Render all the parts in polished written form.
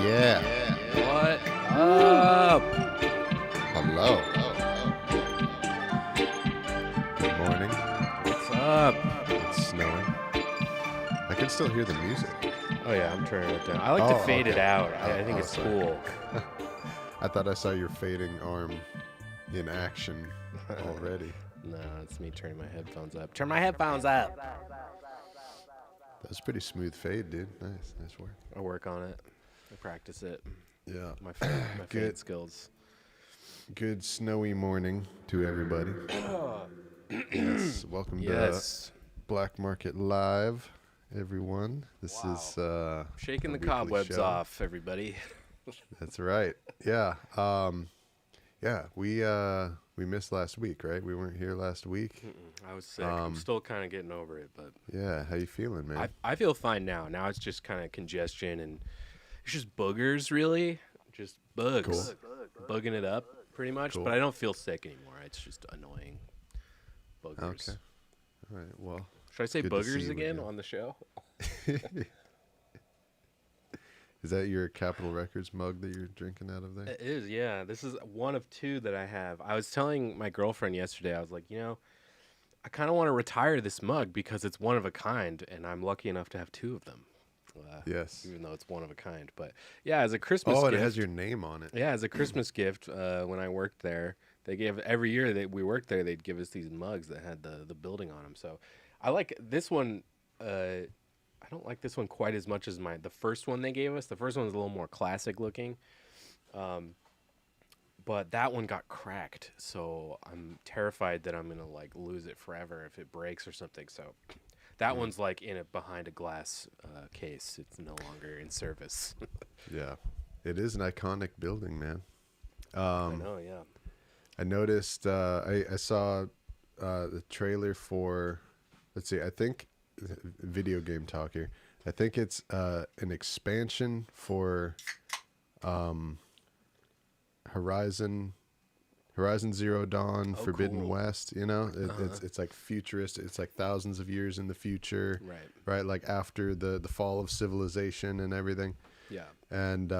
Yeah. What up? Hello. Good morning. What's up? It's snowing. I can still hear the music. Oh yeah, I'm turning it down. I like to fade it out. I think it's sorry. cool. I thought I saw your fading arm in action already. No, it's me turning my headphones up. Turn my headphones up. That was a pretty smooth fade, dude. Nice work. I work on it. I practice it. Yeah. My fade skills. Good snowy morning to everybody. Yes, welcome to Black Market Live, everyone. This is shaking the weekly cobwebs show. off, everybody. That's right. Yeah. We missed last week, right? We weren't here last week. I was sick. I'm still kind of getting over it, but Yeah, how you feeling, man? I feel fine now. Now it's just kind of congestion and it's just boogers, really. Just bugs. Bugging it up, pretty much. Cool. But I don't feel sick anymore. It's just annoying. Boogers. Okay. All right. Well, Should I say good to see boogers you again again. on the show? is that your Capitol Records mug that you're drinking out of there? It is, yeah. This is one of two that I have. I was telling my girlfriend yesterday, I was like, I kind of want to retire this mug because it's one of a kind, and I'm lucky enough to have two of them. Yes. Even though it's one of a kind. But yeah, as a Christmas Oh, gift. it has your name on it. Yeah, as a Christmas gift, when I worked there, they gave every year that we worked there, they'd give us these mugs that had the building on them. So I like this one. I don't like this one quite as much as the first one they gave us. The first one was a little more classic looking, but that one got cracked. So I'm terrified that I'm gonna lose it forever if it breaks or something. So that one's behind a glass case. It's no longer in service. Yeah. It is an iconic building, man. I know, yeah. I noticed, I saw the trailer for, let's see, I think, video game talk here. I think it's an expansion for Horizon Zero Dawn, Forbidden cool. West, it's like futurist. It's like thousands of years in the future, right? Like after the fall of civilization and everything. Yeah. And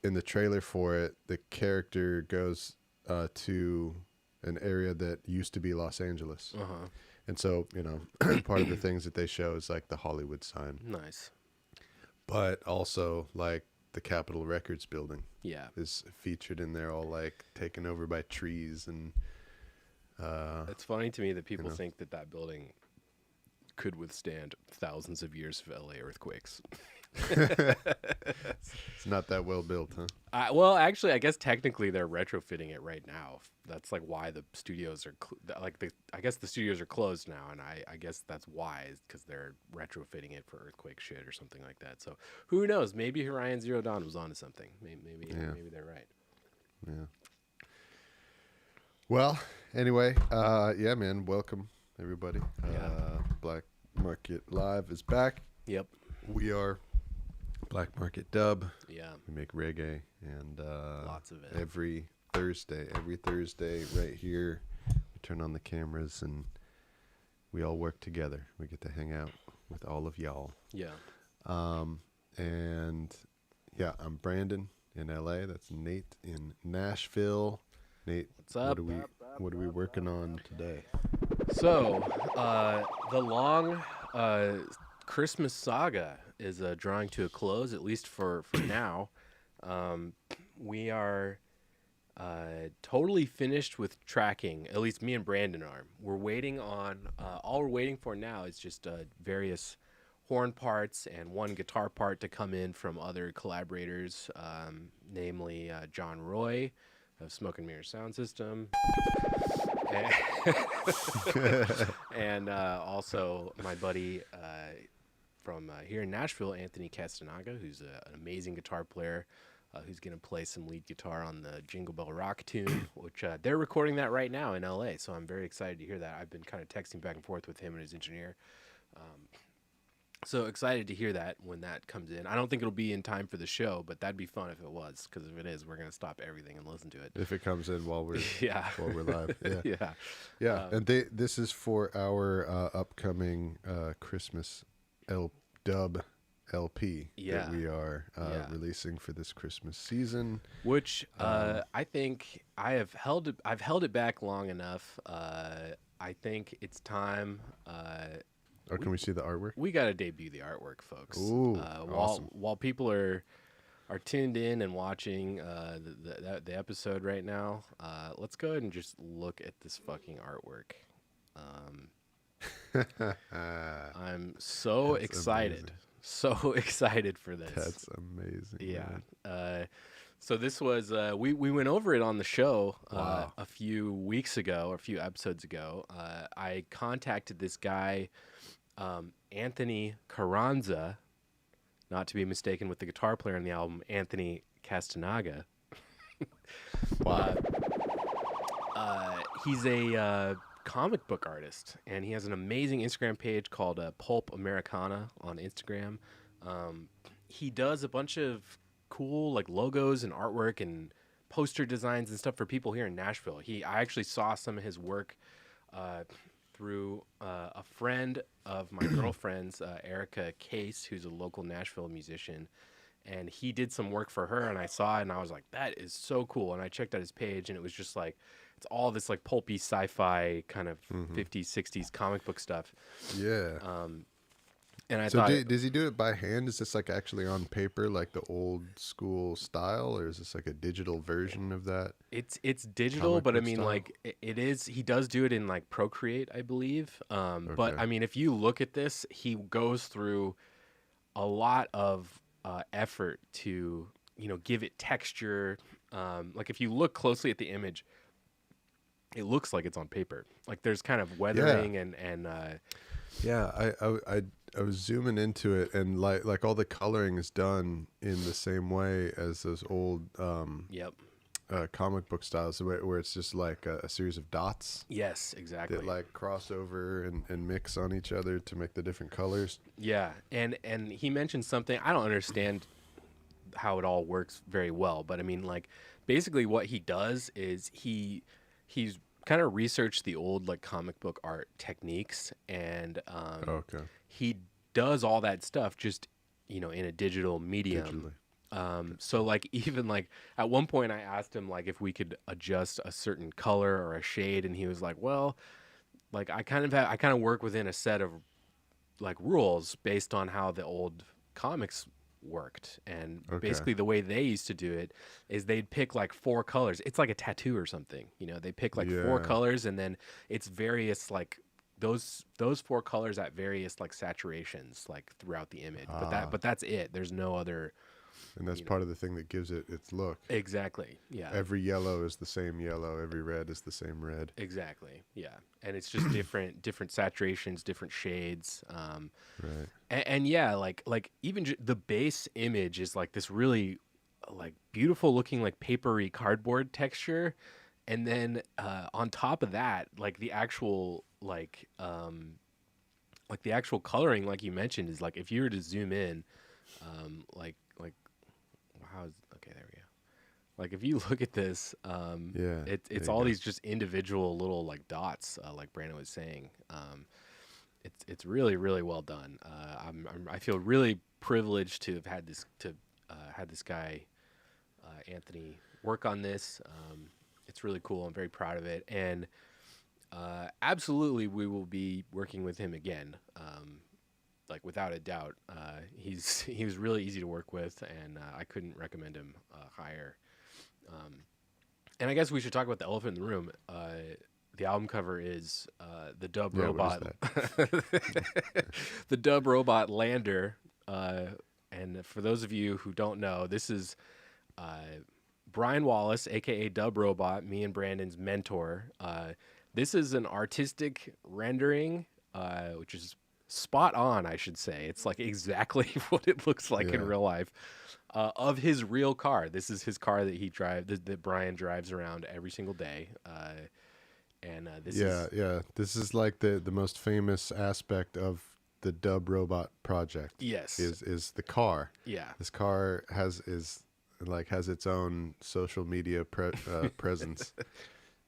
in the trailer for it, the character goes to an area that used to be Los Angeles. And so, part of the things that they show is like the Hollywood sign. Nice. But also like the Capitol Records building. Yeah. Is featured in there, all like taken over by trees and it's funny to me that people think that building could withstand thousands of years of LA earthquakes. It's not that well built, huh? Well, actually, I guess technically they're retrofitting it right now. That's why the studios are I guess the studios are closed now, and I guess that's why, because they're retrofitting it for earthquake shit or something like that. So who knows? Maybe Horizon Zero Dawn was onto something. Maybe they're right. Yeah. Well, anyway, yeah, man, welcome everybody. Black Market Live is back. Yep. We are Black Market Dub. Yeah. We make reggae and lots of it. Every Thursday right here, we turn on the cameras and we all work together. We get to hang out with all of y'all. Yeah. And yeah, I'm Brandon in LA. That's Nate in Nashville. Nate, what's up? What are we working on today? So, the long Christmas saga is drawing to a close, at least for now. We are totally finished with tracking. At least me and Brandon are. We're waiting on. All we're waiting for now is just various horn parts and one guitar part to come in from other collaborators, namely John Roy of Smoke and Mirror Sound System. And also my buddy from here in Nashville, Anthony Castanaga, who's an amazing guitar player, who's going to play some lead guitar on the Jingle Bell Rock tune, which they're recording that right now in LA. So I'm very excited to hear that. I've been kind of texting back and forth with him and his engineer. So excited to hear that when that comes in. I don't think it'll be in time for the show, but that'd be fun if it was, because if it is, we're going to stop everything and listen to it. If it comes in while we're while we're live. Yeah. Yeah. And this is for our upcoming Christmas Dub LP Yeah. that we are Yeah. releasing for this Christmas season. Which I think I've held it back long enough. I think it's time. Or can we see the artwork? We got to debut the artwork, folks. Ooh, awesome. While people are tuned in and watching the episode right now, let's go ahead and just look at this fucking artwork. I'm so excited. Amazing. So excited for this. That's amazing. Yeah. So this was we went over it on the show Wow. a few weeks ago, or a few episodes ago. I contacted this guy, Anthony Carranza, not to be mistaken with the guitar player on the album, Anthony Castanaga. Wow. He's a comic book artist, and he has an amazing Instagram page called Pulp Americana on Instagram. He does a bunch of cool like logos and artwork and poster designs and stuff for people here in Nashville. I actually saw some of his work through a friend of my girlfriend's, Erica Case, who's a local Nashville musician, and he did some work for her, and I saw it and I was like, that is so cool. And I checked out his page, and it was just like, it's all this like pulpy sci-fi kind of 50s 60s comic book stuff. Yeah. And I So thought, does he do it by hand? Is this like actually on paper, like the old school style, or is this like a digital version of that? it's digital, Comic but I book mean, style? like it is. He does do it in like Procreate, I believe. But Okay. I mean, if you look at this, he goes through a lot of effort to give it texture. Like if you look closely at the image, it looks like it's on paper. Like there's kind of weathering and Yeah, I was zooming into it, and like all the coloring is done in the same way as those old yep. comic book styles, where it's just like a series of dots Yes, exactly. that like cross over and mix on each other to make the different colors. Yeah, and he mentioned something. I don't understand how it all works very well, but I mean, like, basically what he does is he's kind of researched the old like comic book art techniques, and Okay. he does all that stuff just in a digital medium. So like even like at one point I asked him like if we could adjust a certain color or a shade, and he was like, well, like I kind of work within a set of like rules based on how the old comics worked, and Okay. basically the way they used to do it is they'd pick like 4 colors. It's like a tattoo or something, they pick like 4 Yeah. colors, and then it's various like those 4 colors at various like saturations like throughout the image, but that's it. There's no other. And that's part of the thing that gives it its look. Exactly. Yeah. Every yellow is the same yellow. Every red is the same red. Exactly. Yeah. And it's just different saturations, different shades. Right. And yeah, like even the base image is like this really like beautiful looking like papery cardboard texture, and then on top of that, like the actual the actual coloring, like you mentioned, is like if you were to zoom in, like okay, there we go. Like if you look at this, Yeah. it's there you all go. these just individual little like dots, like Brandon was saying. It's really really well done. I feel really privileged to have had this guy Anthony work on this. It's really cool. I'm very proud of it, and absolutely we will be working with him again. Like without a doubt, he was really easy to work with, and I couldn't recommend him higher. And I guess we should talk about the elephant in the room. The album cover is the Dub Robot, the Dub Robot Lander. And for those of you who don't know, this is Brian Wallace, aka Dub Robot, me and Brandon's mentor. This is an artistic rendering, which is spot on, I should say. It's like exactly what it looks like in real life, of his real car. This is his car that that Brian drives around every single day. This is like the most famous aspect of the Dub Robot project. Yes. Is the car. Yeah. This car has its own social media presence,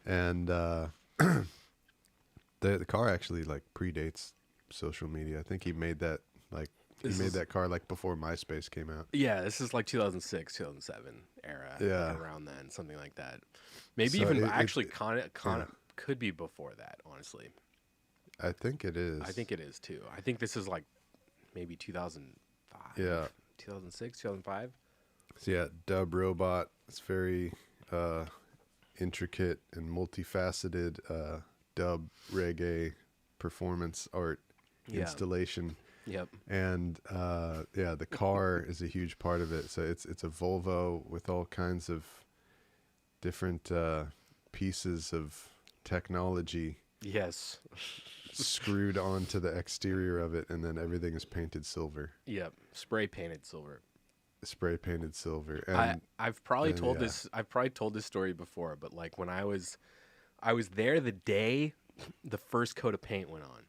and the car actually like predates social media. I think he made that like He made that car like before MySpace came out. Yeah, this is like 2006, 2007 era. Yeah. Like around then, something like that. Maybe So even it- actually yeah. could be before that, honestly. I think it is. I think it is too. I think this is like maybe 2005. Yeah. 2006, 2005. So yeah, Dub Robot. It's very intricate and multifaceted dub reggae performance art installation. Yep. And the car is a huge part of it. So it's a Volvo with all kinds of different pieces of technology. Yes. Screwed onto the exterior of it, and then everything is painted silver. Yep. Spray painted silver. Spray painted silver. And I've probably told this. I've probably told this story before, but like when I was there the day the first coat of paint went on,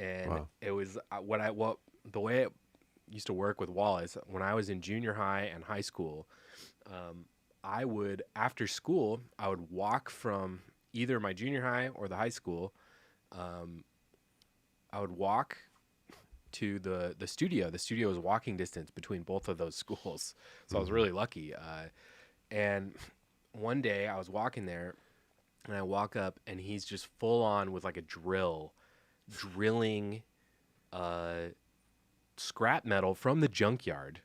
and it was the way it used to work with Wallace when I was in junior high and high school. I would after school I would walk from either my junior high or the high school. I would walk to the studio. The studio was walking distance between both of those schools, so I was really lucky. And one day I was walking there, and I walk up, and he's just full on with like a drilling scrap metal from the junkyard.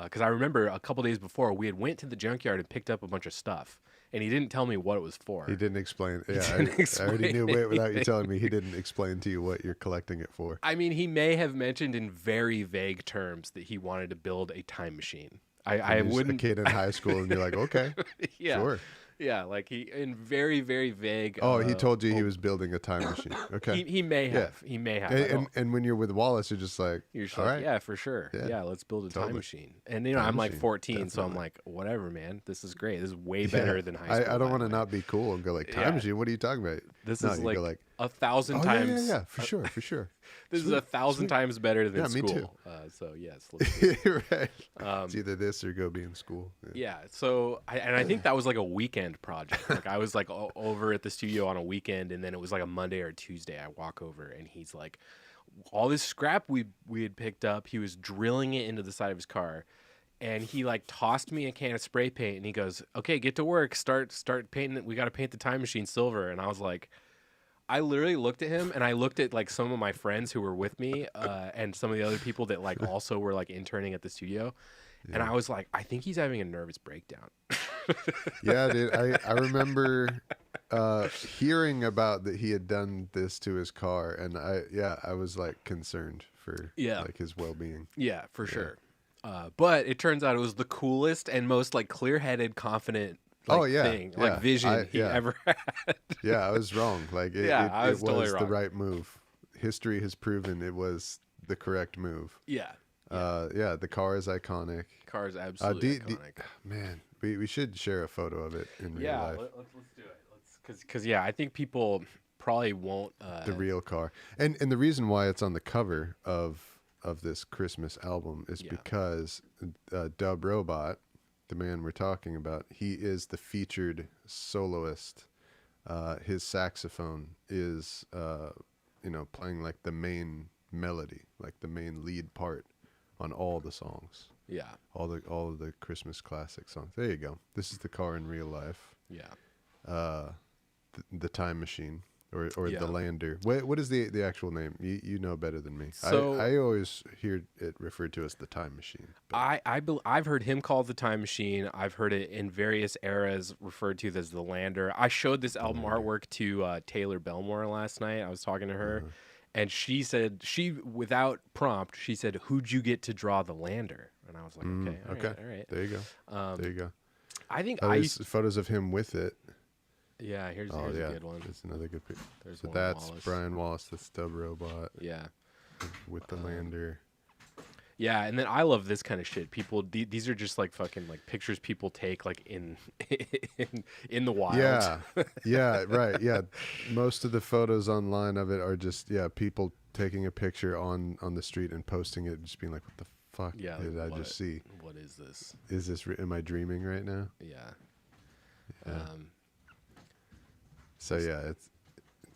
Because I remember a couple days before we had went to the junkyard and picked up a bunch of stuff, and he didn't tell me what it was for. he didn't explain. Yeah, I already knew without you telling me. He didn't explain to you what you're collecting it for. I mean, he may have mentioned in very vague terms that he wanted to build a time machine. I wouldn't. A kid in high school, and you're like, okay, Yeah. sure. Yeah, like he in very, very vague. Oh, he told you he was building a time machine. Okay. He may have. He may have. And when you're with Wallace, you're just like, You're just all like, right. yeah, for sure. Yeah. Yeah, let's build a Totally. time machine. And I'm Time like machine, 14, so I'm definitely. like, whatever, man. This is great. This is way better than high school. I don't by want the to way. not be cool and go like, time Yeah. machine? What are you talking about? This No, is you like, go like 1,000 oh, times. yeah, for sure. This is 1,000 times better than Yeah, me school. too. So yes, let's do it. Right. It's either this or go be in school. Yeah. So I think that was like a weekend project. Like I was like over at the studio on a weekend, and then it was like a Monday or Tuesday. I walk over, and he's like, all this scrap we had picked up. He was drilling it into the side of his car, and he like tossed me a can of spray paint, and he goes, "Okay, get to work. Start painting it. We got to paint the time machine silver." And I was like, I literally looked at him, and I looked at like some of my friends who were with me, and some of the other people that like also were like interning at the studio, and I was like, I think he's having a nervous breakdown. Yeah, dude. I remember hearing about that he had done this to his car, and I was like concerned for like his well-being. Yeah, for sure. But it turns out it was the coolest and most like clear-headed, confident thing, like vision he ever had. Yeah, I was wrong. Like it I was was totally the wrong. right move. History has proven it was the correct move. Yeah. The car is iconic. Car's absolutely iconic. Man, we should share a photo of it in real life. Let's do it. Because I think people probably won't. The real car, and the reason why it's on the cover of this Christmas album is because Dub Robot, the man we're talking about, he is the featured soloist. His saxophone is playing like the main melody, like the main lead part on all the songs. Yeah. All of the Christmas classic songs. There you go. This is the car in real life. Yeah. The time machine or the lander. What is the actual name? You know better than me. So, I always hear it referred to as the time machine. But I've heard him called the time machine. I've heard it in various eras referred to as the lander. I showed this album artwork to Taylor Belmore last night. I was talking to her, and she said, without prompt, she said, "Who'd you get to draw the lander?" And I was like, okay, all right. There you go. There you go. I think There's photos of him with it. Yeah, here's a good one. That's another good picture. There's So one that's Wallace. Brian Wallace, the Dub Robot. Yeah. With the lander. Yeah, and then I love this kind of shit. People, these are just like fucking like pictures people take like in in the wild. Yeah, right. Yeah, most of the photos online of it are just people taking a picture on the street and posting it, just being like, "What the fuck did I just see? What is this? Is this? Am I dreaming right now?" Yeah. So yeah,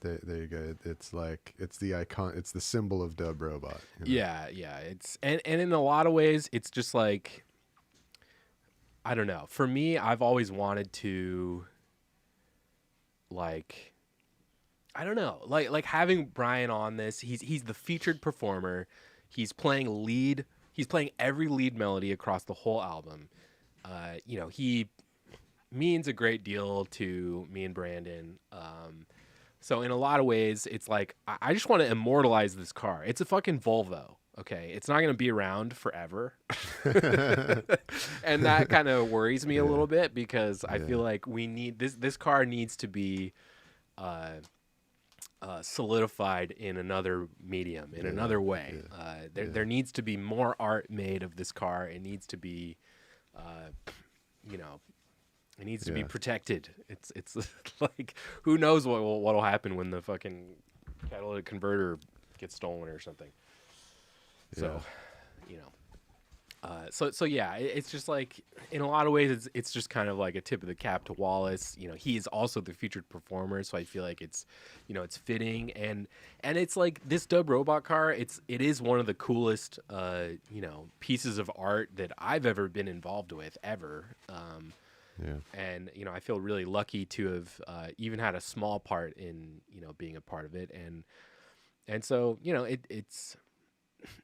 There you go. It's like it's the icon. It's the symbol of Dub Robot. You know? Yeah. It's and in a lot of ways, it's just like, I don't know. For me, I've always wanted to, like, I don't know, like having Brian on this. He's the featured performer. He's playing lead. He's playing every lead melody across the whole album. He means a great deal to me and Brandon. So in a lot of ways, it's like I just want to immortalize this car. It's a fucking Volvo. Okay, it's not going to be around forever, and that kind of worries me a little bit because I feel like we need this car needs to be solidified in another medium, in another way. There needs to be more art made of this car. It needs to be, it needs to be protected. It's like, who knows what'll happen when the fucking catalytic converter gets stolen or something. So, it's just like, in a lot of ways, it's just kind of like a tip of the cap to Wallace. He is also the featured performer, so I feel like it's fitting, and it's like this Dub Robot car. It is one of the coolest, pieces of art that I've ever been involved with ever. And I feel really lucky to have even had a small part in being a part of it, and so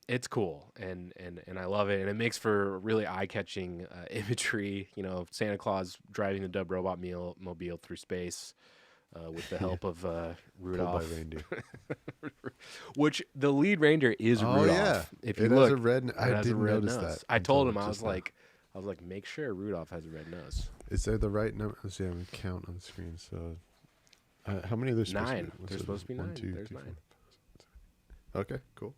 it's cool, and I love it, and it makes for really eye-catching imagery. Santa Claus driving the Dub Robot mobile through space with the help of Rudolph. Pulled by reindeer. Which the lead reindeer is Rudolph. Yeah. If you it look, has a red. I didn't notice nose. that. I told him, until I was just now. like, make sure Rudolph has a red nose. Is there the right number? Let's see. I'm gonna count on the screen. So, how many are there? 9. There's supposed to be 9. 1, 2, There's 3, 9. 4. Okay, cool.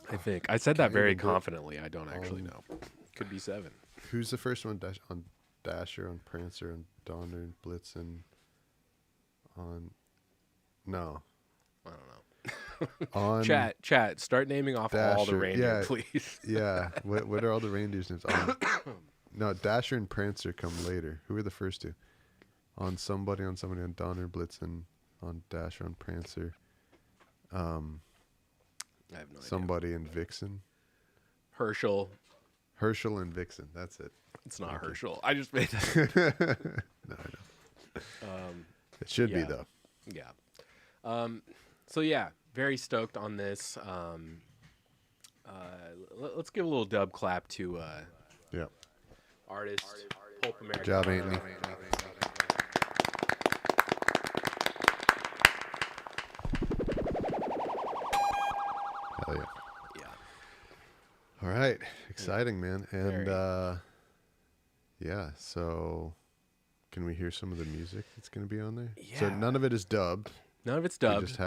I think I said that very confidently. I don't actually know. Could be 7. Who's the first one? On Dasher, on Prancer, on Donner, and Blitzen. On no. I don't know. On Chat. Start naming off all the Dasher, reindeer, please. Yeah. What are all the reindeers' names? No, Dasher and Prancer come later. Who are the first two? On somebody, on Donner, Blitzen, on Dasher, on Prancer. I have no idea. Somebody in Vixen. Herschel. Herschel and Vixen. That's it. It's not Herschel. I just made that. No, I know. It should be though. Yeah. So yeah, very stoked on this. Let's give a little dub clap to artist Pulp America. Good job, Anthony. Hell yeah. Yeah. All right. Exciting, man. And so can we hear some of the music that's going to be on there? Yeah. So none of it is dubbed. None of it's dubbed.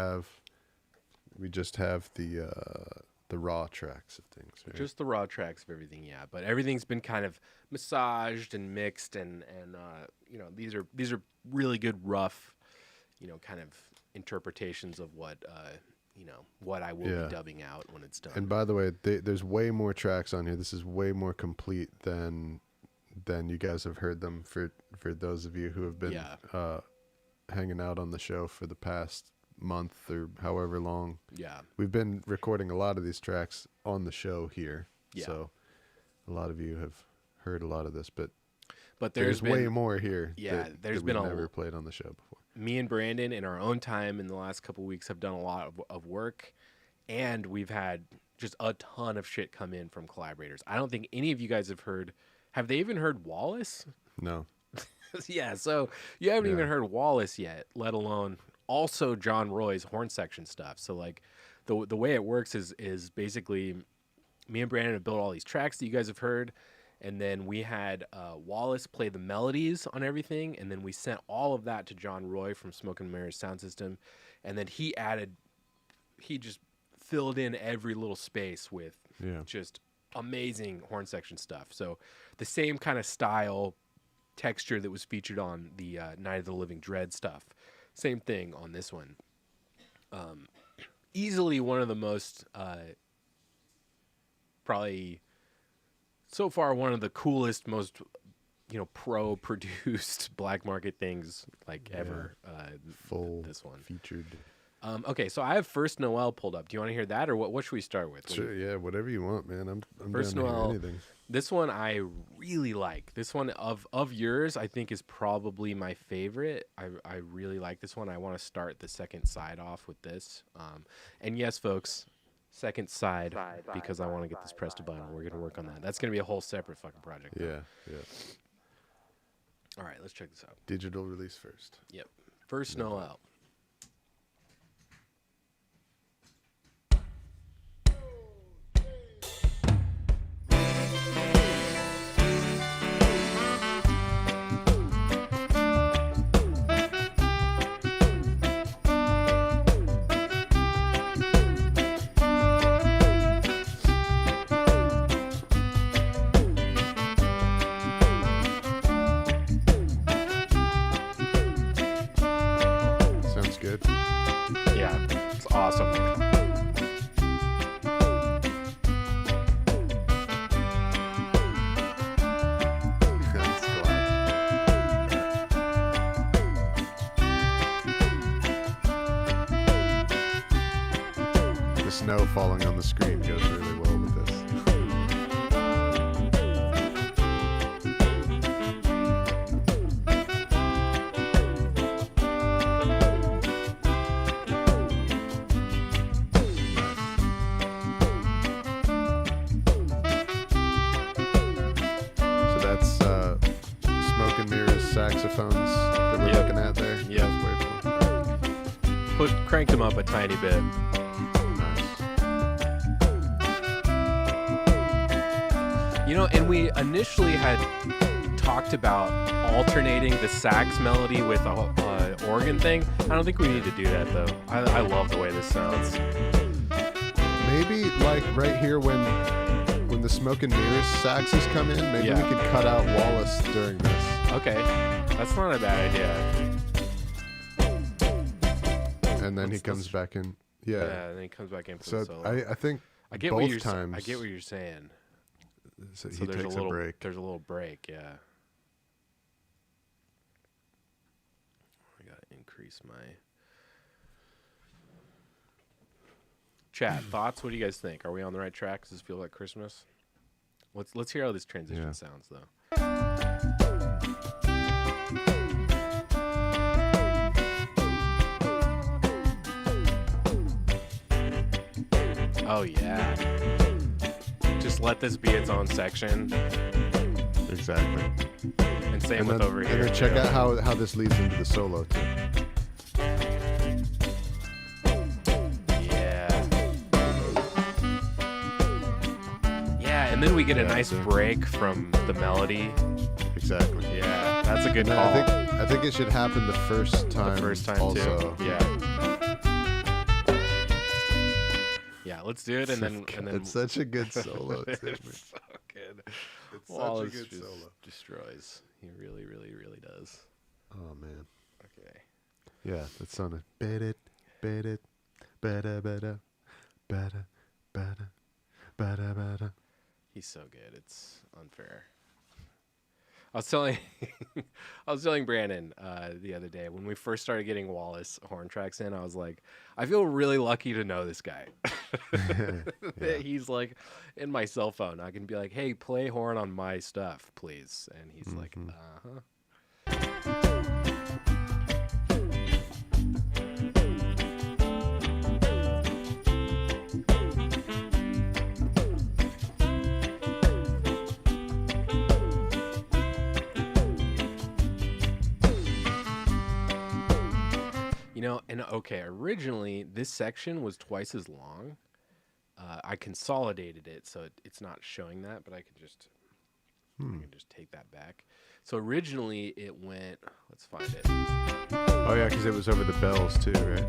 We just have the raw tracks of things, right? Just the raw tracks of everything, yeah. But everything's been kind of massaged and mixed, and these are really good rough, kind of interpretations of what what I will be dubbing out when it's done. And by the way, there's way more tracks on here. This is way more complete than you guys have heard them for those of you who have been hanging out on the show for the past month or however long. Yeah. We've been recording a lot of these tracks on the show here. Yeah. So a lot of you have heard a lot of this, but there's way more here. Yeah, there's that been we've never played on the show before. Me and Brandon in our own time in the last couple of weeks have done a lot of work, and we've had just a ton of shit come in from collaborators. I don't think any of you guys have heard. Have they even heard Wallace? No. Yeah, so you haven't even heard Wallace yet, let alone also John Roy's horn section stuff. So like the way it works is basically me and Brandon have built all these tracks that you guys have heard, and then we had Wallace play the melodies on everything, and then we sent all of that to John Roy from Smoke and Mirrors Sound System, and then he just filled in every little space with just amazing horn section stuff. So the same kind of style, texture that was featured on the Night of the Living Dread stuff, same thing on this one. Easily one of the most probably so far one of the coolest, most pro-produced black market things like ever. Full this one featured. Okay, so I have First Noel pulled up. Do you want to hear that, or what should we start with? Sure, yeah, whatever you want, man. I'm First down to hear Noel. anything. This one I really like. This one of yours, I think, is probably my favorite. I really like this one. I want to start the second side off with this. And yes, folks, second side, because I want to get this pressed to vinyl. We're gonna work on that. That's gonna be a whole separate fucking project. Yeah. All right, let's check this out. Digital release first. Yep. First Noel. Sounds good. Yeah, it's awesome. That's class. The snow falling on the screen goes really well with this. So that's Smoke and Mirrors saxophones that we're Yep. looking at there. Yep. That's way cool. Cranked them up a tiny bit. Nice. And we initially had talked about alternating the sax melody with a organ thing. I don't think we need to do that though. I love the way this sounds. Maybe like right here when the Smoke and Mirrors saxes come in, maybe Yeah. we could cut out Wallace during this. Okay, that's not a bad idea. And then he comes back in. Yeah. And then he comes back in for So the solo. I think I get both what you're times I get what you're saying. so So he there's takes a little break. There's a little break, yeah. I gotta increase my chat thoughts. What do you guys think? Are we on the right track? Does this feel like Christmas? Let's hear how this transition Yeah. sounds though. Oh yeah. Just let this be its own section. Exactly. And same And with then, over and here. then check too. out how this leads into the solo too. Yeah. Yeah, and then we get a nice break from the melody. Exactly. Yeah, that's a good And call. I think it should happen the first time. The first time also. too. Yeah. Yeah, let's do it and then It's such a good solo too. man. it's so good. It's Wallace such a good just solo. destroys. He really, really, really does. Oh man. Okay. Yeah, that sounded better, better, better, better, better, better, better, better. He's so good. It's unfair. I was telling Brandon the other day when we first started getting Wallace horn tracks in. I was like, I feel really lucky to know this guy. Yeah. He's like in my cell phone. I can be like, hey, play horn on my stuff, please. And he's like, uh-huh. And okay, originally this section was twice as long. I consolidated it so it's not showing that, but I can just take that back. So originally it went. Let's find it. Oh yeah, because it was over the bells too, right?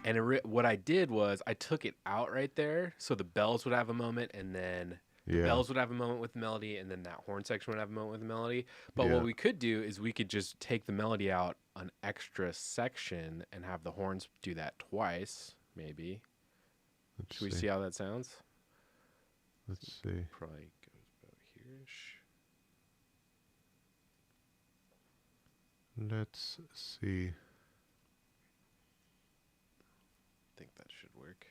And what I did was I took it out right there, so the bells would have a moment, and then the bells would have a moment with the melody, and then that horn section would have a moment with the melody. But what we could do is we could just take the melody out an extra section and have the horns do that twice, maybe. Should we see how that sounds? Let's see. Probably goes about here-ish. Let's see. I think that should work.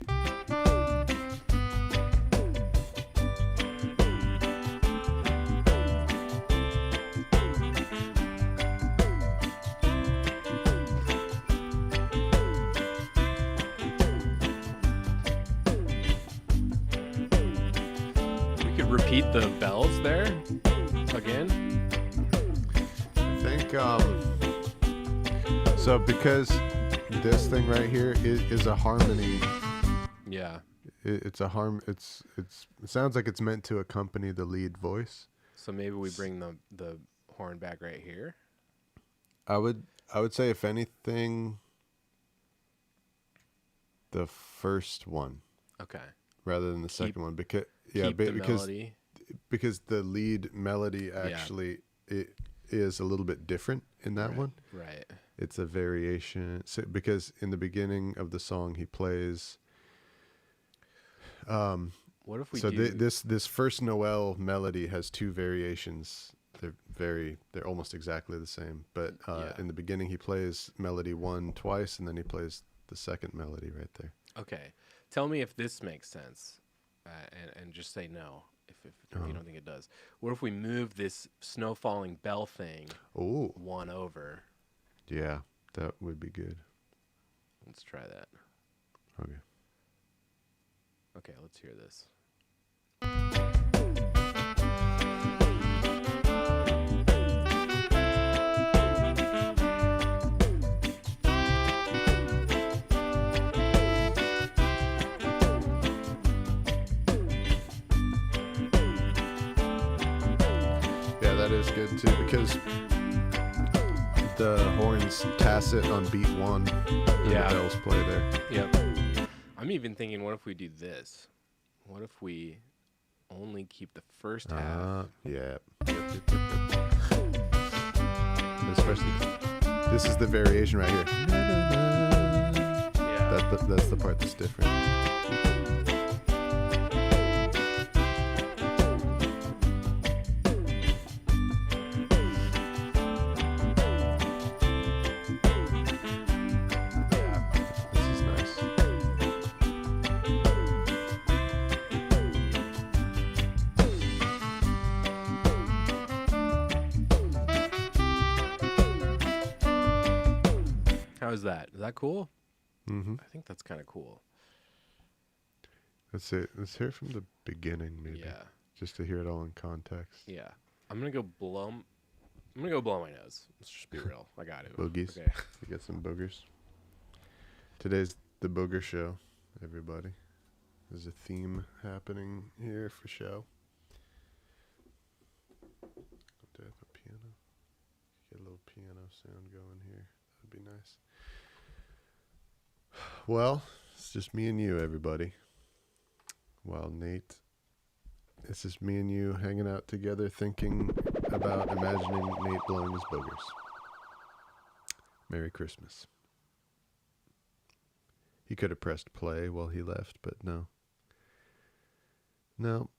We could repeat the bells there again. I think so because this thing right here is a harmony. Yeah. It's a it sounds like it's meant to accompany the lead voice. So maybe we bring the horn back right here. I would say if anything, the first one. Okay. Rather than the second one, because melody. because the lead melody actually it is a little bit different in that one. Right. It's a variation. So, because in the beginning of the song he plays. What if we this first Noel melody has two variations. They're almost exactly the same. But in the beginning he plays melody 1 twice, and then he plays the second melody right there. Okay. Tell me if this makes sense, and just say no if you don't think it does. What if we move this snow falling bell thing one over? Yeah, that would be good. Let's try that. Okay. Okay, let's hear this. That is good too, because the horns tacit on beat 1 and the bells play there. Yep. I'm even thinking, what if we do this? What if we only keep the first half? Yeah. Especially, this is the variation right here. Yeah. That's the part that's different. How is that? Is that cool? Mm-hmm. I think that's kind of cool. Let's hear it from the beginning, maybe. Yeah. Just to hear it all in context. Yeah. I'm gonna go blow my nose. Let's just be real. I got it. Boogies. Okay. You got some boogers. Today's the booger show, everybody. There's a theme happening here for show. Do I have a piano? Get a little piano sound going here. That'd be nice. Well, it's just me and you, everybody. While Nate, it's just me and you hanging out together, thinking about imagining Nate blowing his boogers. Merry Christmas. He could have pressed play while he left, but no. No.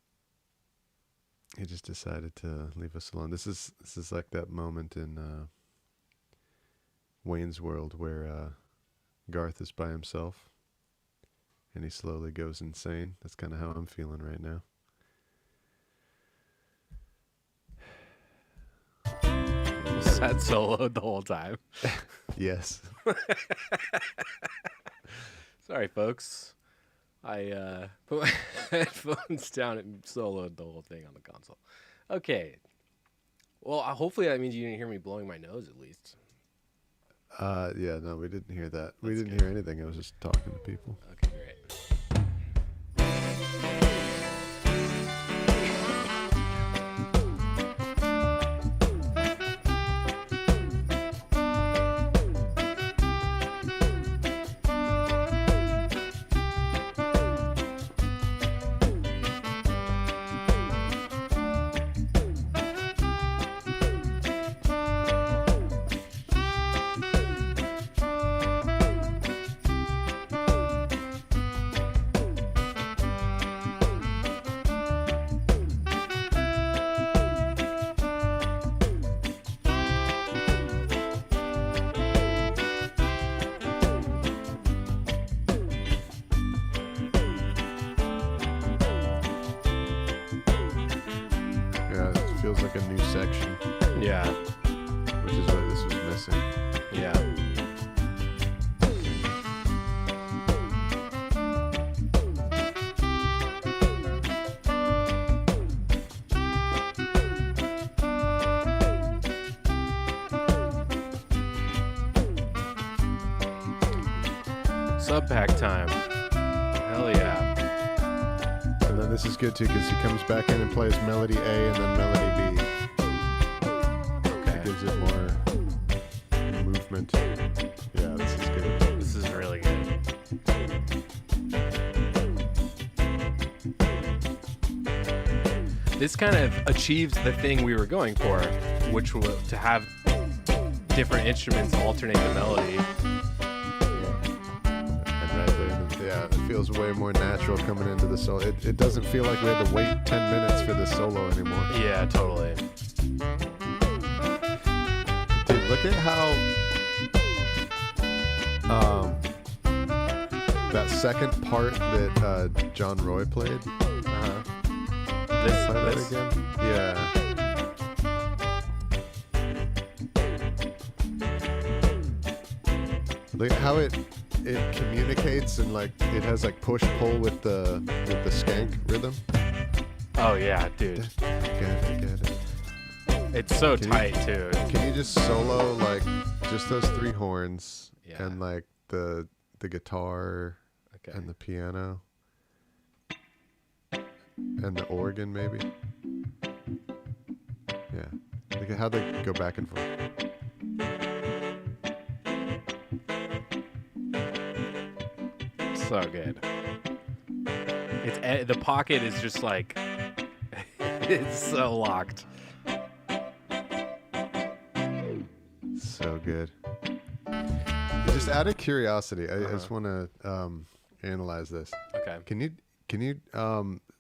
He just decided to leave us alone. This is like that moment in Wayne's World where Garth is by himself and he slowly goes insane. That's kind of how I'm feeling right now. Sat soloed the whole time. Yes. Sorry, folks. I put my headphones down and soloed the whole thing on the console. Okay. Well, hopefully that means you didn't hear me blowing my nose at least. Yeah, no, we didn't hear that. We didn't good. hear anything. I was just talking to people. Okay, great. feels like a new section. Yeah. Which is what this was missing. Yeah. Sub pack time. Hell yeah. And then this is good too because he comes back in and plays melody A and then melody B. Okay. It gives it more movement. Yeah, this is good. This is really good. This kind of achieves the thing we were going for, which was to have different instruments alternate the melody. And right there, yeah, it feels way more natural coming into the solo. It doesn't feel like we had to wait 10 minutes for the solo anymore. Yeah, totally. Dude, look at how that second part that John Roy played. This Again? Yeah. Look at how it communicates and like it has like push pull with the skank rhythm. Oh yeah, dude. Get it. It's so tight too. Can you just solo like just those three horns and like the guitar and the piano and the organ maybe? Yeah. Look at how they go back and forth. So good. It's the pocket is just like it's so locked. So good. Just out of curiosity, I just want to analyze this. Okay. Can you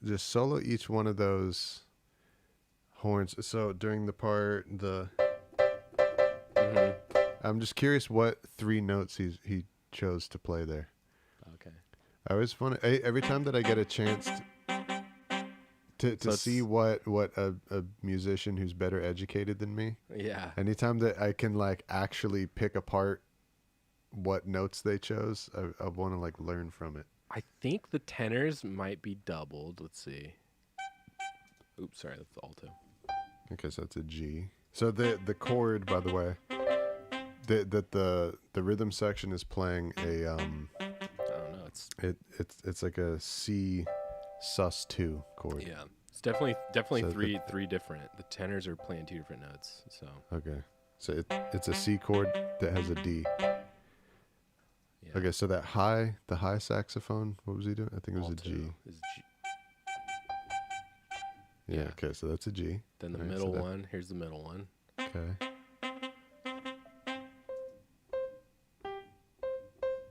just solo each one of those horns? So during the part I'm just curious what three notes he chose to play there. Okay. I always want to, every time that I get a chance to see what a musician who's better educated than me. Yeah. Anytime that I can like actually pick apart what notes they chose, I want to like learn from it. I think the tenors might be doubled. Let's see. Oops, sorry, that's the alto. Okay, so that's a G. So the chord, by the way, the rhythm section is playing a I don't know. it's like a C sus2 chord. Yeah, it's definitely So three different. The tenors are playing two different notes. So Okay, so it's a C chord that has a D. yeah. Okay, so the high saxophone, what was he doing? I think it was Alto a G. is G. Yeah, Yeah. okay, so that's a G. Then the Alright, middle so that- one. Here's the middle one. Okay.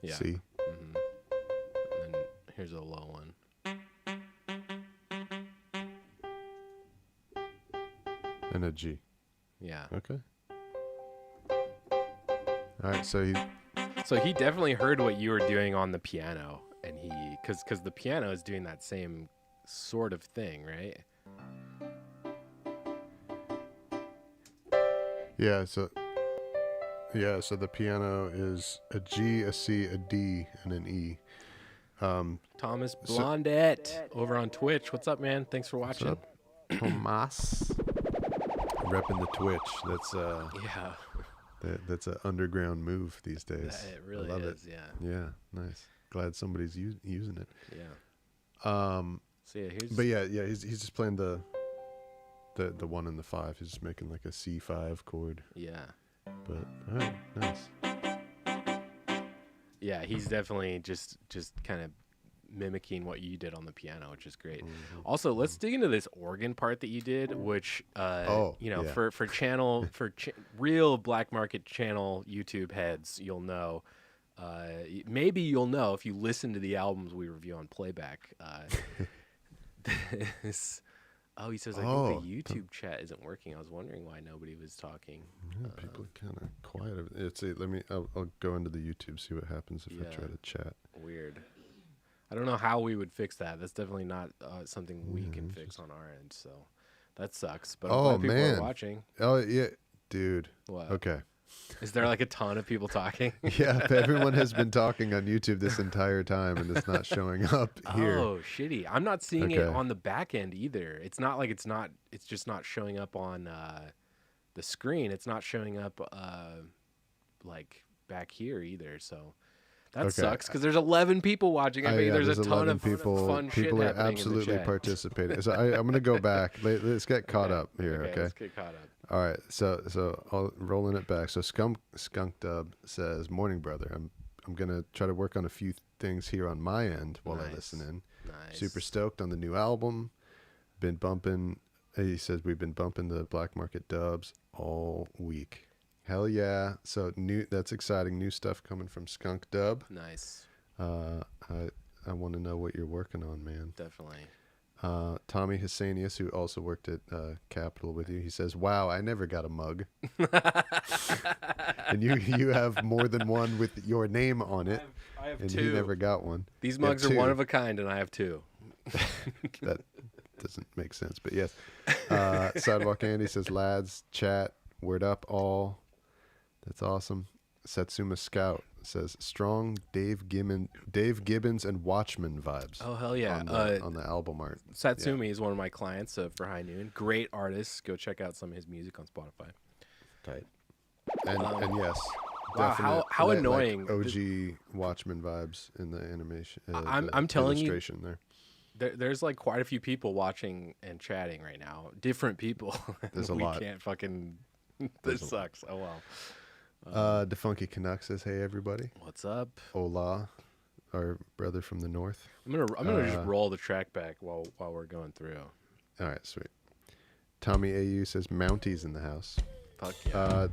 Yeah. C. Mm-hmm. And then here's a low one. And a G. Yeah. Okay. All right, so he definitely heard what you were doing on the piano, and because the piano is doing that same sort of thing, right? so the piano is a G, a C, a D, and an E. Thomas Blondette over on Twitch. What's up, man? Thanks for What's watching. up, Tomas? Repping the Twitch. That's Yeah, that's an underground move these days. it really I love is. it. Yeah. Yeah, nice. Glad somebody's using it. Yeah. So yeah, here's. But yeah, he's just playing the 1 and the 5. He's just making like a C5 chord. Yeah. But all right, nice. Yeah, he's definitely just kind of mimicking what you did on the piano, which is great. Mm-hmm. Also, let's dig into this organ part that you did, which for channel real black market channel YouTube heads, you'll know. Maybe you'll know if you listen to the albums we review on Playback. He says I think the YouTube chat isn't working. I was wondering why nobody was talking. Yeah, people are kind of quiet. I'll go into the YouTube, see what happens if I try to chat. Weird. I don't know how we would fix that. That's definitely not something we can fix on our end. So, That sucks. But I'm Oh glad people man. are watching. Oh yeah, dude. What? Okay. Is there like a ton of people talking? Yeah, everyone has been talking on YouTube this entire time, and it's not showing up here. Oh, shitty. I'm not seeing it Okay. on the back end either. It's not like it's just not showing up on the screen. It's not showing up like back here either. So that sucks because there's 11 people watching. I bet there's a ton of fun shit people are happening absolutely in the chat. participating. So I'm going to go back. Let's get caught up here, okay? Let's get caught up. All right, so I'll rolling it back. So Skunk Dub says, "Morning, brother. I'm gonna try to work on a few things here on my end while I listen in. Nice. Super stoked on the new album. Been bumping." He says we've been bumping the Black Market dubs all week. Hell yeah! So that's exciting. New stuff coming from Skunk Dub. Nice. I want to know what you're working on, man. Definitely. Tommy Hysanius, who also worked at Capitol with you, he says, "Wow, I never got a mug." And you have more than one with your name on it. I have and two. he never got one. These mugs are one of a kind, and I have two. That doesn't make sense, but yes. Sidewalk Andy says, "Lads, chat, word up all." That's awesome. Satsuma Scout says, "Strong Dave Gibbons and Watchmen vibes." Oh hell yeah! On the album art. Satsumi is one of my clients for High Noon. Great artist. Go check out some of his music on Spotify. Tight. And yes. Wow, how annoying! Like OG Watchmen vibes in the animation. I'm telling you, illustration there. There's like quite a few people watching and chatting right now. Different people. There's a lot. We can't fucking. This sucks. Oh well. The Funky Canuck says, "Hey everybody, What's up?" Hola, our brother from the north." I'm gonna just roll the track back while we're going through. All right, sweet. Tommy AU says, "Mounties in the house." Fuck yeah.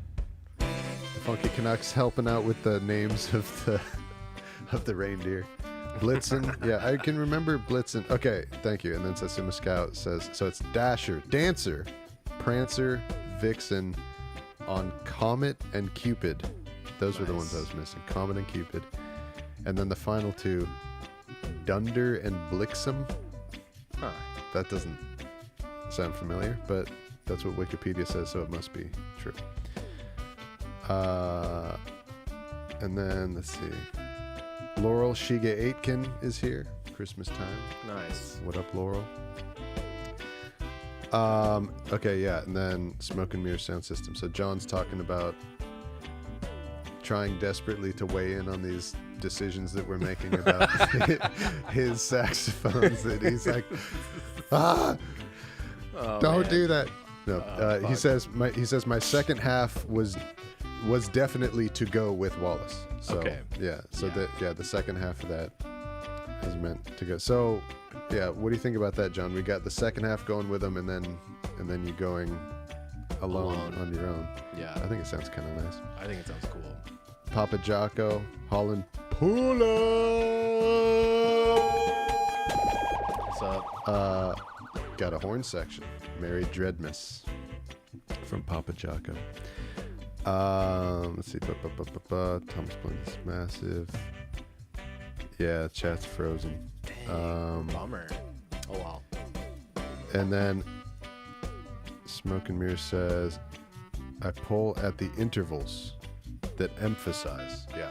The Funky Canucks helping out with the names of the reindeer. Blitzen, yeah, I can remember Blitzen. Okay, thank you. And then Satsuma Scout says, so it's Dasher, Dancer, Prancer, Vixen, on Comet and Cupid. Those were the ones I was missing. Comet and Cupid. And then the final two, Dunder and Blixen. Huh. That doesn't sound familiar, but that's what Wikipedia says, so it must be true. And then, let's see. Laurel Shiga Aitken is here. Christmas time. Nice. What up, Laurel? Okay, yeah, and then Smoke and Mirror Sound System. So John's talking about trying desperately to weigh in on these decisions that we're making about his saxophones. That he's like, don't do that. No, he says my second half was definitely to go with Wallace. So, okay. Yeah. So the second half of that is meant to go. So, yeah. What do you think about that, John? We got the second half going with him, and then you going alone on your own. Yeah. I think it sounds kind of nice. I think it sounds cool. Papa Jocko, Holland, pull up. What's up? Got a horn section. Mary Dreadmiss from Papa Jocko. Let's see. Thomas Blunt's massive. Yeah, chat's frozen. Dang, bummer. Oh well. And then Smoke and Mirror says, I pull at the intervals that emphasize. Yeah,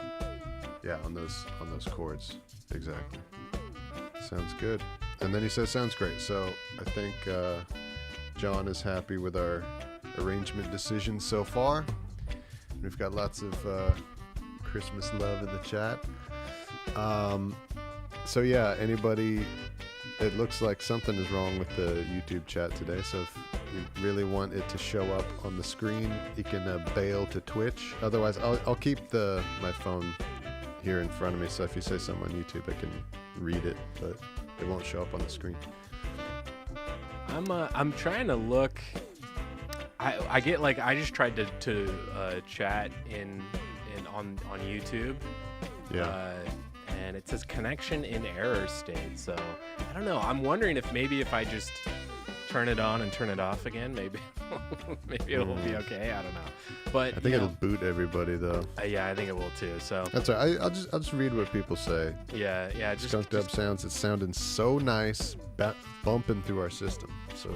on those chords. Exactly. Sounds good. And then he says, sounds great. So I think John is happy with our arrangement decisions so far. We've got lots of Christmas love in the chat. So yeah, anybody, it looks like something is wrong with the YouTube chat today. So if you really want it to show up on the screen, you can bail to Twitch. Otherwise, I'll keep my phone here in front of me. So if you say something on YouTube, I can read it, but it won't show up on the screen. I'm trying to look. I get like I just tried to chat on YouTube. Yeah. And it says connection in error state. So I don't know. I'm wondering if maybe if I just turn it on and turn it off again. Maybe maybe it will be okay. I don't know. But I think it'll boot everybody though. Yeah, I think it will too. So that's all right. I'll just read what people say. Yeah. Skunked Up sounds. It's sounding so nice, bumping through our system. So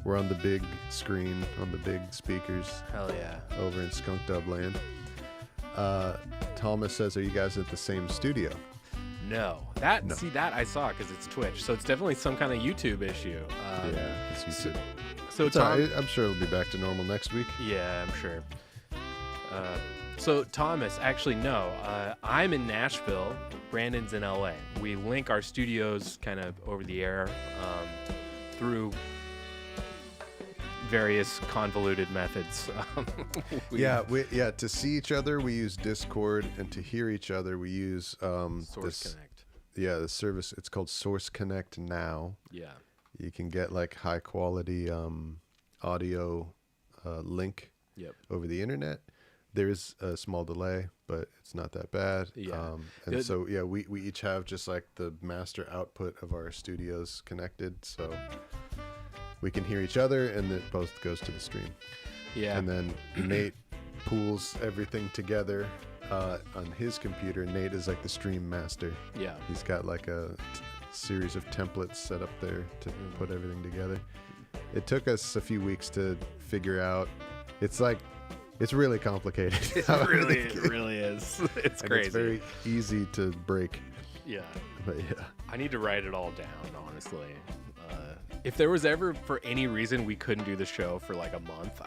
we're on the big screen, on the big speakers. Hell yeah. Over in Skunked Up land. Thomas says, "Are you guys at the same studio?" No. See that I saw because it's Twitch, so it's definitely some kind of YouTube issue. Yeah, it's YouTube. So I'm sure it'll be back to normal next week. Yeah, I'm sure. So Thomas, actually no. I'm in Nashville. Brandon's in LA. We link our studios kind of over the air through various convoluted methods. To see each other we use Discord, and to hear each other we use Source Connect. Yeah, the service, it's called Source Connect now. Yeah. You can get like high quality audio link over the internet. There is a small delay, but it's not that bad. Yeah. We each have just like the master output of our studios connected, so we can hear each other, and it both goes to the stream. Yeah. And then Nate pulls everything together on his computer. Nate is like the stream master. Yeah. He's got like a series of templates set up there to put everything together. It took us a few weeks to figure out. It's really complicated. It really is. It's crazy. It's very easy to break. Yeah. But yeah. I need to write it all down, honestly. If there was ever, for any reason, we couldn't do the show for like a month,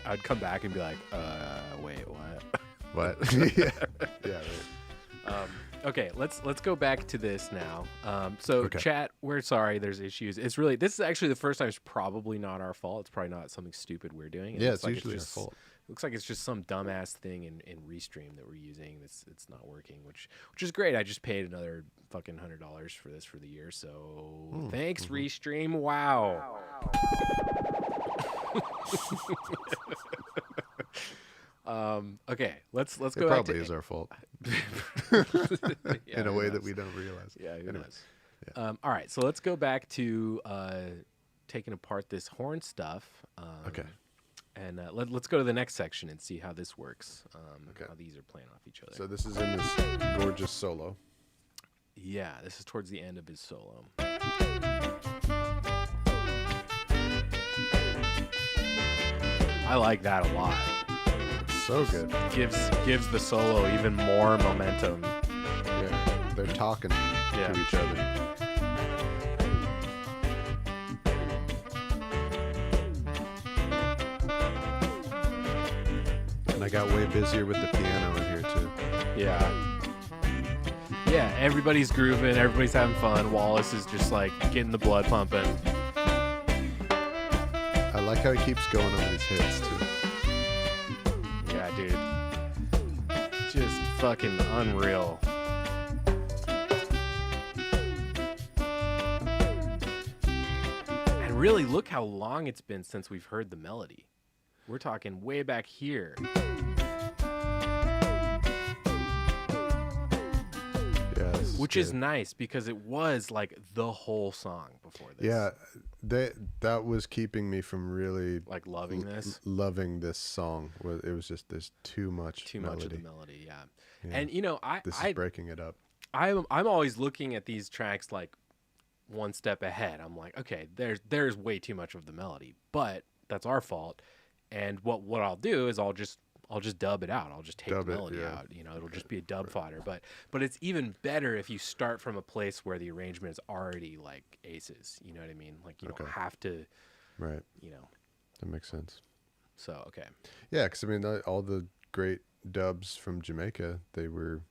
I'd come back and be like, wait, what? What? Yeah. Right. Okay, let's go back to this now. Chat, we're sorry there's issues. This is actually the first time. It's probably not our fault. It's probably not something stupid we're doing. It's usually our fault. Looks like it's just some dumbass thing in Restream that we're using. It's not working, which is great. I just paid another fucking $100 for this for the year. So thanks, Restream. Wow. Okay, let's go. It probably is our fault. In a way that we don't realize. Yeah, who knows? Yeah. All right, so let's go back to taking apart this horn stuff. Okay. And let's go to the next section and see how this works. How these are playing off each other. So this is in this gorgeous solo. Yeah, this is towards the end of his solo. I like that a lot. So good. Gives the solo even more momentum. Yeah, they're talking to each other. I got way busier with the piano in here too. Yeah, everybody's grooving, everybody's having fun. Wallace is just like getting the blood pumping. I like how he keeps going on these hits too. Yeah, dude. Just fucking unreal. And really, look how long it's been since we've heard the melody. We're talking way back here. Yes. Which is nice because it was like the whole song before this. Yeah, that was keeping me from really like loving this. Loving this song. It was just there's too much melody. Much of the melody, yeah. And you know, this is breaking it up. I'm always looking at these tracks like one step ahead. I'm like, okay, there's way too much of the melody, but that's our fault. And what I'll do is I'll just dub it out. I'll just take the melody out. You know, it'll just be a dub fodder. But it's even better if you start from a place where the arrangement is already like aces. You know what I mean? Like you don't have to. Right. You know. That makes sense. So okay. Yeah, because I mean, all the great dubs from Jamaica, they weren't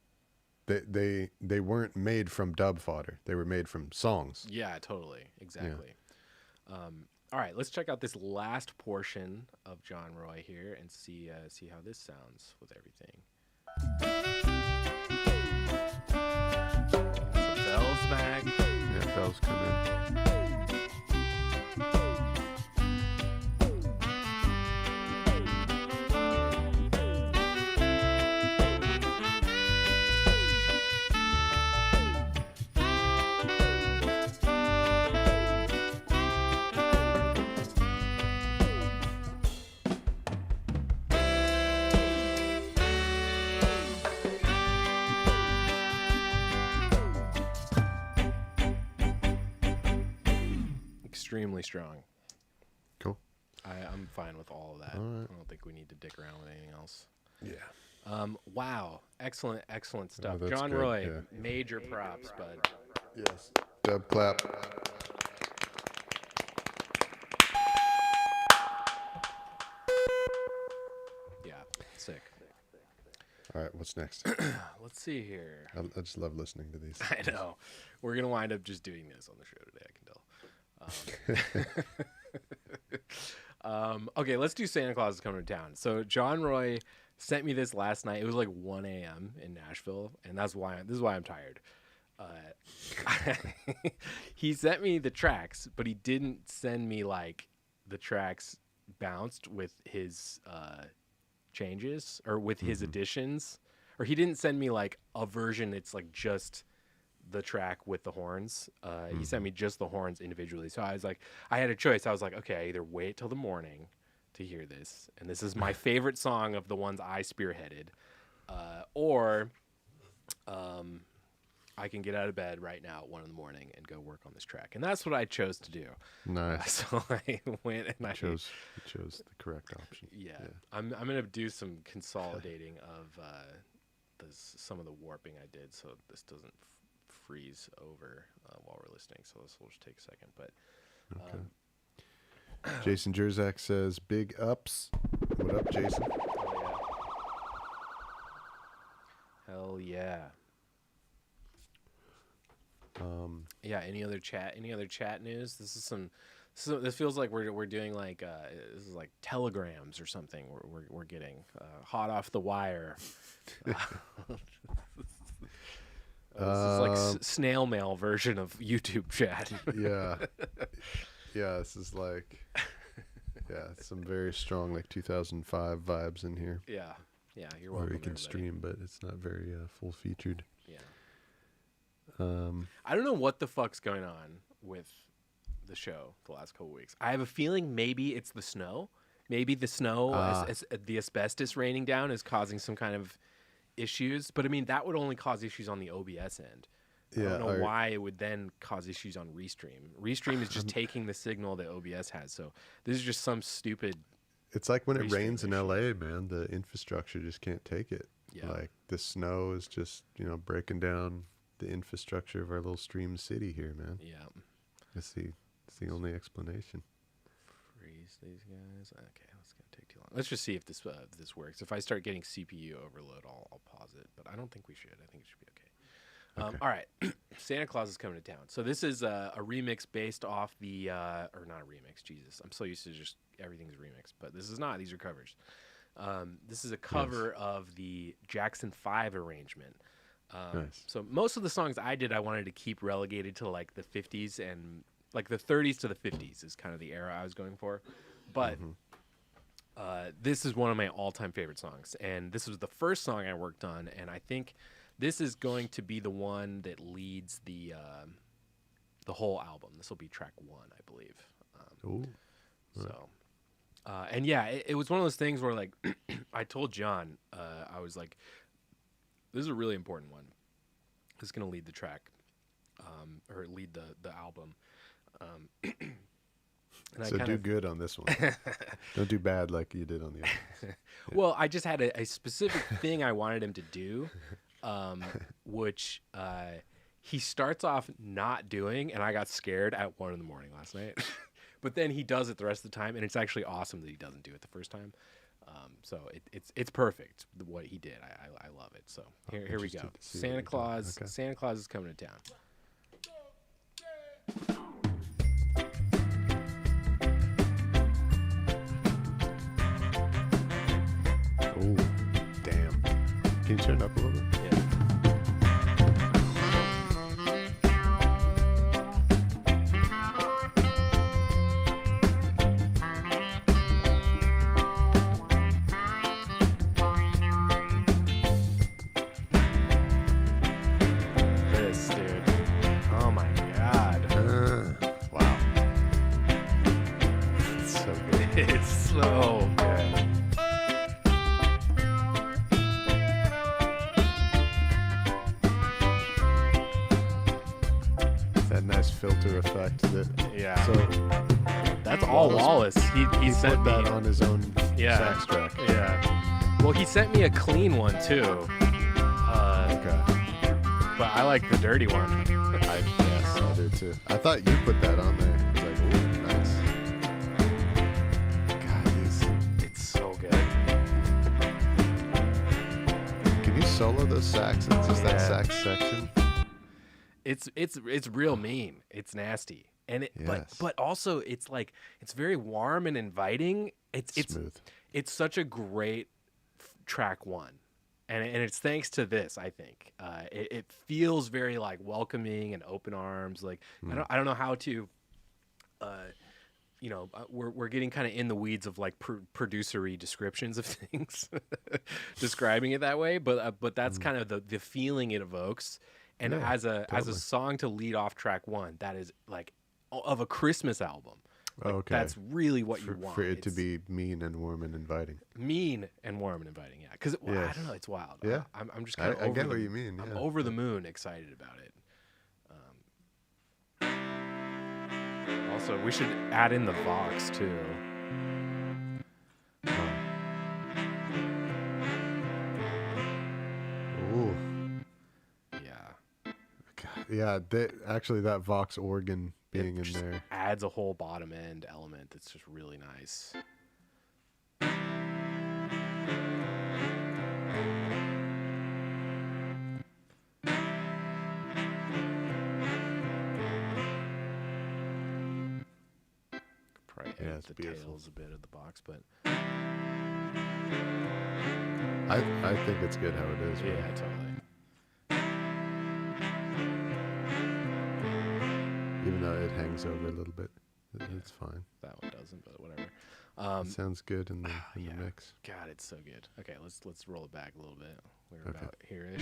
made from dub fodder. They were made from songs. Yeah, totally, exactly. Yeah. All right, let's check out this last portion of John Roy here and see how this sounds with everything. Some bells back. Yeah, bells come in. extremely strong. Cool. I'm fine with all of that. All right. I don't think we need to dick around with anything else. Yeah. Wow. Excellent stuff. that's John good, Roy, yeah. major props, bud. Yes. Dub clap. Yeah, sick. All right, what's next? Let's see here. I just love listening to these. I know. We're going to wind up just doing this on the show today, I can tell. Okay, let's do Santa Claus is Coming to Town. So John Roy sent me this last night. It was like 1 a.m. in Nashville, and this is why I'm tired. He sent me the tracks, but he didn't send me like the tracks bounced with his changes or with his additions, or he didn't send me like a version. It's like just the track with the horns. He sent me just the horns individually. So I was like, I had a choice. I was like, okay, I either wait till the morning to hear this, and this is my favorite song of the ones I spearheaded, or I can get out of bed right now at 1 a.m. and go work on this track. And that's what I chose to do. Nice. So I went and I chose the correct option. Yeah. I'm going to do some consolidating of some of the warping I did so this doesn't freeze over while we're listening. So this will just take a second. But okay. Jason Jerzak says, big ups. What up, Jason? Hell yeah. Yeah. Any other chat news? This feels like we're doing like this is like telegrams or something. We're getting hot off the wire. This is like snail mail version of YouTube chat. Yeah. Yeah. This is like some very strong like 2005 vibes in here. Yeah. Yeah. You're welcome. Where you can everybody. stream, but it's not very full featured. Yeah. I don't know what the fuck's going on with the show the last couple weeks. I have a feeling maybe it's the snow. Maybe the snow, as the asbestos raining down, is causing some kind of issues. But I mean, that would only cause issues on the OBS end. I don't know why it would then cause issues on Restream. Restream is just taking the signal that OBS has. So this is just some stupid. It's like when it rains in LA, man. The infrastructure just can't take it. Yeah. Like the snow is just breaking down the infrastructure of our little stream city here, man. Yeah. It's the only explanation. Freeze these guys. Okay, that's gonna take too long. Let's just see if this works. If I start getting CPU overload, I'll pause it. But I don't think we should. I think it should be okay. Okay. All right. Santa Claus is Coming to Town. So this is a remix based off the or not a remix. Jesus, I'm so used to just everything's remixed, but this is not. These are covers. This is a cover of the Jackson 5 arrangement. Nice. So most of the songs I did, I wanted to keep relegated to like the 50s and like the 30s to the 50s is kind of the era I was going for. But this is one of my all-time favorite songs. And this was the first song I worked on. And I think this is going to be the one that leads the whole album. This will be track 1, I believe. Ooh. So, and yeah, it was one of those things where like I told John, I was like, this is a really important one. It's going to lead the track, or lead the album. And So do good on this one. Don't do bad like you did on the other. Yeah. Well, I just had a specific thing I wanted him to do, which he starts off not doing, and I got scared at 1 a.m. last night. But then he does it the rest of the time, and it's actually awesome that he doesn't do it the first time. So it's perfect what he did. I love it. So here we go. Santa Claus is Coming to Town. Oh, damn. Can you turn it up a little bit? Yeah. This, dude. Oh my God. Wow. It's so good. It's so good. That nice filter effect that Yeah. so Paul Wallace. He sent put that me on his own yeah, sax track. Yeah. Well, he sent me a clean one too. Okay. But I like the dirty one. Yes, I do too. I thought you put that on there. I was like, ooh, nice. God, It's so good. can you solo those sax? It's just that sax section. It's real mean. It's nasty. And but also it's like it's very warm and inviting. It's smooth. It's such a great track one. And it's thanks to this, I think. It feels very like welcoming and open arms. Like I don't know how to, we're getting kind of in the weeds of like producery descriptions of things, describing it that way. But that's kind of the feeling it evokes. And as a song to lead off track one, that is like of a Christmas album. Like, okay. That's really what you want. For it to be mean and warm and inviting. Mean and warm and inviting, yeah. Because I don't know, it's wild. Yeah, I'm just kind of. I get what you mean. Yeah. I'm over the moon excited about it. Also, we should add in the Vox too. Ooh. Yeah. God, yeah. Actually, that Vox organ being in there adds a whole bottom end element that's just really nice. Probably edit the tails a bit of the box, but I think it's good how it is. Yeah, right? totally. Even though it hangs over a little bit, it's fine. That one doesn't, but whatever. It sounds good in the mix. God, it's so good. Okay, let's roll it back a little bit. We're Okay. about here-ish.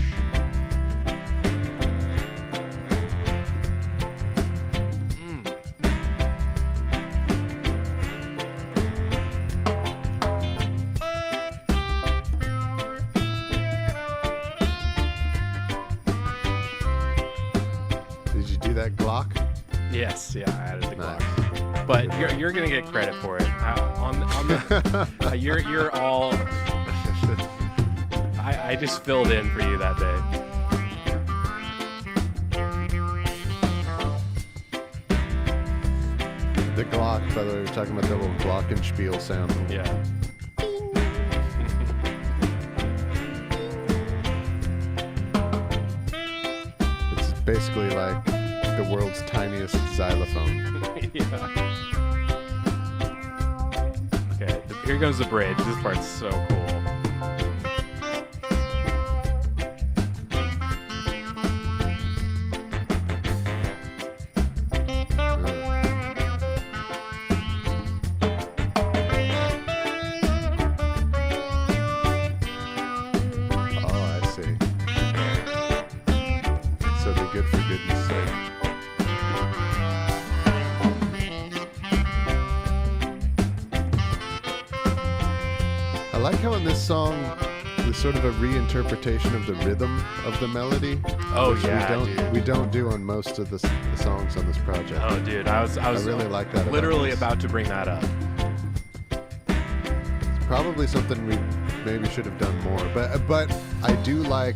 Did you do that Glock? Yes, yeah, I added the Nice. Glock. But you're gonna get credit for it. On the you're all. I just filled in for you that day. The Glock, by the way, we're talking about the little Glockenspiel sound. Yeah. It's basically like the world's tiniest xylophone. Yeah. Okay, here goes the bridge. This part's so cool. Oh, I see. So be good for goodness sake. I like how in this song there's sort of a reinterpretation of the rhythm of the melody. Oh, which yeah, dude. we don't do on most of the songs on this project. Oh, dude, I was really like that about literally this. about to bring that up. It's probably something we maybe should have done more, but I do like.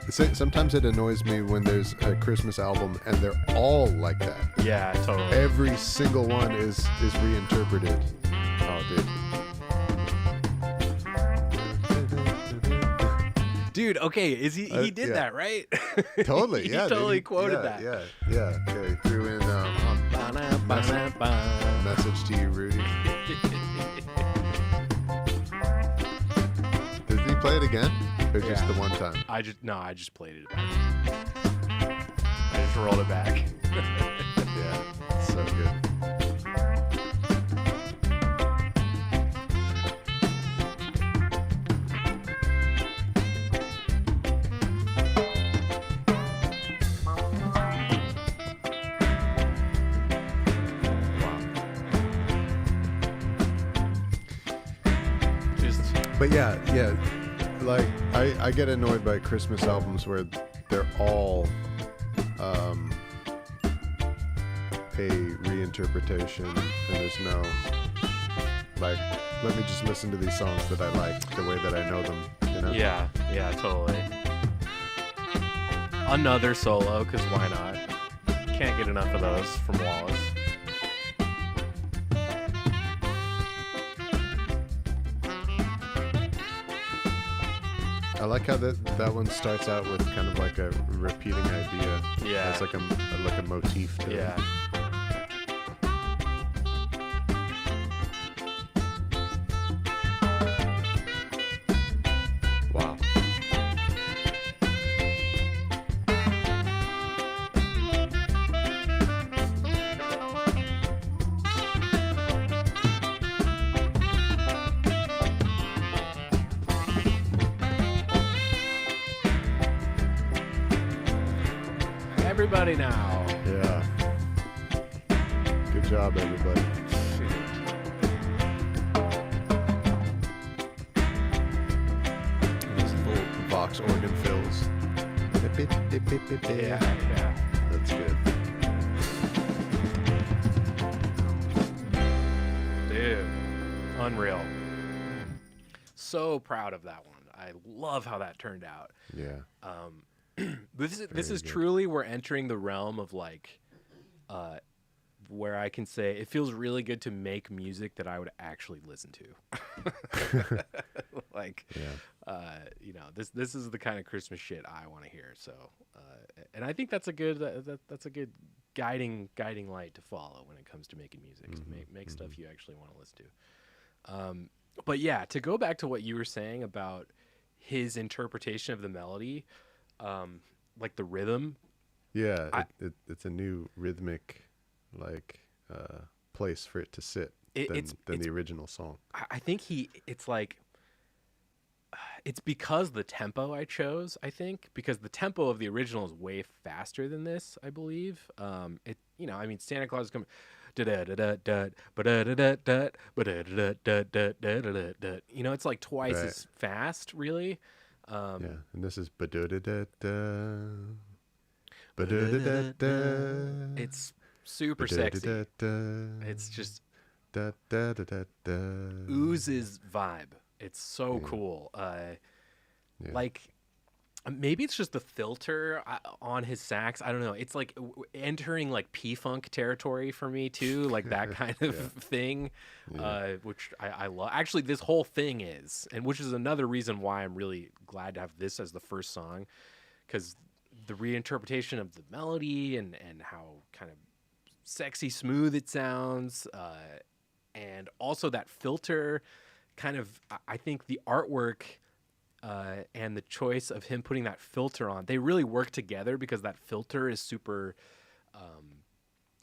Sometimes it annoys me when there's a Christmas album and they're all like that. Yeah, totally. Every single one is reinterpreted. Oh, Dude, okay, he did yeah. that, right? dude. Totally, He yeah. totally dude. quoted Yeah, that. Yeah. Okay, threw in message to you, Rudy. Did he play it again? Or just Yeah. the one time? I just played it back. I just rolled it back. Yeah, so good. But yeah, like I get annoyed by Christmas albums where they're all a reinterpretation, and there's no like, let me just listen to these songs that I like the way that I know them, you know? Yeah, totally. Another solo, because why not? Can't get enough of those from Wallace. I like how that one starts out with kind of like a repeating idea. Yeah. It's like a motif to it. Yeah. Wow. Everybody now. Yeah. Good job, everybody. These little Vox organ fills. Yeah. That's good. Dude, unreal. So proud of that one. I love how that turned out. Yeah. This is good. truly, we're entering the realm of like, where I can say it feels really good to make music that I would actually listen to. Like, this is the kind of Christmas shit I want to hear. So, and I think that's a good that's a good guiding light to follow when it comes to making music. To make stuff you actually want to listen to. But yeah, to go back to what you were saying about his interpretation of the melody. Like the rhythm. Yeah, it's a new rhythmic, like, place for it to sit than the original song. I think it's like, it's because the tempo I chose, I think, because the tempo of the original is way faster than this, I believe. Santa Claus is coming. It's like twice as fast, really. And this is it's super sexy. It's just oozes vibe. It's so cool. Like, maybe it's just the filter on his sax. I don't know. It's like entering like P-Funk territory for me too, like that kind of thing, which I love. Actually, this whole thing is, and which is another reason why I'm really glad to have this as the first song, because the reinterpretation of the melody and how kind of sexy smooth it sounds, and also that filter kind of, I think the artwork and the choice of him putting that filter on, they really work together because that filter is super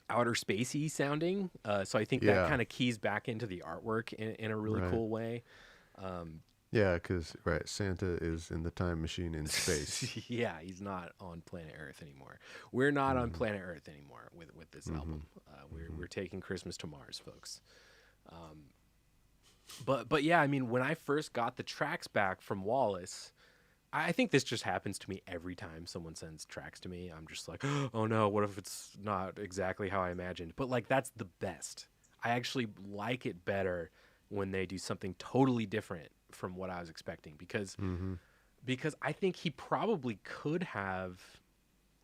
outer spacey sounding. So I think that kind of keys back into the artwork in a really cool way. Yeah, because Santa is in the time machine in space. Yeah, he's not on planet Earth anymore. We're not on planet Earth anymore with this album. We're taking Christmas to Mars, folks. But yeah, I mean, when I first got the tracks back from Wallace, I think this just happens to me every time someone sends tracks to me. I'm just like, oh no, what if it's not exactly how I imagined? But like, that's the best. I actually like it better when they do something totally different from what I was expecting, because I think he probably could have,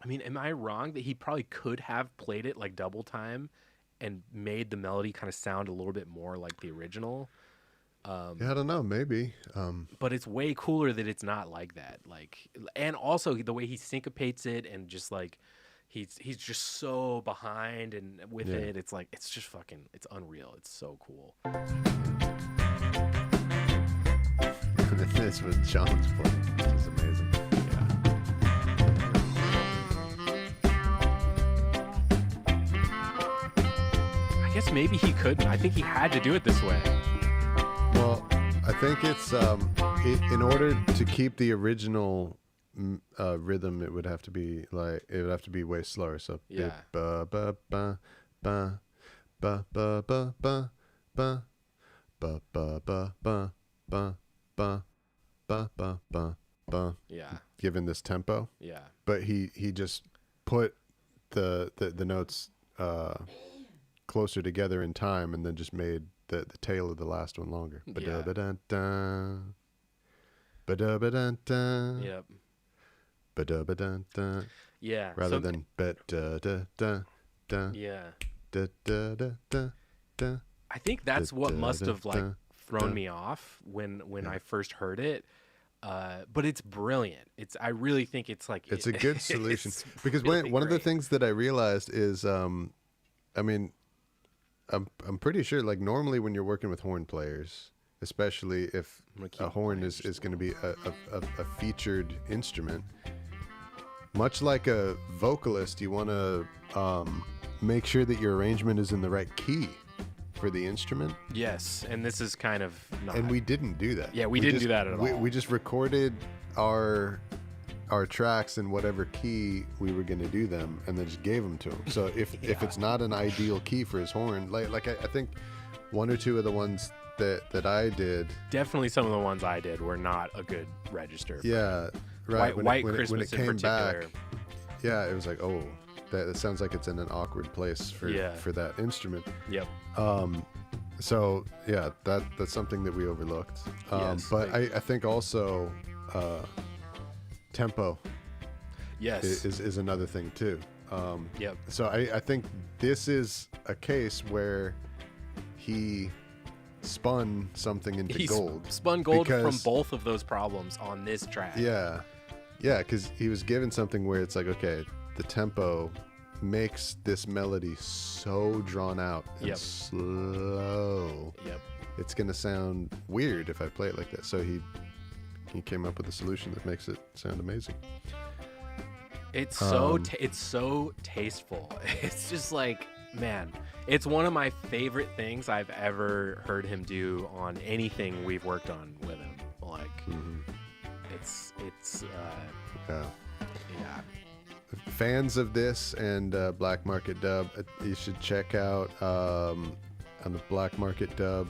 I mean, am I wrong that he probably could have played it like double time and made the melody kind of sound a little bit more like the original? I don't know, maybe. But it's way cooler that it's not like that. Like, and also the way he syncopates it, and just like he's just so behind and with it. It's like, it's just fucking, it's unreal. It's so cool. This was John's playing, which is amazing. I guess maybe he couldn't. I think he had to do it this way. Well, I think it's in order to keep the original rhythm, it would have to be way slower. So yeah, ba ba ba ba ba ba ba ba ba ba ba ba ba ba ba ba ba ba ba. Yeah. Given this tempo. Yeah. But he just put the notes closer together in time, and then just made the tail of the last one longer. Yeah. Ba-da-ba-dun-dun. Ba-da-ba-dun-dun. Yep. Ba-da-ba-dun-dun. Yeah. Rather than ba-da-da-da-da. Yeah. Da-da-da-da-da. I think that's what must have like thrown da. me off when I first heard it. But it's brilliant. I really think it's like It's a good solution because really one of the great. things that I realized is, I mean, I'm pretty sure like normally when you're working with horn players, especially if I'm gonna keep a horn playing is just going to be a featured instrument, much like a vocalist, you want to make sure that your arrangement is in the right key for the instrument. Yes, and this is kind of not. And we didn't do that. Yeah, we didn't do that at all. We just recorded our tracks in whatever key we were going to do them, and then just gave them to him. So if it's not an ideal key for his horn, like I think one or two of the ones that I did, Definitely some of the ones I did were not a good register. yeah, right. White Christmas in particular. Yeah, it was like, oh, that sounds like it's in an awkward place for that instrument. Yep. So yeah, that's something that we overlooked. Yes, but I think also tempo Yes. is another thing too. Yep. So I think this is a case where he spun something into He gold. spun gold from because- both of those problems on this track. Yeah, because he was given something where it's like, okay, the tempo makes this melody so drawn out and Yep. slow. Yep. It's gonna sound weird if I play it like that. So he came up with a solution that makes it sound amazing. It's so it's so tasteful. It's just like, man, it's one of my favorite things I've ever heard him do on anything we've worked on with him. Like, it's Yeah. yeah. Fans of this and Black Market Dub, you should check out on the Black Market Dub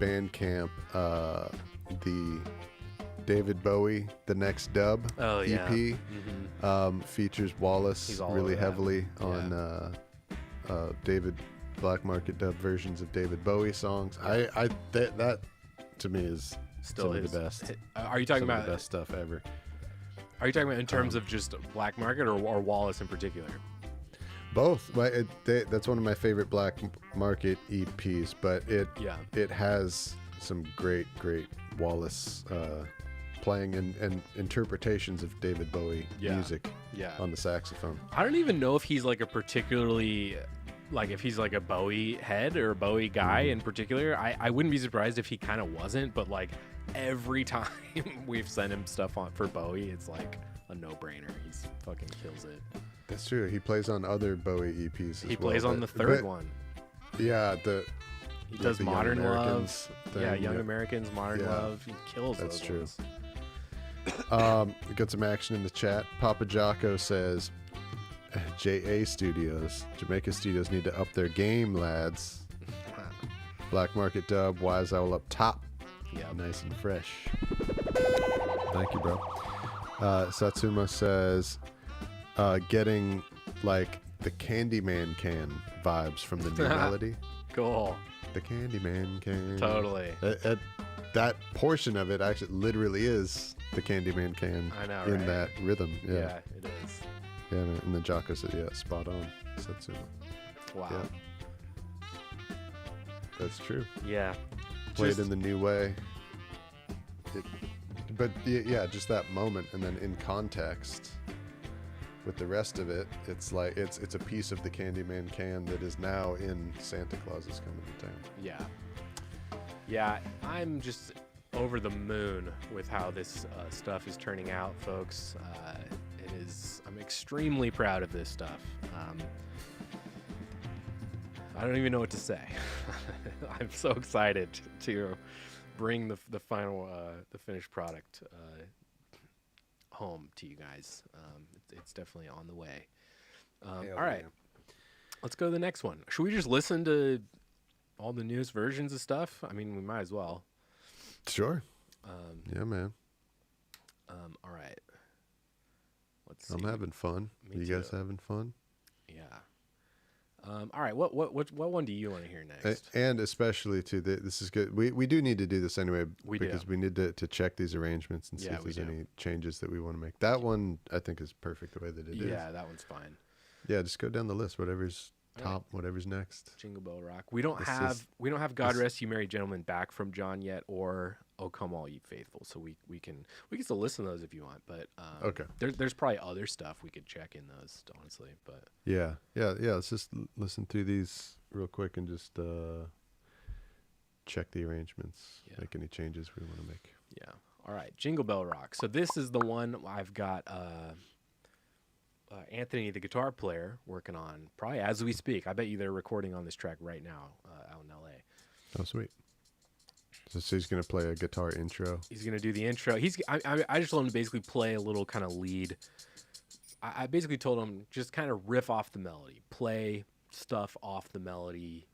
Bandcamp the David Bowie The Next Dub EP. Features Wallace He's all really over that. heavily on David Black Market Dub versions of David Bowie songs. That to me is Still some of his, the best. Are you talking Some of about the best stuff ever. Are you talking about in terms of just Black Market or Wallace in particular? Both. That's one of my favorite Black Market EPs, but it has some great Wallace playing and interpretations of David Bowie music on the saxophone. I don't even know if he's like a particularly, like if he's like a Bowie head or a Bowie guy in particular. I wouldn't be surprised if he kind of wasn't, but like every time we've sent him stuff on for Bowie, it's like a no-brainer. He's fucking kills it. That's true. He plays on other Bowie EPs as well. He plays on the third one. Yeah, He does Young Modern Love. Americans thing, Yeah, Young Americans, Modern Yeah. Love. He kills That's those true. ones. We got some action in the chat. Papa Jocko says, JA Studios, Jamaica Studios need to up their game, lads. Black Market Dub, Wise Owl up top. Yeah. Nice and fresh. Thank you, bro. Satsuma says, getting like the Candyman can vibes from the new melody. Cool. The Candyman can. Totally. That portion of it actually literally is the Candyman can I know, in right? that rhythm. Yeah. Yeah, it is. Yeah, man. And then Jocko said, yeah, spot on. Satsuma. Wow. Yeah. That's true. Yeah. Played Just- in the new way. But yeah, just that moment, and then in context with the rest of it, it's like it's a piece of the Candyman can that is now in Santa Claus is Coming to Town. Yeah. Yeah, I'm just over the moon with how this stuff is turning out, folks. I'm extremely proud of this stuff. I don't even know what to say. I'm so excited to bring the final, the finished product home to you guys. It's definitely on the way. All right. Let's go to the next one. Should we just listen to all the newest versions of stuff? I mean, we might as well. Sure. Yeah, man. All right. Let's see. I'm having fun. Me You guys too. having fun? Yeah. All right, what one do you want to hear next? And especially too, this is good. We do need to do this anyway because we need to check these arrangements and see if there's any changes that we want to make. That one I think is perfect the way that it is. Yeah, that one's fine. Yeah, just go down the list. Whatever's top, whatever's next. Jingle Bell Rock. We don't have God Rest You Merry Gentlemen back from John yet, or Oh Come All Ye Faithful. So we can still listen to those if you want, but okay. There's probably other stuff we could check in those, honestly. But yeah. Let's just listen through these real quick and just check the arrangements. Yeah. Make any changes we want to make. Yeah. All right. Jingle Bell Rock. So this is the one I've got. Anthony, the guitar player, working on probably as we speak. I bet you they're recording on this track right now out in LA. Oh, sweet. So he's going to play a guitar intro. He's going to do the intro. I just told him to basically play a little kind of lead. I basically told him just kind of riff off the melody, play stuff off the melody.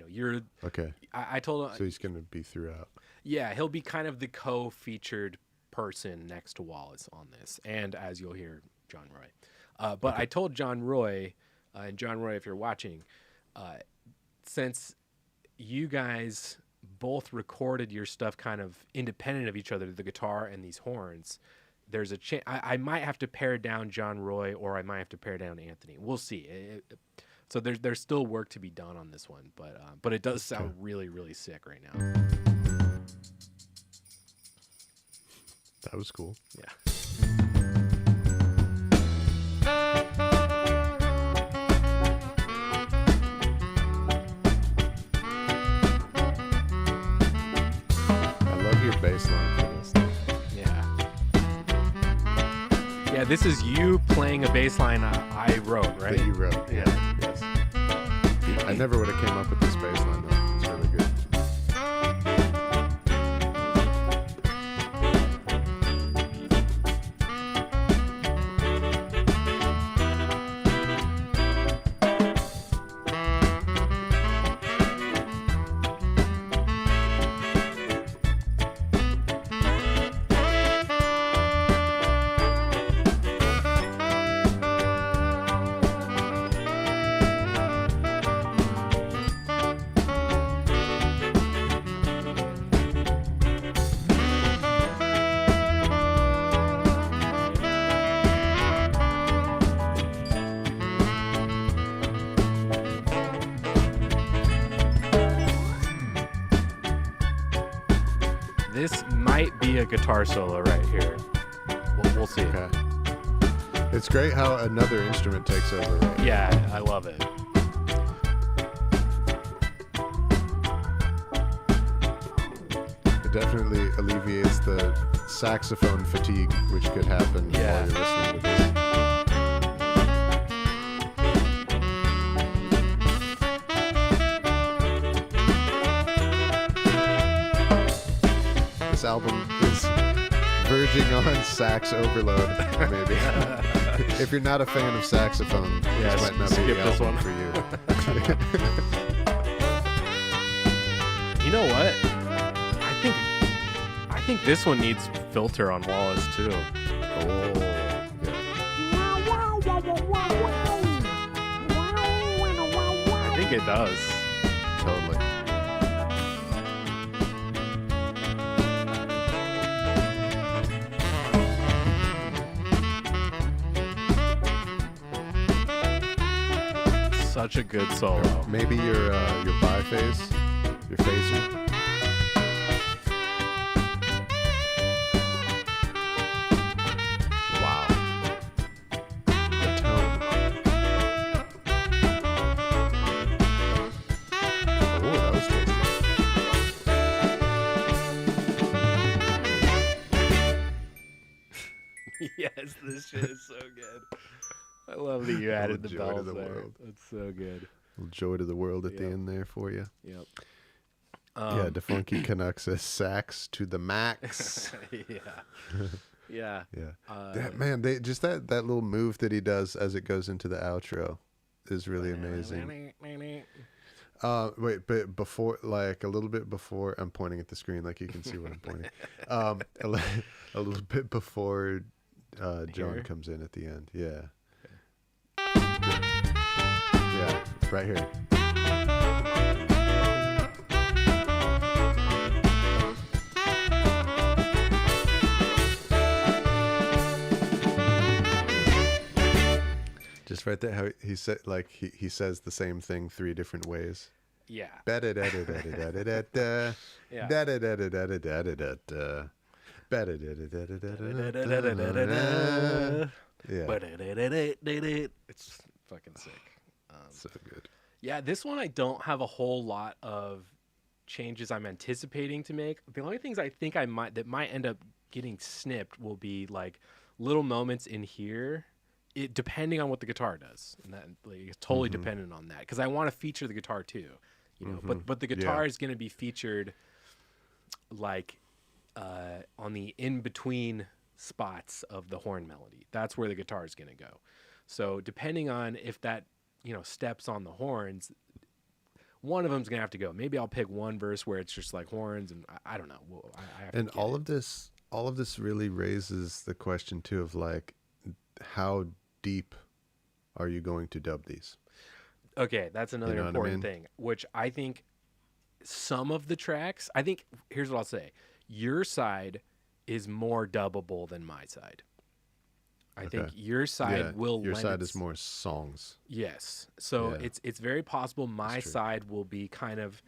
You're okay. I told him. So he's going to be throughout. Yeah, he'll be kind of the co-featured person next to Wallace on this, and as you'll hear, John Roy. But okay. I told John Roy, and John Roy, if you're watching, since you guys both recorded your stuff kind of independent of each other, the guitar and these horns, there's a chance I might have to pare down John Roy, or I might have to pare down Anthony. We'll see. So there's still work to be done on this one, but it does sound really, really sick right now. That was cool. Yeah. Bass line for this. Yeah, this is you playing a bass line I wrote, right? That you wrote, yeah. Yes. I never would have came up with this bass line, though. It's really good. This might be a guitar solo right here. We'll see. Okay. It's great how another instrument takes over. Right? Yeah, I love it. It definitely alleviates the saxophone fatigue, which could happen while you're listening to this. This album is verging on sax overload, maybe. If you're not a fan of saxophone, this might not be the album for you. You know what? I think this one needs filter on Wallace too. Oh, I think it does. totally. Such a good solo. Maybe your biphase, your phaser. Wow. The tone. Oh, that was tasty. Yes, this shit is so good. I love that you added the bells there. World. That's so good. A little joy to the world at the end there for you. Yep. Yeah, DeFunky Canuck says sax to the max. Yeah. Man, they just that little move that he does as it goes into the outro is really amazing. Wait, but before, like a little bit before, I'm pointing at the screen, like you can see what I'm pointing. A little bit before John comes in at the end. Yeah. Yeah. right here. Just right there, how he said, like he says the same thing 3 different ways. Yeah. Yeah. It's fucking sick. So good. Yeah, this one I don't have a whole lot of changes I'm anticipating to make. The only things I think that might end up getting snipped will be like little moments in here, depending on what the guitar does, and that like, it's totally dependent on that because I want to feature the guitar too, you know. But the guitar is going to be featured like on the in between spots of the horn melody. That's where the guitar is going to go. So depending on if that steps on the horns, one of them's gonna have to go. Maybe I'll pick one verse where it's just like horns, and I don't know. I have and to all of this really raises the question too of like, how deep are you going to dub these? Okay, that's another important thing, which I think some of the tracks. I think here's what I'll say: your side is more dubbable than my side. I think your side will. Your side is more songs. Yes, so it's very possible my side will be kind of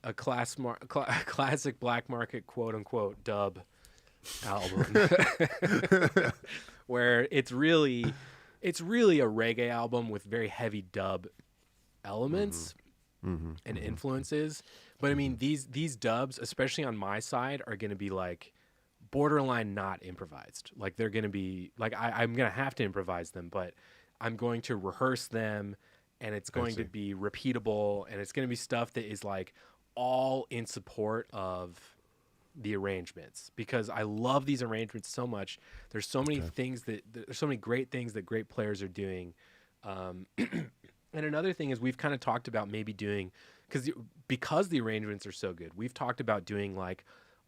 a classic black market quote unquote dub album, where it's really a reggae album with very heavy dub elements and influences. But I mean these dubs, especially on my side, are going to be like borderline not improvised. Like they're going to be like I'm going to have to improvise them, but I'm going to rehearse them, and it's going to be repeatable, and it's going to be stuff that is like all in support of the arrangements, because I love these arrangements so much. There's so many things there's so many great things that great players are doing. And another thing is we've kind of talked about maybe doing, because the arrangements are so good, we've talked about doing like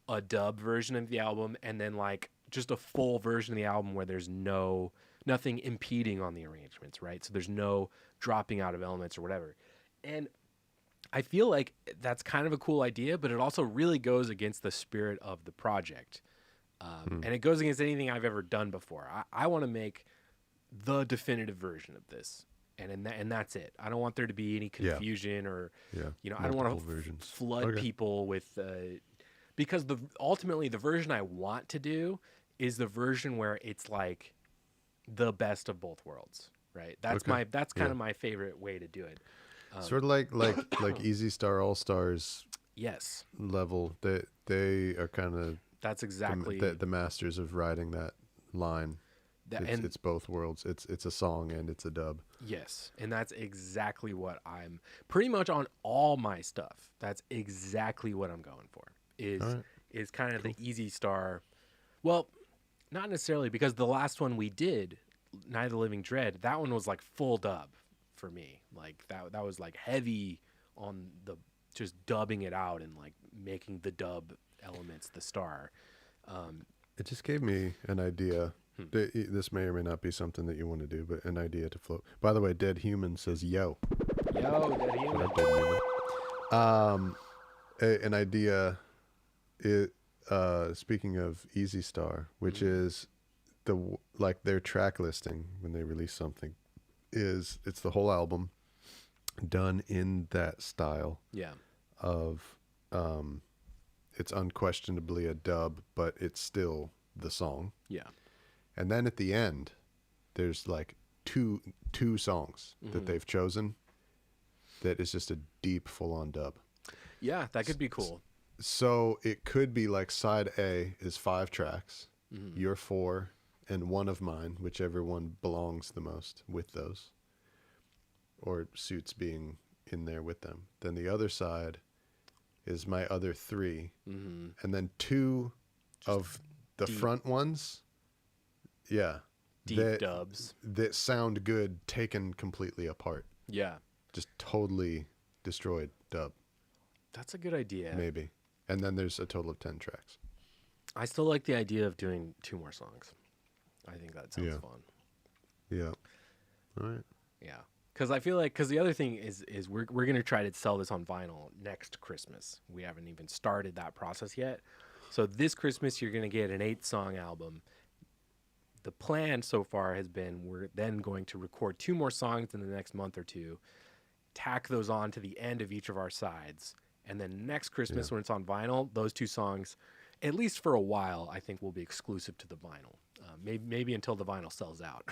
a dub version of the album and then like just a full version of the album where there's nothing impeding on the arrangements, right? So there's no dropping out of elements or whatever. And I feel like that's kind of a cool idea, but it also really goes against the spirit of the project. And it goes against anything I've ever done before. I want to make the definitive version of this. And that's it. I don't want there to be any confusion or, I don't want to flood people with, because ultimately the version I want to do is the version where it's like the best of both worlds, right? That's kind of my favorite way to do it. Sort of like Easy Star All Stars. Yes. Level. They are kind of. That's exactly the masters of riding that line. It's both worlds. It's a song and it's a dub. Yes, and that's exactly what I'm pretty much on all my stuff. That's exactly what I'm going for. Is kind of the Easy Star. Well, not necessarily, because the last one we did, Night of the Living Dread, that one was like full dub for me. Like that was like heavy on the just dubbing it out and like making the dub elements the star. It just gave me an idea. This may or may not be something that you want to do, but an idea to float. By the way, Dead Human says, yo. Yo, Dead Human. What up, Dead Human? An idea, speaking of Easy Star, which is their track listing when they release something, it's the whole album done in that style. Yeah. Of, it's unquestionably a dub, but it's still the song. Yeah. And then at the end, there's like two songs that they've chosen that is just a deep full-on dub. Yeah, that could be cool. So it could be like side A is 5 tracks, your 4, and one of mine, whichever one belongs the most with those, or suits being in there with them. Then the other side is my other 3, and then 2 just of the front ones. Yeah. Deep dubs. That sound good taken completely apart. Yeah. Just totally destroyed dub. That's a good idea. Maybe. And then there's a total of 10 tracks. I still like the idea of doing 2 more songs. I think that sounds fun. Yeah. All right. Yeah. Because I feel like, because the other thing is we're going to try to sell this on vinyl next Christmas. We haven't even started that process yet. So this Christmas, you're going to get an 8-song album. The plan so far has been we're then going to record 2 more songs in the next month or 2, tack those on to the end of each of our sides. And then next Christmas, when it's on vinyl, those 2 songs, at least for a while, I think will be exclusive to the vinyl. Maybe until the vinyl sells out.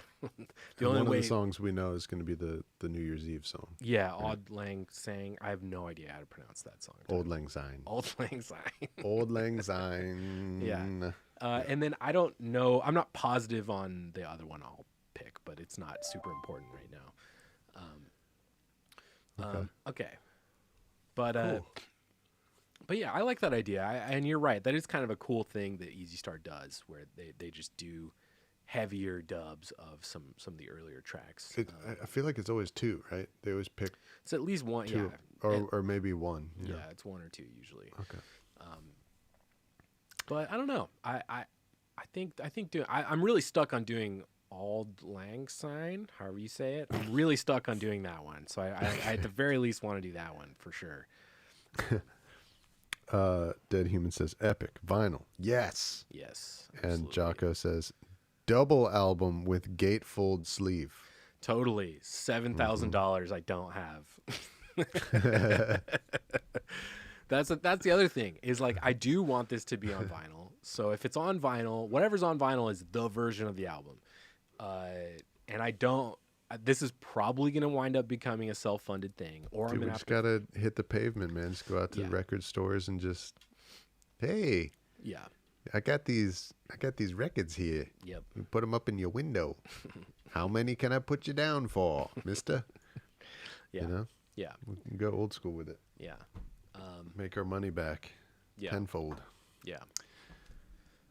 One of the songs we know is going to be the New Year's Eve song. Yeah, Auld Lang Syne. I have no idea how to pronounce that song. Auld Lang Syne. Auld Lang Syne. Auld Lang Syne. Yeah. And then I don't know. I'm not positive on the other one I'll pick, but it's not super important right now. Okay. But cool. But yeah, I like that idea. And you're right. That is kind of a cool thing that Easy Start does, where they just do heavier dubs of some of the earlier tracks. I feel like it's always 2, right? They always pick. It's at least 1, 2, yeah. Or maybe 1. Yeah, it's 1 or 2 usually. Okay. But I don't know. I think I'm really stuck on doing Auld Lang Syne, however you say it. I'm really stuck on doing that one. So I at the very least want to do that one for sure. Dead Human says epic vinyl. Yes. Yes. And Absolutely. Jocko says double album with gatefold sleeve. Totally. $7,000 I don't have. That's the other thing is like I do want this to be on vinyl. So if it's on vinyl, whatever's on vinyl is the version of the album. And I don't. This is probably going to wind up becoming a self-funded thing, or Dude, I'm we going just gotta hit the pavement, man. Just go out to the record stores and just, hey, yeah, I got these records here. yep, You put them up in your window. How many can I put you down for, Mister? yeah, You know, yeah, we can go old school with it. yeah, Make our money back tenfold. yeah.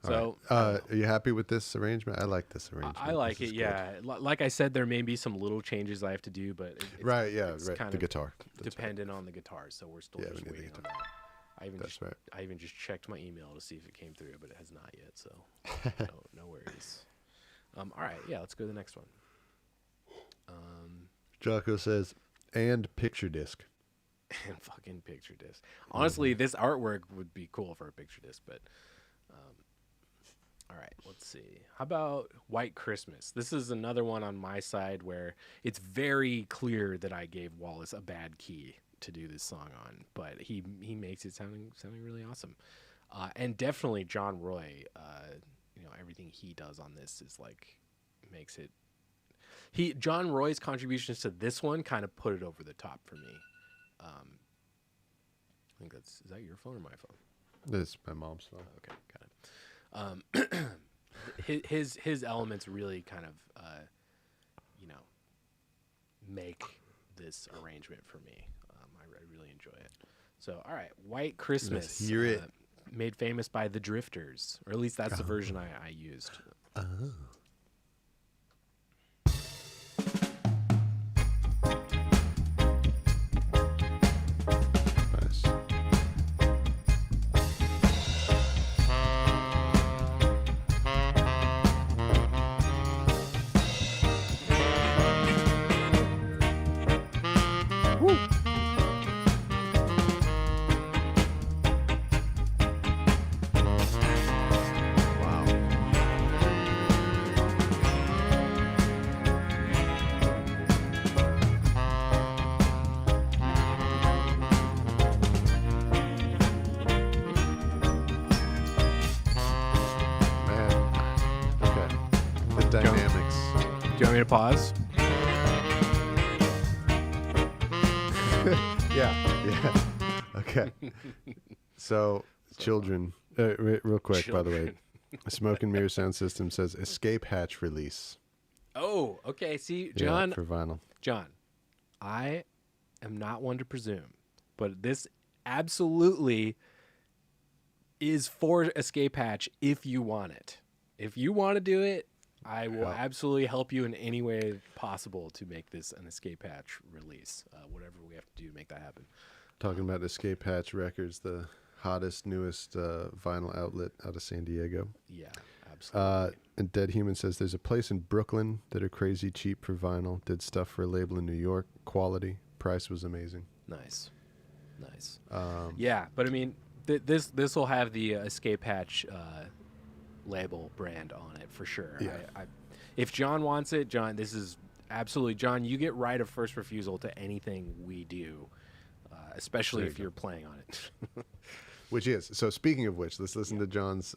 All So, right. Are you happy with this arrangement? I like this arrangement. I like This it. is Yeah, like I said, there may be some little changes I have to do, but it's right. kind The of guitar. That's dependent on the guitar, so we're still just we need the waiting on guitar. that. I even just checked my email to see if it came through, but it has not yet. So no worries. All right, yeah, let's go to the next one. Jocko says, and picture disc. And fucking picture disc. Honestly, this artwork would be cool for a picture disc, but all right, let's see. How about White Christmas? This is another one on my side where it's very clear that I gave Wallace a bad key to do this song on, but he makes it sounding really awesome. And definitely John Roy, everything he does on this is like makes it. John Roy's contributions to this one kind of put it over the top for me. I think is that your phone or my phone? This is my mom's phone. Okay, got it. His elements really kind of make this arrangement for me. I really enjoy it. So all right, White Christmas. Let's hear it. Made famous by the Drifters, or at least that's the version I used. Oh. Nice. Wow. Man. Okay. The dynamics. Do you want me to pause? Yeah. Okay. So, children, real quick, by the way, Smoke and Mirror Sound System says escape hatch release. Oh, okay. See, Yeah, John, for vinyl. John, I am not one to presume, but this absolutely is for escape hatch if you want it. If you want to do it, I will absolutely help you in any way possible to make this an escape hatch release. Whatever we have to do to make that happen. Talking about Escape Hatch Records, the hottest, newest vinyl outlet out of San Diego. Yeah, Absolutely. And Dead Human says there's a place in Brooklyn that are crazy cheap for vinyl. Did stuff for a label in New York. Quality. Price was amazing. Nice. Yeah, but I mean, this will have the Escape Hatch label brand on it for sure. Yeah. If John wants it, John, this is absolutely John. You get right of first refusal to anything we do, especially if you're playing on it. Which is. So speaking of which, let's listen to John's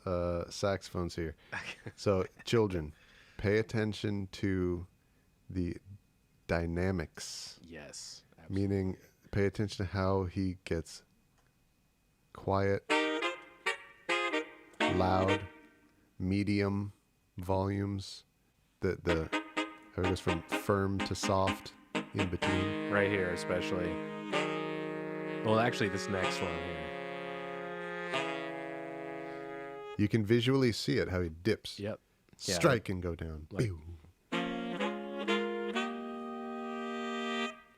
saxophones here. So children, pay attention to the dynamics. Yes. Absolutely. Meaning, pay attention to how he gets quiet, loud, medium volumes. How it goes from firm to soft in between. Right here, especially. Well, actually, this next one here. You can visually see it, how he dips. Yep. Strike and go down. Like,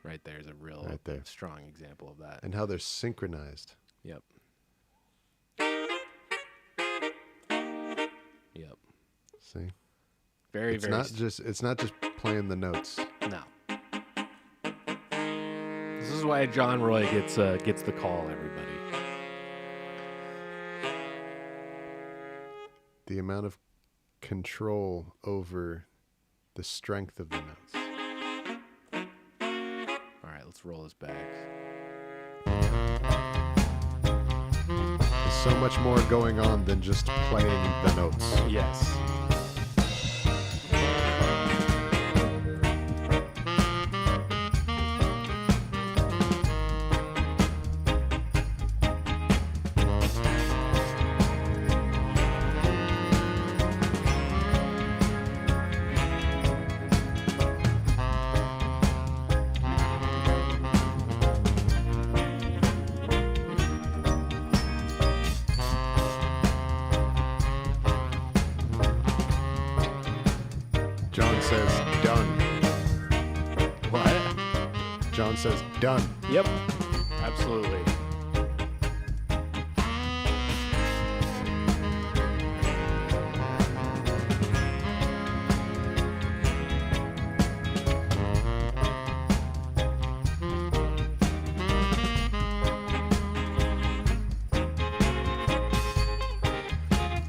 right there is a real strong example of that. And how they're synchronized. Yep. See? Very It's not just playing the notes. No. This is why John Roy gets the call, everybody. The amount of control over the strength of the notes. All right, let's roll this back. There's so much more going on than just playing the notes. Yes. John says done. What? John says done. Yep. Absolutely.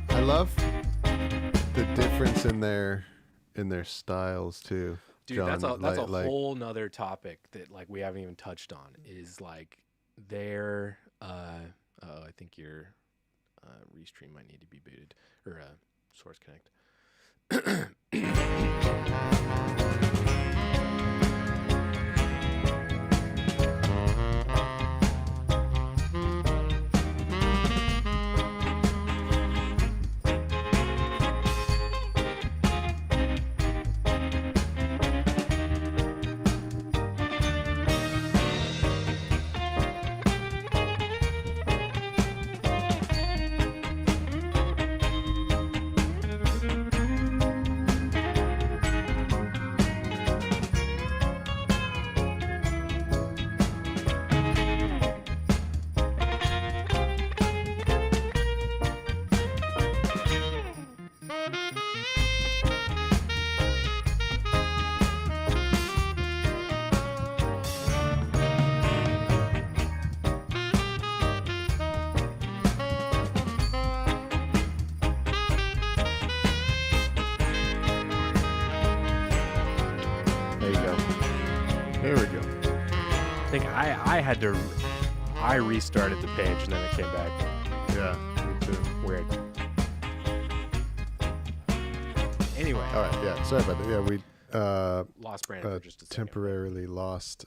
I love the difference in their styles too. Dude, John, that's a whole nother topic that like we haven't even touched on is like their I think your restream might need to be booted or source connect. There we go. I think I restarted the page and then it came back. Yeah, me too. Weird. Anyway. All right, yeah. Sorry about that. Yeah, we Lost Brandon for just a second. temporarily lost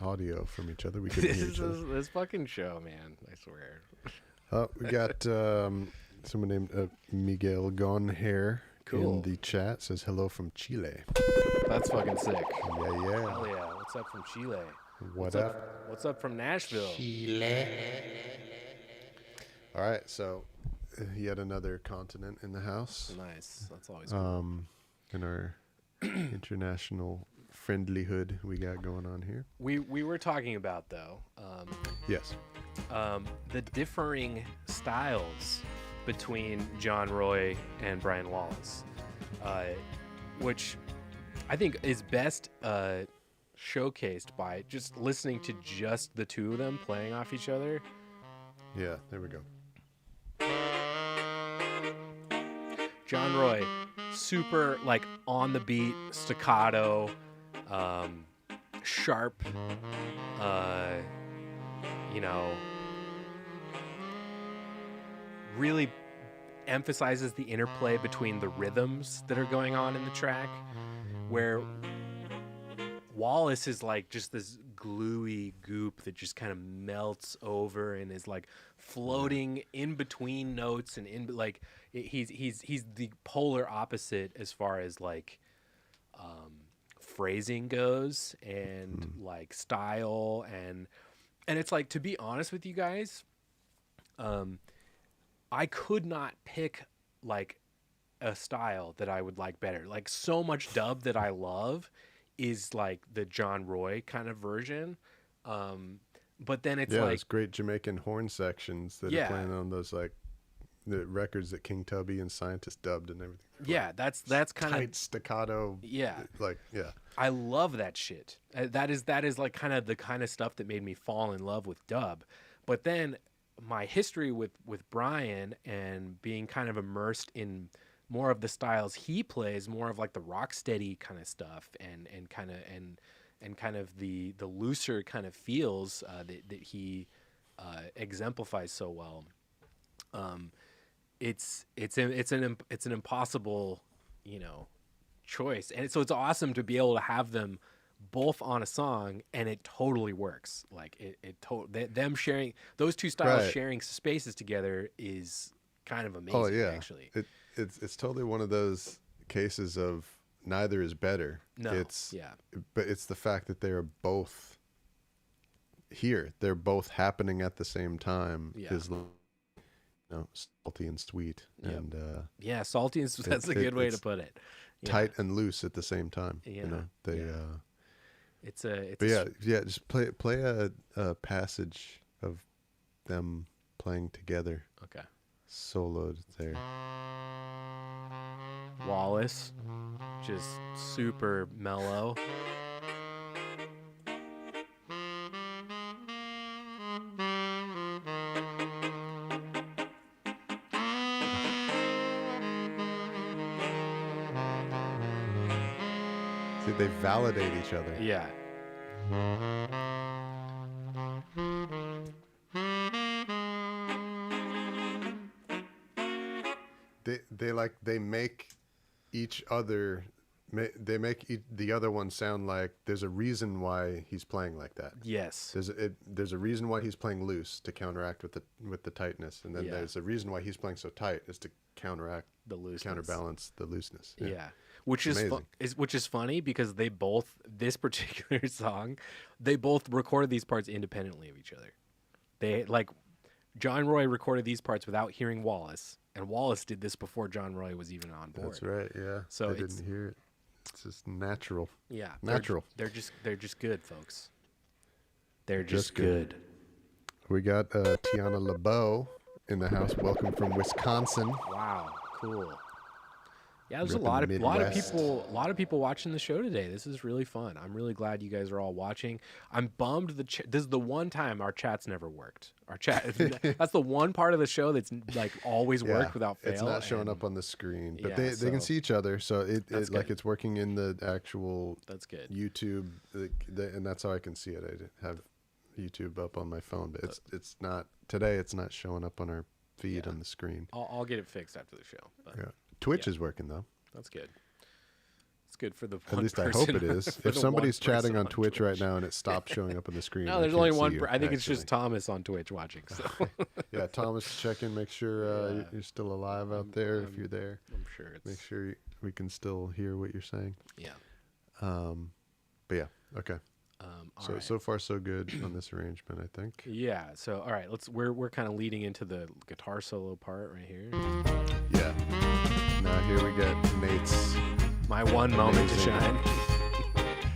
audio from each other. We couldn't hear each other. This fucking show, man. I swear. We got someone named Miguel Gonhair in the chat. Says hello from Chile. That's fucking sick. Yeah. Hell yeah. What's up from Chile? What's up? What's up from Nashville? Chile. All right, so yet another continent in the house. Nice. That's always cool. In our international friendlyhood we got going on here. We were talking about though. Yes. The differing styles between John Roy and Brian Wallace, which I think is best showcased by just listening to just the two of them playing off each other. Yeah, there we go. John Roy, super like on the beat, staccato, sharp, you know, really emphasizes the interplay between the rhythms that are going on in the track, where Wallace is like just this gluey goop that just kind of melts over and is like floating in between notes and in like he's the polar opposite as far as like phrasing goes and like style and it's like, to be honest with you guys, I could not pick like a style that I would like better. Like, so much dub that I love is like the John Roy kind of version. But then it's like those great Jamaican horn sections that are playing on those like the records that King Tubby and Scientist dubbed and everything. Yeah, that's kind tight staccato. Yeah, like I love that shit. That is like kind of the kind of stuff that made me fall in love with dub. But then my history with Brian and being kind of immersed in more of the styles he plays, more of like the rock steady kind of stuff and kind of the looser kind of feels that he exemplifies so well. It's an impossible, you know, choice, and so it's awesome to be able to have them both on a song and it totally works. Like them sharing those two styles, sharing spaces together is kind of amazing. Oh yeah, actually, it's totally one of those cases of neither is better. No, but it's the fact that they are both here. They're both happening at the same time. Yeah. Is, you know, salty and sweet, and salty and that's a good way to put it. Tight and loose at the same time. Yeah, you know, they. Just play a passage of them playing together. Okay. Soloed there. Wallace, just super mellow. See, they validate each other. Yeah. They make each other. They make the other one sound like there's a reason why he's playing like that. Yes. There's a reason why he's playing loose to counteract with the tightness, and then there's a reason why he's playing so tight is to counteract the looseness, counterbalance the looseness. Yeah. Which is funny because they both, this particular song, they both recorded these parts independently of each other. They like John Roy recorded these parts without hearing Wallace, and Wallace did this before John Roy was even on board. That's right. Yeah. So I didn't hear it. It's just natural. Yeah. Natural. They're just good, folks. They're just good. We got Tiana LeBeau in the house. Welcome from Wisconsin. Wow. Cool. Yeah, there's a lot of people watching the show today. This is really fun. I'm really glad you guys are all watching. I'm bummed this is the one time our chat's never worked. Our chat that's the one part of the show that's like always worked without fail. It's not showing up on the screen, but they can see each other, so it's like it's working in the actual that's good YouTube, and that's how I can see it. I have YouTube up on my phone, but it's not today. It's not showing up on our feed on the screen. I'll get it fixed after the show. But. Yeah. Twitch is working though. That's good. It's good for the at least I hope it is. If somebody's chatting on Twitch right now and it stops showing up on the screen, no, there's only one. I think it's just Thomas on Twitch watching. So yeah, Thomas, check in, make sure you're still alive out there. If you're there, I'm sure. Make sure we can still hear what you're saying. Yeah. But yeah, okay. So far so good on this arrangement, I think. Yeah. So all right, we're kind of leading into the guitar solo part right here. Yeah. Now here we get Nate's my one moment to shine.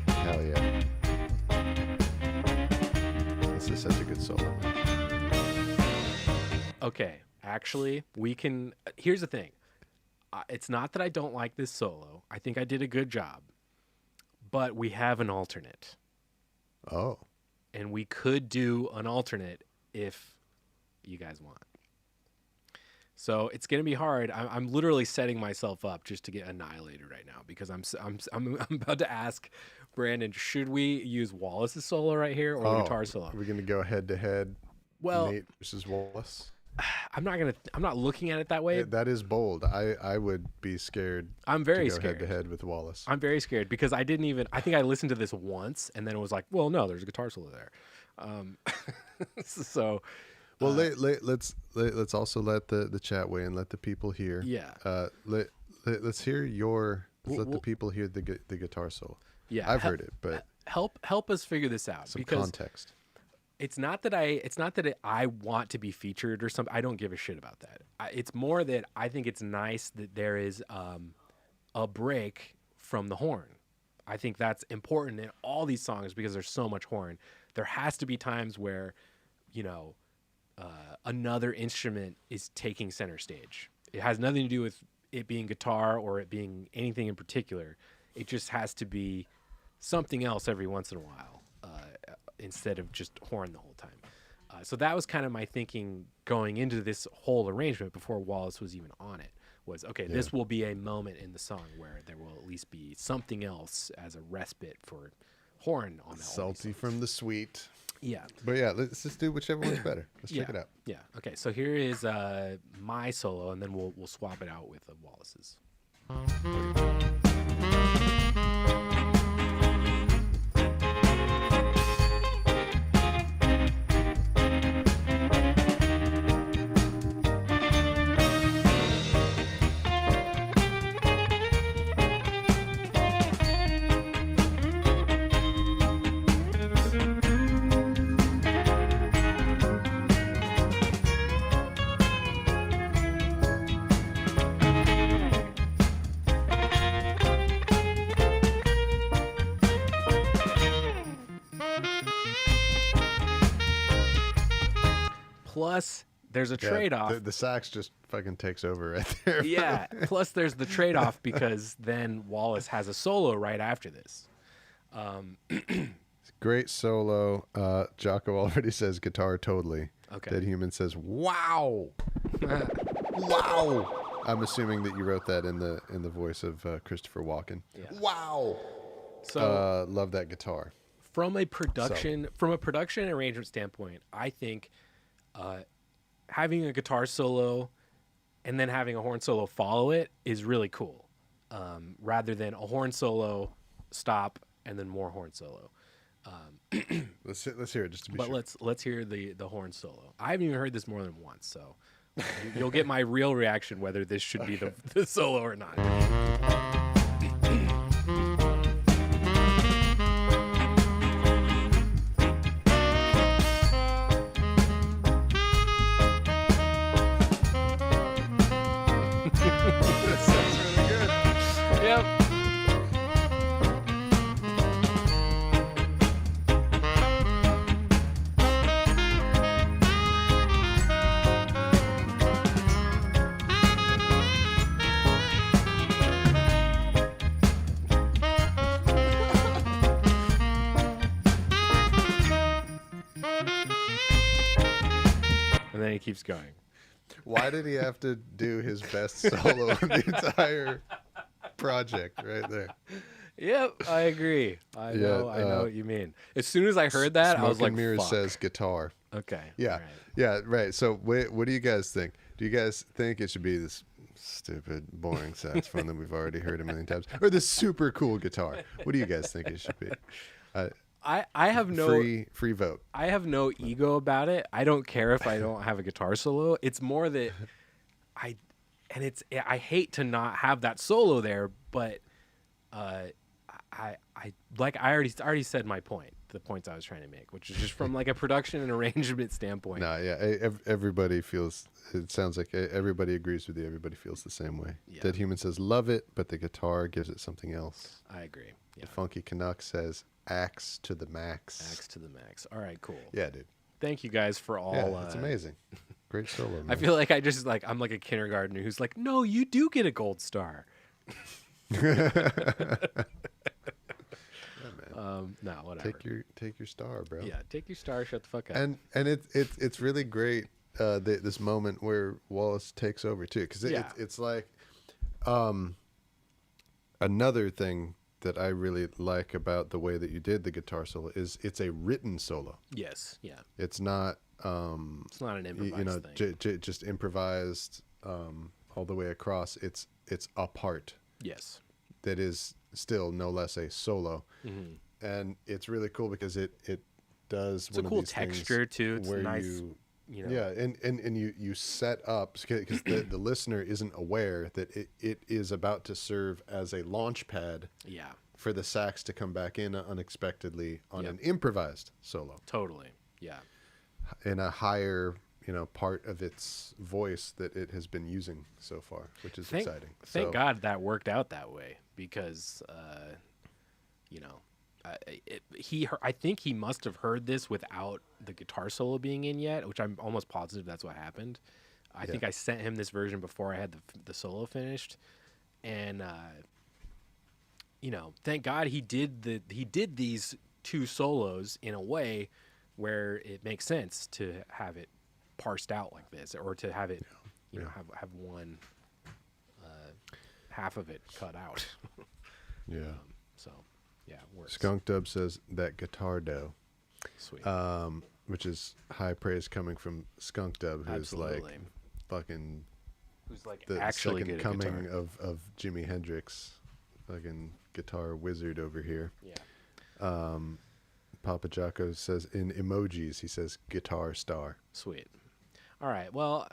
Hell yeah. This is such a good solo. Okay. actually, we can. Here's the thing. It's not that I don't like this solo. I think I did a good job. But we have an alternate. Oh. And we could do an alternate if you guys want. So it's going to be hard. I'm literally setting myself up just to get annihilated right now because I'm about to ask Brandon, should we use Wallace's solo right here or the guitar solo? Are we going to go head to head? Well, Nate versus Wallace. I'm not looking at it that way. That is bold. I would be scared. I'm very to go scared. Head to head with Wallace. I'm very scared because I think I listened to this once and then it was like, well, no, there's a guitar solo there. So. Well, let's also let the chat weigh and let the people hear. Yeah. Let's hear let the people hear the guitar solo. Yeah. I've heard it, but help us figure this out. Some because context. It's not that I want to be featured or something. I don't give a shit about that. It's more that I think it's nice that there is a break from the horn. I think that's important in all these songs because there's so much horn. There has to be times where, another instrument is taking center stage. It has nothing to do with it being guitar or it being anything in particular. It just has to be something else every once in a while instead of just horn the whole time. So that was kind of my thinking going into this whole arrangement before Wallace was even on it. Was, okay, this will be a moment in the song where there will at least be something else as a respite for horn on that. Salty from the sweet. Yeah. But yeah, let's just do whichever one's better. Let's check it out. Yeah. Okay, so here is my solo, and then we'll swap it out with Wallace's. Plus, there's a trade-off. The sax just fucking takes over right there. Yeah. Plus, there's the trade-off because then Wallace has a solo right after this. Great solo. Jocko already says guitar totally. Okay. Dead Human says, wow. Wow. I'm assuming that you wrote that in the voice of Christopher Walken. Yeah. Wow. So love that guitar. From a production arrangement standpoint, I think having a guitar solo and then having a horn solo follow it is really cool. Rather than a horn solo, stop, and then more horn solo. Let's hear it just to be sure. But let's hear the horn solo. I haven't even heard this more than once, so you'll get my real reaction whether this should be the solo or not. That sounds really good. Yep. And then he keeps going. Why did he have to do his best solo of the entire project right there? Yep, I agree. I know what you mean. As soon as I heard that, I was like, Mirrors fuck. says guitar. Okay. Yeah. all right. Yeah, right. So what do you guys think? Do you guys think it should be this stupid, boring saxophone that we've already heard a million times? Or this super cool guitar? What do you guys think it should be? I have no free vote. I have no ego about it. I don't care if I don't have a guitar solo. It's more that I hate to not have that solo there, but I already said my point, the points I was trying to make, which is just from like a production and arrangement standpoint. No, yeah, everybody feels. It sounds like everybody agrees with you. Everybody feels the same way. Yeah. Dead Human says love it, but the guitar gives it something else. I agree. Yeah. The Funky Canuck says axe to the max. Axe to the max. All right, cool. Yeah, dude. Thank you guys for all. Yeah, it's amazing. Great solo, man. I feel like I'm like a kindergartner who's like, no, you do get a gold star. No, whatever. Take your star, bro. Yeah, take your star. Shut the fuck up. And it's really great. This moment where Wallace takes over too, because it's like another thing that I really like about the way that you did the guitar solo is it's a written solo. Yes, yeah. It's not it's not an improvised thing. Just improvised all the way across. It's a part. Yes. That is still no less a solo. Mm-hmm. And it's really cool because it does it's one a cool of these texture too. It's nice. Yeah, and you set up because the listener isn't aware that it is about to serve as a launch pad. Yeah. For the sax to come back in unexpectedly on an improvised solo. Totally. Yeah. In a higher, part of its voice that it has been using so far, which is exciting. Thank God that worked out that way because, I think he must have heard this without the guitar solo being in yet, which I'm almost positive that's what happened. I think I sent him this version before I had the solo finished, and thank God he did these two solos in a way where it makes sense to have it parsed out like this, or to have it, have one half of it cut out. Yeah. So. Yeah, it works. Skunk Dub says that guitar dough. Sweet. Which is high praise coming from Skunk Dub, who's like fucking who's like the actually second good coming at guitar. of Jimi Hendrix, fucking guitar wizard over here. Yeah. Papa Jocko says in emojis, he says guitar star. Sweet. All right. Well,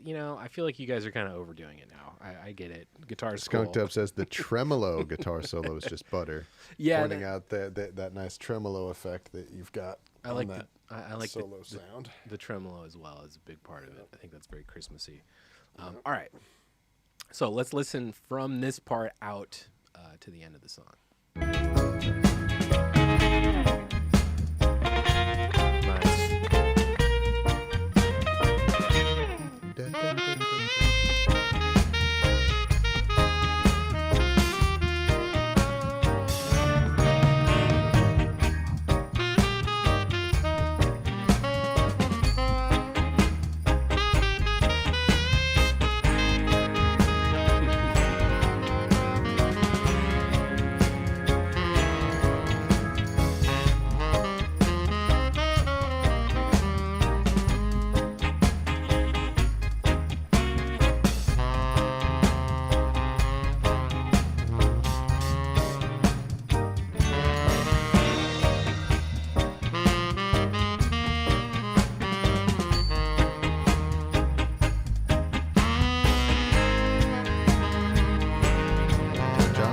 I feel like you guys are kind of overdoing it now. I get it. Guitar's Skunk cool. Dub says the tremolo guitar solo is just butter. Yeah. Pointing out that nice tremolo effect that you've got. I like that solo sound. The tremolo as well is a big part of it. I think that's very Christmassy. All right. So let's listen from this part out to the end of the song.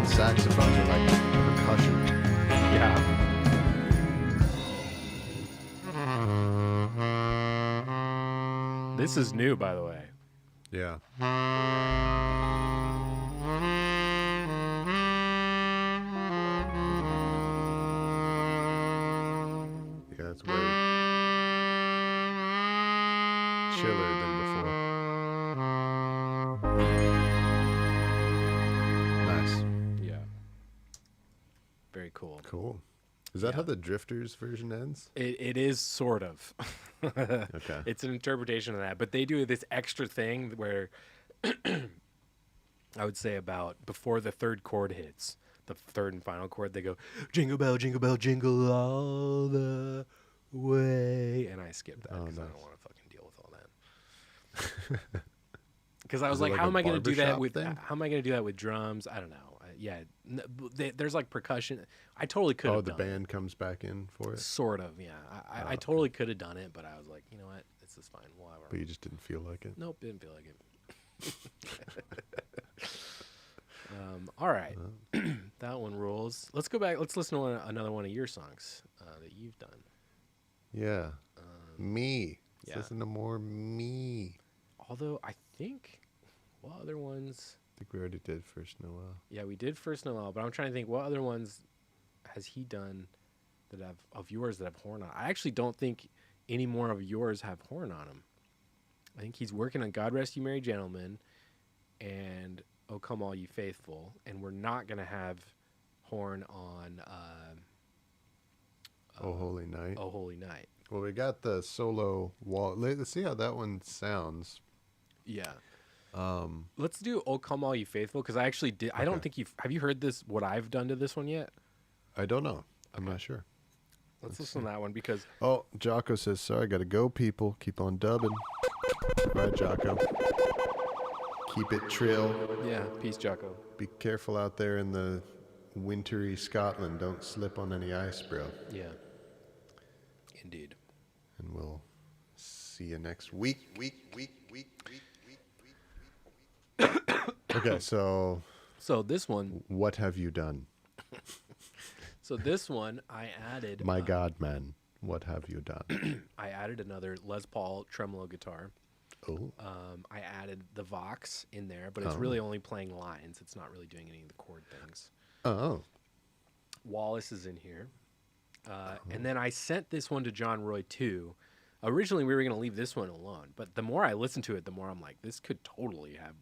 Saxophones are like percussion. Yeah. This is new, by the way. Yeah. Yeah, it's way chiller than before. Nice. Yeah. Very cool. Cool. Is that how the Drifters version ends? It is sort of. Okay. It's an interpretation of that, but they do this extra thing where I would say about before the third chord hits, the third and final chord, they go jingle bell, jingle all the way, and I skipped that because I don't want to fucking deal with all that. Because I was like, how am I going to do that with? How am I going to do that with drums? I don't know. There's like percussion. I totally could have done it. Oh, the band comes back in for it? Sort of, yeah. I totally could have done it, but I was like, you know what? This is fine. Whatever. But you just didn't feel like it? Nope, didn't feel like it. All right. That one rules. Let's go back. Let's listen to another one of your songs that you've done. Yeah. Me. Let's Yeah. listen to more me. Although I think, what other ones? I think we already did First Noel. Yeah, we did First Noel, but I'm trying to think what other ones has he done that have of yours that have horn on. I actually don't think any more of yours have horn on them. I think he's working on God Rest You Merry Gentlemen and Oh Come All You Faithful, and we're not going to have horn on Oh Holy Night. Oh Holy Night. Well, we got the solo wall. Let's see how that one sounds. Yeah. Let's do Oh Come All You Faithful, because I actually did. I don't think have you heard this, what I've done to this one yet? I don't know. I'm not sure. Let's listen to that one, because... Oh, Jocko says, sorry, gotta go, people. Keep on dubbing. Right, Jocko. Keep it trill. Yeah, peace, Jocko. Be careful out there in the wintry Scotland. Don't slip on any ice, bro. Yeah. Indeed. And we'll see you next week. Okay, so this one... What have you done? So this one, I added... My God, man. What have you done? I added another Les Paul tremolo guitar. Oh. I added the Vox in there, but it's really only playing lines. It's not really doing any of the chord things. Oh. Wallace is in here. And then I sent this one to John Roy too. Originally, we were going to leave this one alone, but the more I listen to it, the more I'm like, this could totally have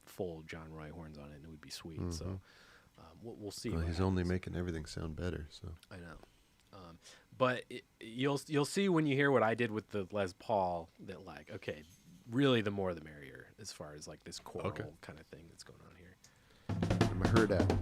full John Roy horns on it, and it would be sweet. Mm-hmm. So we'll see. Well, he's only making everything sound better. So I know. But you'll see when you hear what I did with the Les Paul that, like, okay, really the more the merrier as far as like this choral kind of thing that's going on here. I'm heard at.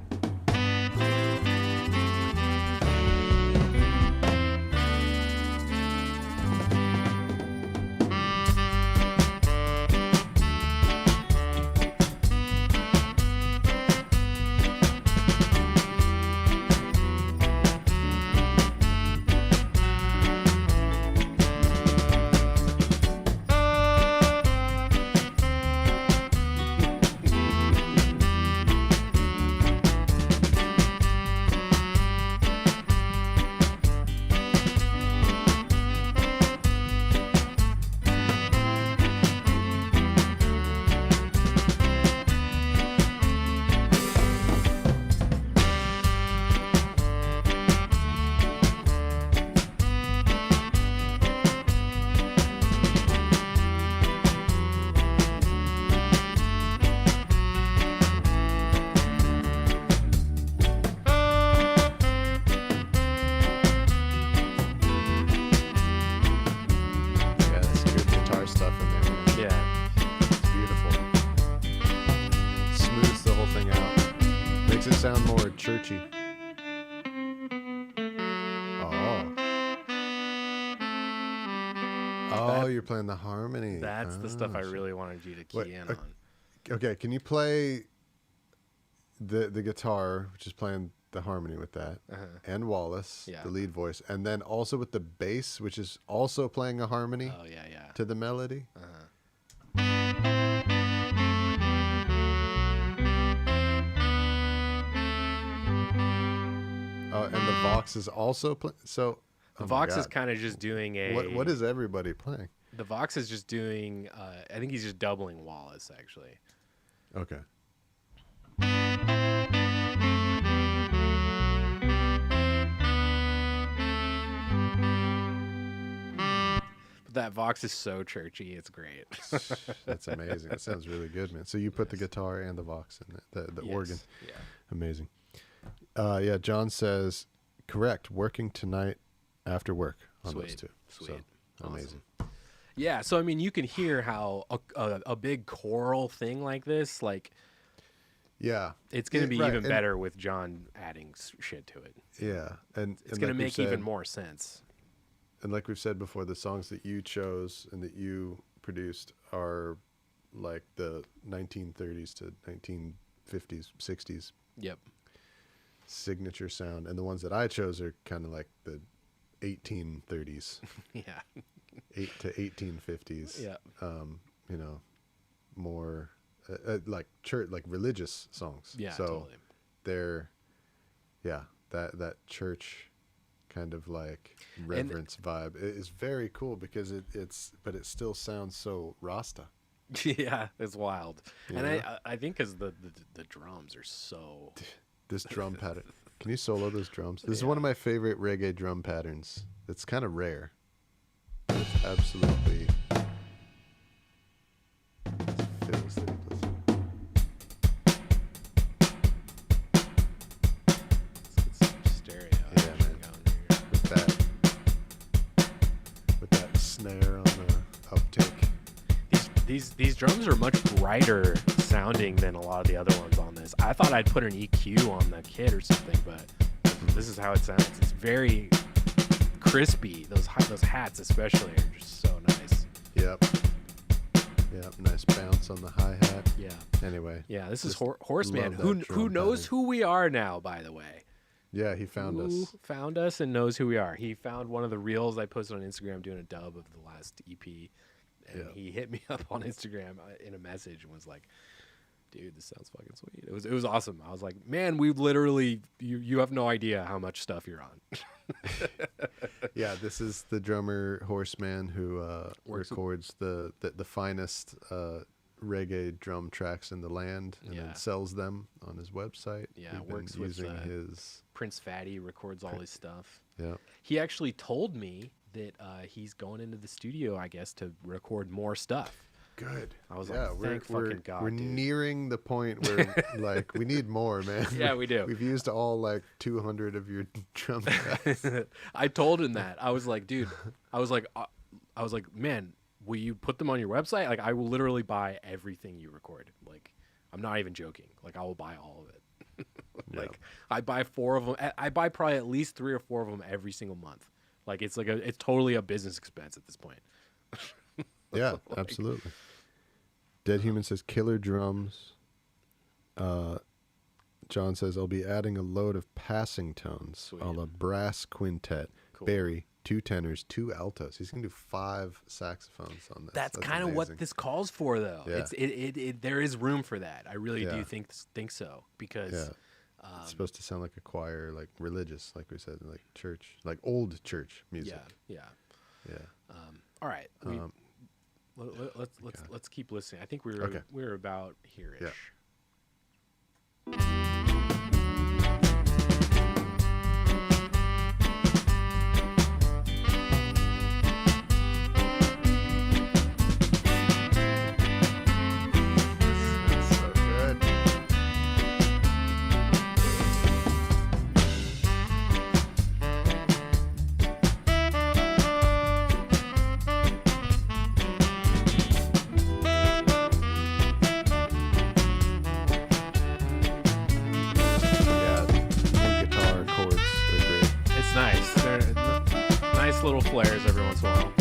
Sound more churchy. Oh, you're playing the harmony. That's the stuff I really wanted you to key in on. Okay, can you play the guitar, which is playing the harmony with that, and Wallace, the lead voice, and then also with the bass, which is also playing a harmony to the melody? And the Vox is also playing. So the Vox is kind of just doing a. What is everybody playing? The Vox is just doing. I think he's just doubling Wallace, actually. Okay. But that Vox is so churchy; it's great. That's amazing. That sounds really good, man. So you put the guitar and the Vox in it, the organ. Yeah. Amazing. Yeah, John says, correct, working tonight after work on those two. Sweet. So, awesome. Amazing. Yeah, so I mean, you can hear how a big choral thing like this, like, yeah, it's going to be even better with John adding shit to it. Yeah, and it's going to make even more sense. And like we've said before, the songs that you chose and that you produced are like the 1930s to 1950s, 60s. Yep. Signature sound, and the ones that I chose are kind of like the 1830s. Yeah. 8 to 1850s. Yeah. You know, more like church, like religious songs. Yeah, so totally. They're, that church kind of like reverence vibe is very cool because it still sounds so Rasta. Yeah, it's wild. And I think because the drums are so. This drum pattern. Can you solo those drums? This is one of my favorite reggae drum patterns. It's kind of rare. It's absolutely these drums are much brighter sounding than a lot of the other ones on this. I thought I'd put an EQ on the kit or something, but this is how it sounds. It's very crispy. Those hats especially are just so nice. Yep. Nice bounce on the hi-hat. Yeah. Anyway. Yeah, this is Horseman, who knows who we are now, by the way. Yeah, he found us. Found us and knows who we are. He found one of the reels I posted on Instagram doing a dub of the last EP. And he hit me up on Instagram in a message and was like, dude, this sounds fucking sweet. It was awesome. I was like, man, we literally, you have no idea how much stuff you're on. Yeah, this is the drummer Horseman who records the finest reggae drum tracks in the land and then sells them on his website. Yeah, We've works been with using his Prince Fatty, records all his stuff. Yeah. He actually told me that he's going into the studio, I guess, to record more stuff. Good. I was like, thank fucking God, we're dude. Nearing the point where like we need more, man. Yeah, we do. We've used all like 200 of your drum tracks. I told him that. I was like, dude, I was like, man, will you put them on your website? Like, I will literally buy everything you record. Like, I'm not even joking. Like, I will buy all of it. Like, I buy 4 of them. I buy probably at least 3 or 4 of them every single month. Like, it's totally a business expense at this point. Yeah, absolutely. Dead Human says killer drums. John says I'll be adding a load of passing tones a la brass quintet. Cool. Barry, 2 tenors, 2 altos. He's gonna do 5 saxophones on this. That's kind of what this calls for, though. Yeah. There is room for that. I really do think so, because it's supposed to sound like a choir, like religious, like we said, like church, like old church music. Yeah. All right. Let's keep listening. I think we're about here-ish. Yeah. Little flares every once in a while.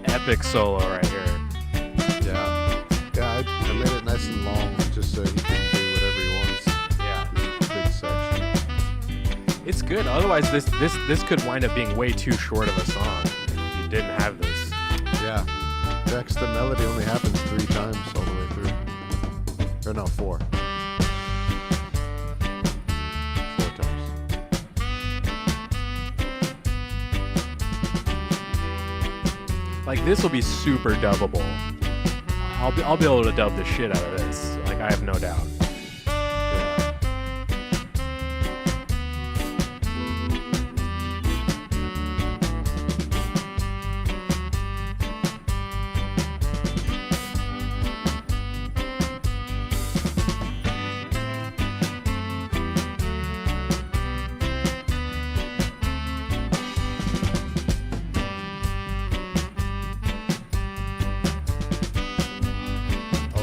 Epic solo right here. Yeah, I made it nice and long just so he can do whatever he wants. Yeah, big section. It's good. Otherwise, this could wind up being way too short of a song if you didn't have this. Yeah, because the melody only happens 3 times all the way through. Or no, 4. 4 times. Like, this will be super dubbable. I'll be able to dub the shit out of this. Like, I have no doubt.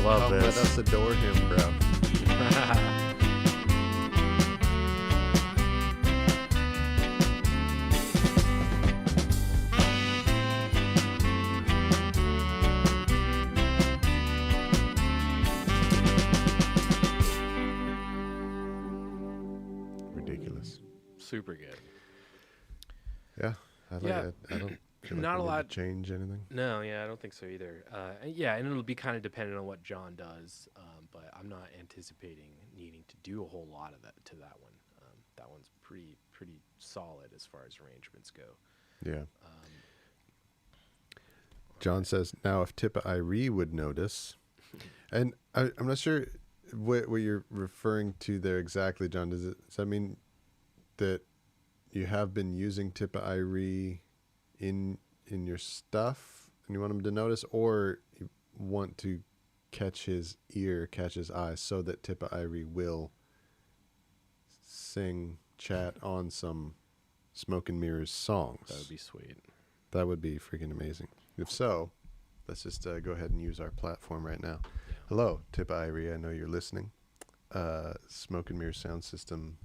Love this. Let us adore him, bro. Ridiculous. Super good. Yeah, I like it. I don't feel like not a lot to change anything. No, I don't think so either. Yeah, and it'll be kind of dependent on what John does, but I'm not anticipating needing to do a whole lot of that to that one. That one's pretty solid as far as arrangements go. Yeah. John says, now if Tippa Irie would notice, and I'm not sure what you're referring to there exactly, John. Does that mean that you have been using Tippa Irie in your stuff and you want him to notice, or you want to catch his ear, catch his eye, so that Tippa Irie will sing, chat on some Smoke and Mirrors songs? That would be sweet. That would be freaking amazing. If so, let's just go ahead and use our platform right now. Yeah. Hello, Tippa Irie. I know you're listening. Smoke and Mirrors Sound System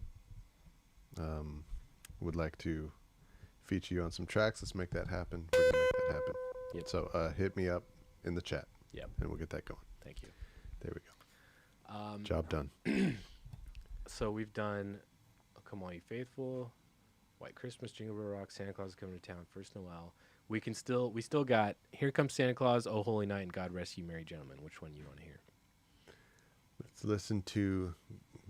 would like to feature you on some tracks. Let's make that happen. We're going to make that happen. Yep. So hit me up in the chat. Yep. And we'll get that going. Thank you. There we go. Job done. So we've done Come All You Faithful, White Christmas, Jingle Bell Rock, Santa Claus is Coming to Town, First Noel. We still got Here Comes Santa Claus, Oh Holy Night, and God Rest You Merry Gentlemen. Which one you want to hear? Let's listen to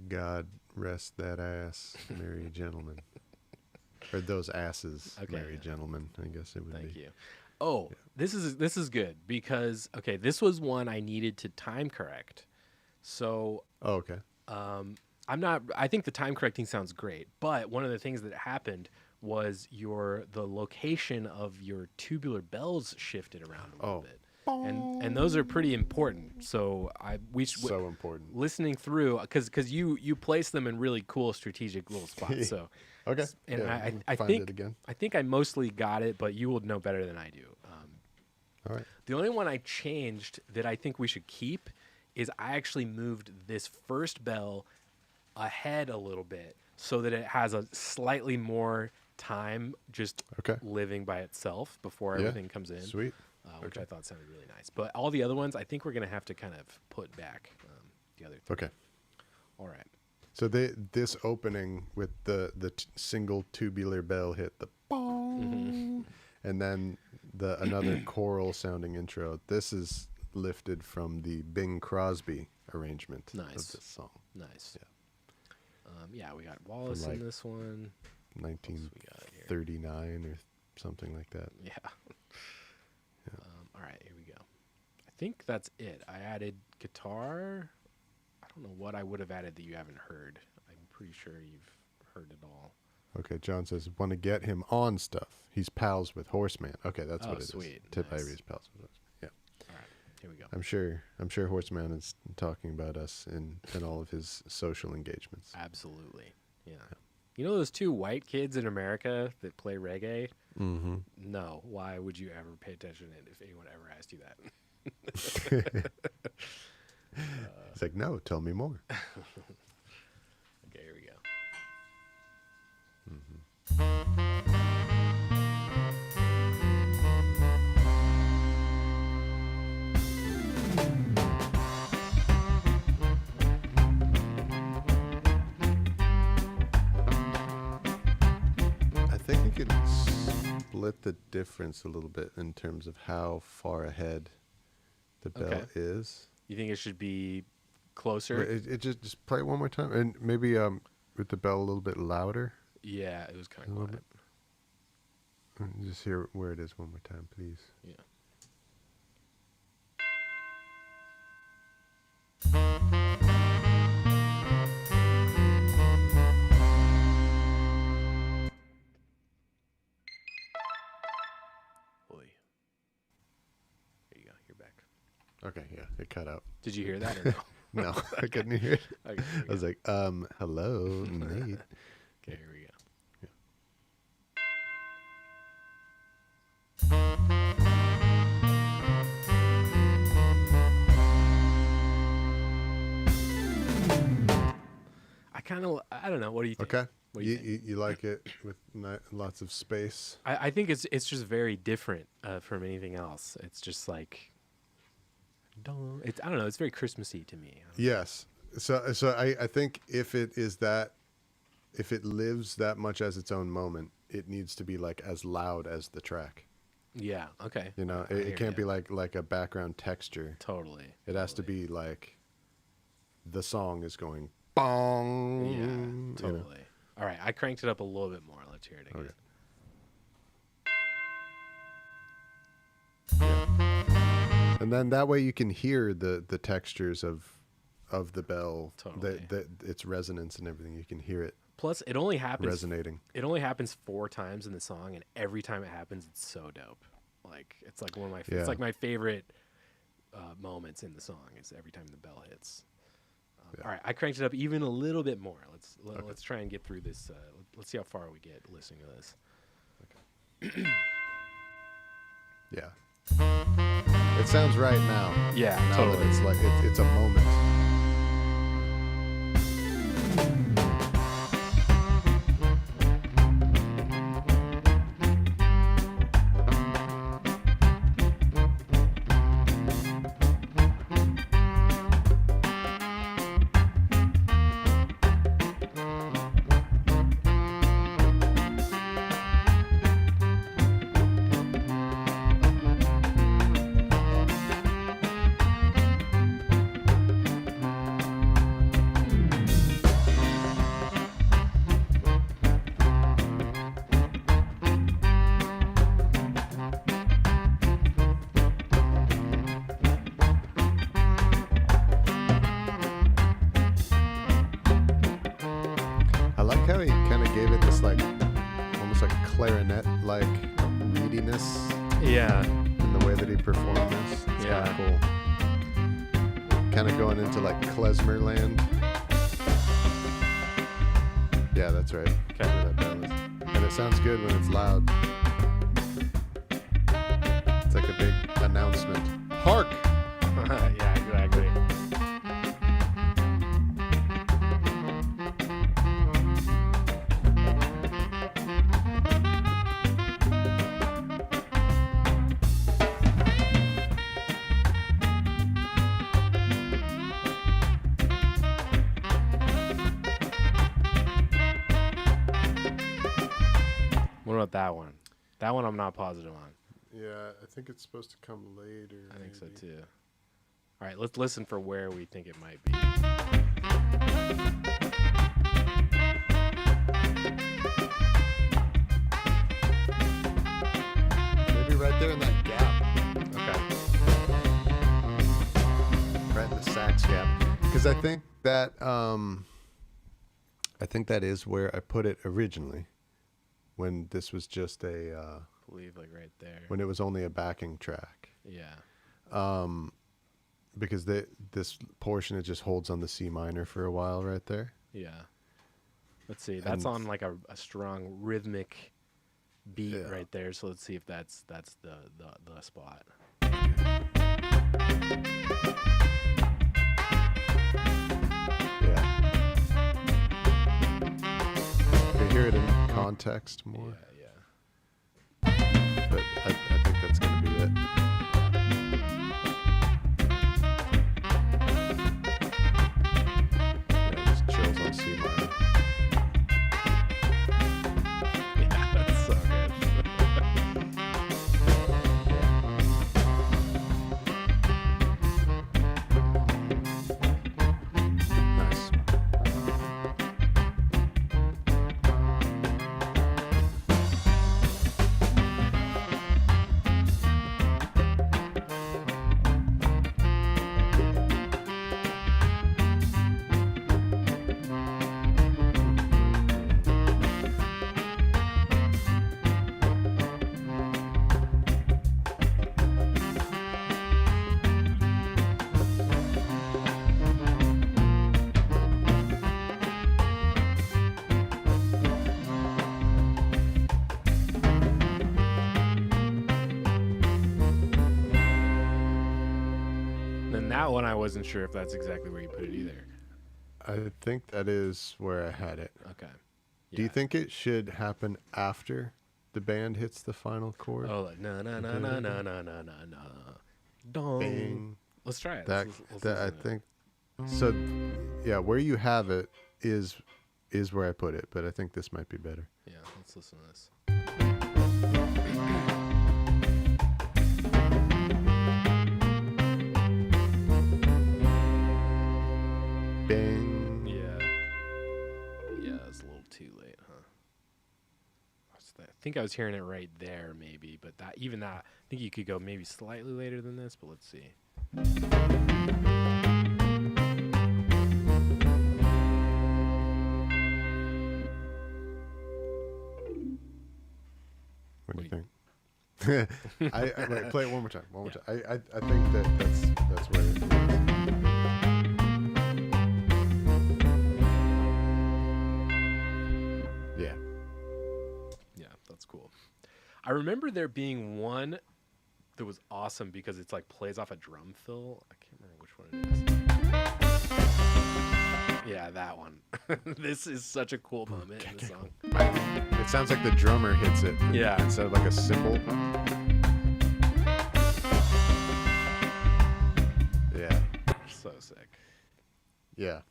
God Rest That Ass, Merry Gentlemen. Or those asses, okay, Merry Gentlemen, I guess it would be. Thank you. Oh, yeah. This is good because, okay, this was one I needed to time correct. So, okay. I think the time correcting sounds great, but one of the things that happened was the location of your tubular bells shifted around a little bit. And those are pretty important. So so important. Listening through, because you place them in really cool strategic little spots. So okay, and yeah, I find think it again. I think I mostly got it, but you will know better than I do. All right. The only one I changed that I think we should keep is I actually moved this first bell ahead a little bit so that it has a slightly more time just living by itself before everything comes in. Sweet. Which I thought sounded really nice. But all the other ones, I think we're going to have to kind of put back the other three. Okay. All right. So this opening with the single tubular bell hit the bong, and then another choral sounding intro. This is lifted from the Bing Crosby arrangement of this song. Nice. Yeah. We got Wallace in this one. 1939 or something like that. Yeah. All right, here we go. I think that's it. I added guitar. I don't know what I would have added that you haven't heard. I'm pretty sure you've heard it all. Okay, John says, want to get him on stuff. He's pals with Horseman. Okay, that's what it sweet. is. Tippa Irie's pals with Horseman. Yeah. All right, here we go. I'm sure Horseman is talking about us in all of his social engagements. Absolutely. Yeah. You know those two white kids in America that play reggae? Mm-hmm. No. Why would you ever pay attention to it if anyone ever asked you that? It's like, no, tell me more. Okay, here we go. I think you could split the difference a little bit in terms of how far ahead the bell is. You think it should be closer? It just play it one more time, and maybe with the bell a little bit louder. Yeah, it was kind of quiet. Just hear where it is one more time, please. Yeah. Okay, yeah, it cut out. Did you hear that or no? No, I couldn't hear it. Okay, I was like, hello, Nate. Okay, here we go. I don't know. What do you think? Okay. What do you think? You like it with lots of space? I think it's just very different from anything else. It's just like, I don't know. It's very Christmassy to me. Yes. So I think if it lives that much as its own moment, it needs to be like as loud as the track. Yeah. Okay. You know, it can't be like a background texture. Totally. It has to be like the song is going bong. Yeah. Totally. You know? All right. I cranked it up a little bit more. Let's hear it again. Okay. Yeah. And then that way you can hear the textures of the bell, Totally. its resonance and everything. You can hear it. Plus, it only happens resonating. It only happens 4 times in the song, and every time it happens, it's so dope. Like it's like one of my it's like my favorite moments in the song is every time the bell hits. All right, I cranked it up even a little bit more. Let's try and get through this. Let's see how far we get listening to this. Okay. Yeah, it sounds right now. Yeah, now totally. That it's like it's a moment. How he kind of gave it this like almost like clarinet like readiness. Yeah. In the way that he performed this. It's kind of cool. Kind of going into like klezmer land. Yeah, that's right. Okay. That bell is. And it sounds good when it's loud. It's like a big announcement. Hark! Yeah, exactly. What about that one? That one I'm not positive on. Yeah, I think it's supposed to come later. I think so too. All right, let's listen for where we think it might be. Maybe right there in that gap. Okay. Right in the sax gap. Because I think that is where I put it originally. When this was just I believe like right there. When it was only a backing track. Yeah. Because this portion, it just holds on the C minor for a while right there. Yeah. Let's see. That's on like a strong rhythmic beat right there. So let's see if that's the spot. You hear it in context more. Yeah. But I think that's going to be it. Yeah, just chills on C minor. Yeah, that's so good. Nice. Then that one, I wasn't sure if that's exactly where you put it either. I think that is where I had it. Okay. Do you think it should happen after the band hits the final chord? Oh, like na na na na na na na na na. Dong. Bang. Let's try it. That Let's I listen to it. think so. Yeah, where you have it is where I put it, but I think this might be better. Yeah, let's listen to this. Bang. Yeah. Yeah, it's a little too late, huh? What's that? think I was hearing it right there, maybe. But that I think you could go maybe slightly later than this. But let's see. What do you think? Wait, play it one more time. One more time. I think that's where it is. Yeah. Yeah, that's cool. I remember there being one that was awesome because it's like plays off a drum fill. I can't remember which one it is. Yeah, that one. This is such a cool moment in the song. It sounds like the drummer hits it. Yeah. Instead of like a cymbal. Yeah. So sick. Yeah.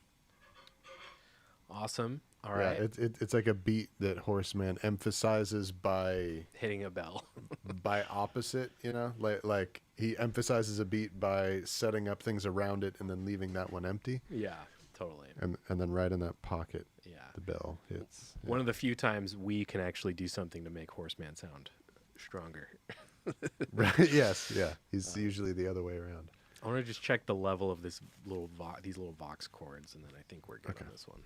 Awesome. All right. Yeah, it's like a beat that Horseman emphasizes by Hitting a bell. by opposite, you know? Like he emphasizes a beat by setting up things around it and then leaving that one empty. Yeah, totally. And then right in that pocket, Yeah. the bell hits. One of the few times we can actually do something to make Horseman sound stronger. Right. Yes. Yeah. He's usually the other way around. I want to just check the level of this these little Vox chords, and then I think we're good on this one.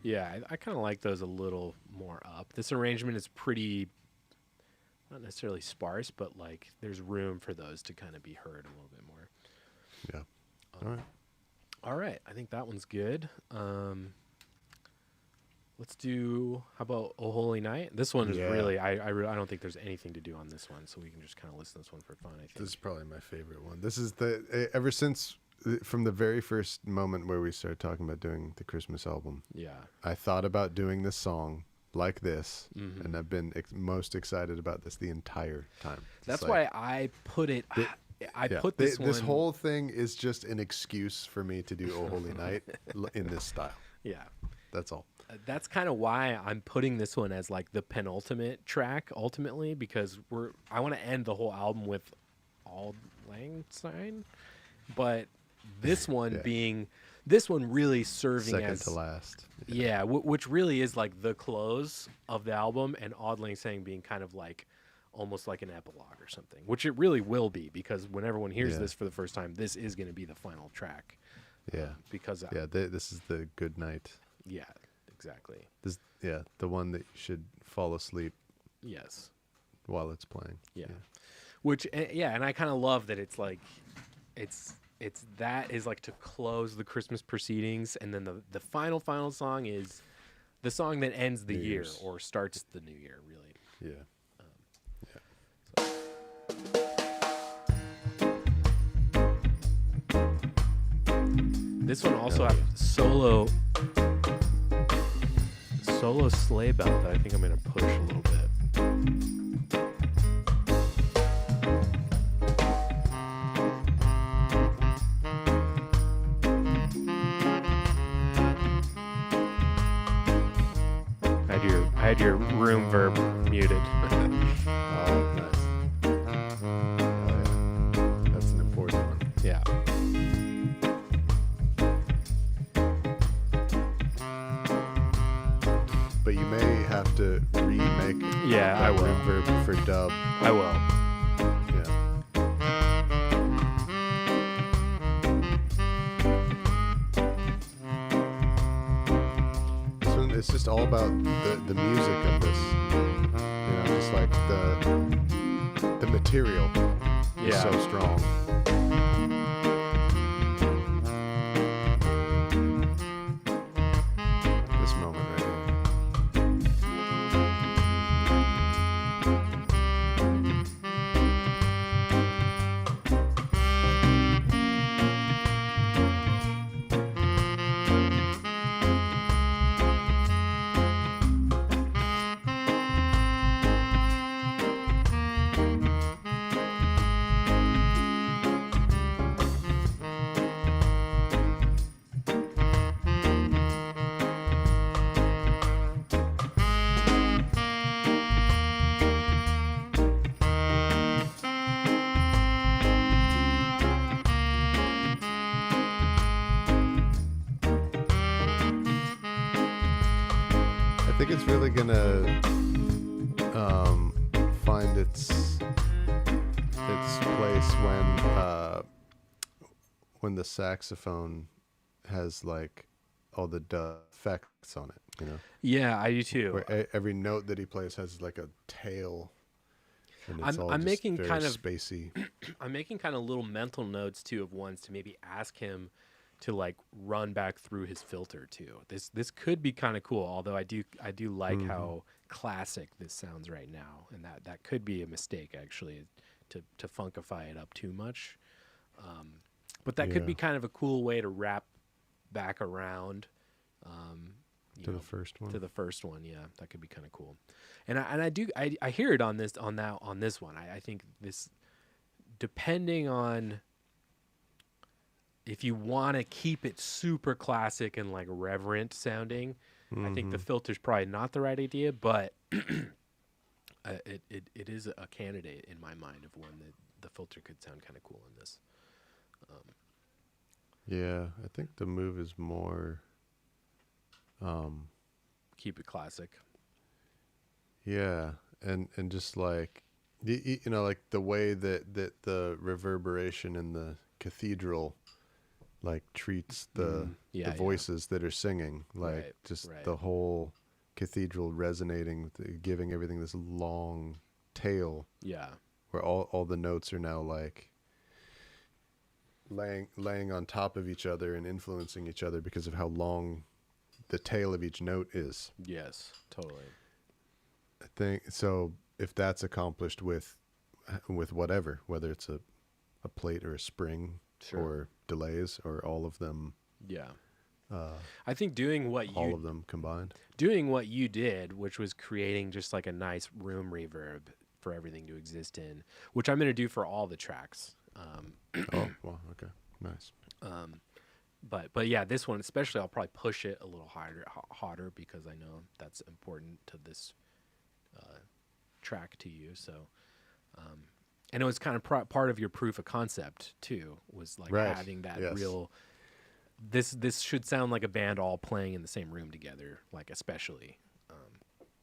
Yeah, I kind of like those a little more up. This arrangement is pretty, not necessarily sparse, but like there's room for those to kind of be heard a little bit more. Yeah. All right. All right, I think that one's good. Let's do, how about Oh Holy Night? This one is really, I don't think there's anything to do on this one, so we can just kind of listen to this one for fun, I think. This is probably my favorite one. This is ever since, from the very first moment where we started talking about doing the Christmas album, Yeah. I thought about doing this song like this, and I've been most excited about this the entire time. That's why I put it, put this one. This whole thing is just an excuse for me to do Oh Holy Night in this style. Yeah. That's all. That's kind of why I'm putting this one as like the penultimate track ultimately, because I want to end the whole album with Auld Lang Syne, but this one really serving Second as to last. Yeah, which really is like the close of the album, and Auld Lang Syne being kind of like almost like an epilogue or something, which it really will be, because when everyone hears this for the first time, this is going to be the final track. Yeah. Because this is the good night. Yeah, exactly. The one that you should fall asleep. Yes. While it's playing. Yeah. Which and I kind of love that it's like it's that is like to close the Christmas proceedings, and then the final song is the song that ends the year or starts the new year, really. Yeah. This one also has solo sleigh bell that I think I'm going to push a little bit. I had your room verb muted. Oh, nice. Oh, yeah. That's an important one. Yeah. But you may have to remake I will. reverb for dub. I will. Yeah. This one, it's just all about the music of this. You know, just like the material is so strong. This moment right here. it's really gonna find its place when the saxophone has like all the effects on it, you know. Yeah, I do too. Where every note that he plays has like a tail, and it's all I'm just making very kind of spacey. I'm making kind of little mental notes too of ones to maybe ask him to like run back through his filter too. This could be kind of cool. Although I do like how classic this sounds right now, and that could be a mistake actually to funkify it up too much. But that could be kind of a cool way to wrap back around To the first one. To the first one, yeah, that could be kind of cool. And I hear it on this one. I think this, depending on if you want to keep it super classic and like reverent sounding, I think the filter's probably not the right idea, but it is a candidate in my mind of one that the filter could sound kind of cool in this. Yeah, I think the move is more keep it classic. Yeah, and just like you know, like the way that the reverberation in the cathedral like treats the voices that are singing, like the whole cathedral resonating, giving everything this long tail. Yeah, where all the notes are now like laying on top of each other and influencing each other because of how long the tail of each note is. Yes, totally. I think so. If that's accomplished with whatever, whether it's a plate or a spring, or delays, or all of them. Yeah. I think doing all of them combined. Doing what you did, which was creating just like a nice room reverb for everything to exist in, which I'm going to do for all the tracks. Oh, well, okay. Nice. But yeah, this one especially, I'll probably push it a little hotter because I know that's important to this track to you. So, and it was kind of part of your proof of concept too, was like having that real. This should sound like a band all playing in the same room together, like especially.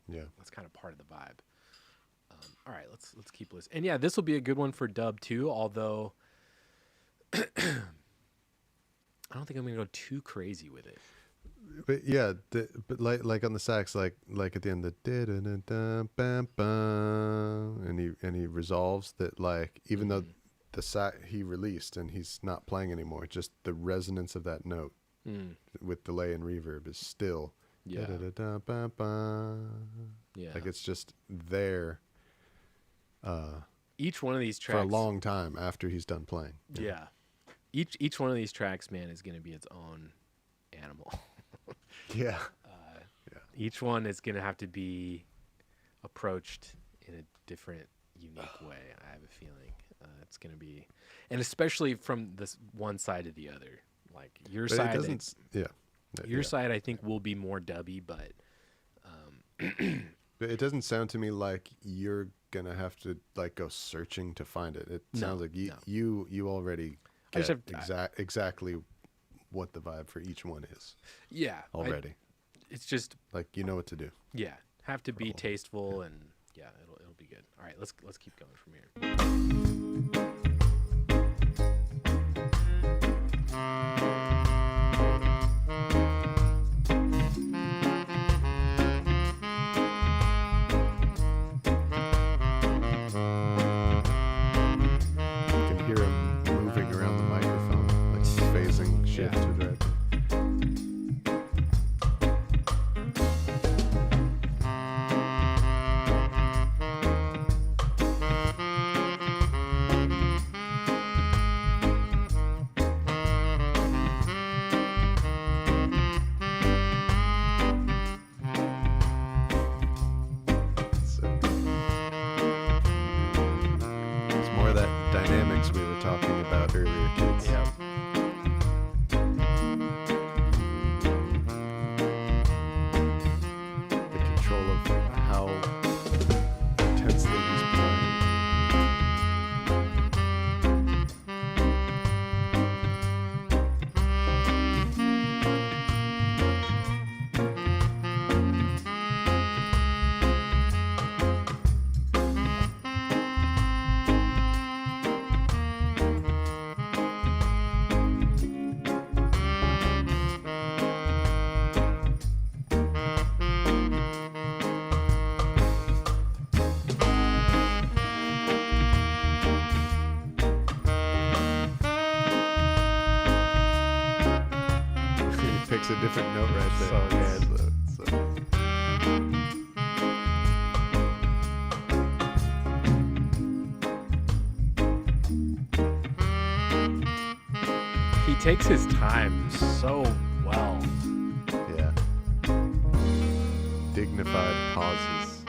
That's kind of part of the vibe. All right, let's keep listening. And yeah, this will be a good one for dub too. Although I don't think I'm gonna go too crazy with it. But yeah, but like on the sax, like at the end, and he resolves that, like, even though the sax he released and he's not playing anymore, just the resonance of that note with delay and reverb is still like it's just there. Each one of these tracks for a long time after he's done playing. Yeah. Each one of these tracks, man, is going to be its own animal. Yeah. Each one is going to have to be approached in a different, unique way. I have a feeling it's going to be, and especially from this one side to the other. Like your side, your side, I think will be more dubby, but but it doesn't sound to me like you're gonna have to like go searching to find it. It sounds like you already get exactly what the vibe for each one is. Yeah, already. It's just like you know what to do. Yeah, have to be tasteful, and yeah, it'll be good. All right, let's keep going from here. Dynamics we were talking about earlier, kids. Yep. The control of how intensely he's playing. picks a different note right there. So good. He takes his time so well. Yeah. Dignified pauses.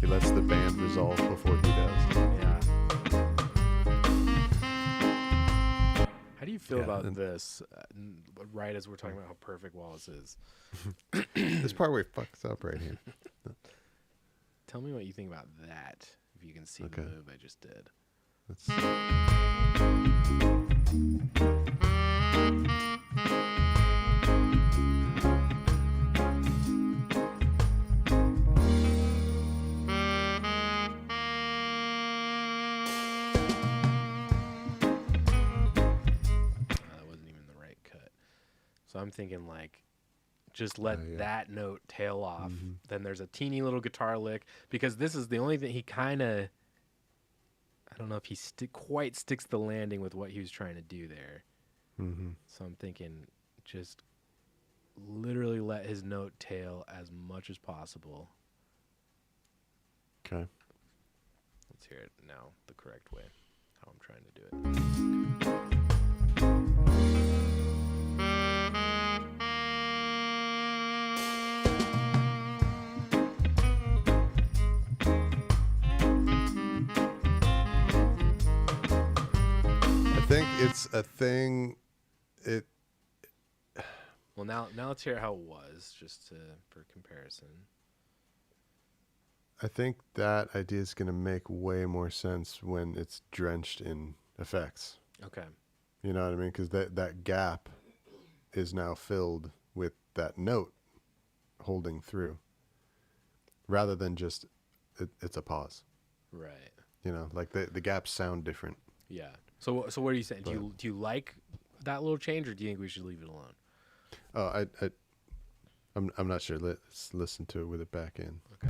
He lets the band resolve before he does. Yeah. How do you feel Yeah, about this? Right as we're talking about how perfect Wallace is. This part where he fucks up right here. Tell me what you think about that. If you can see the move I just did. Let's that wasn't even the right cut. So I'm thinking like, just let that note tail off. Mm-hmm. Then there's a teeny little guitar lick, because this is the only thing he kind of, I don't know if he quite sticks the landing with what he was trying to do there. Mm-hmm. So I'm thinking just literally let his note tail as much as possible. Okay. Let's hear it now the correct way, how I'm trying to do it. I think it's a thing. Well, now let's hear how it was, just for comparison. I think that idea is going to make way more sense when it's drenched in effects. Okay. You know what I mean? Because that gap is now filled with that note holding through, rather than just it's a pause. Right. You know, like the gaps sound different. Yeah. So what are you saying? Do you like that little change, or do you think we should leave it alone? Oh, I'm not sure. Let's listen to it with it back in. Okay.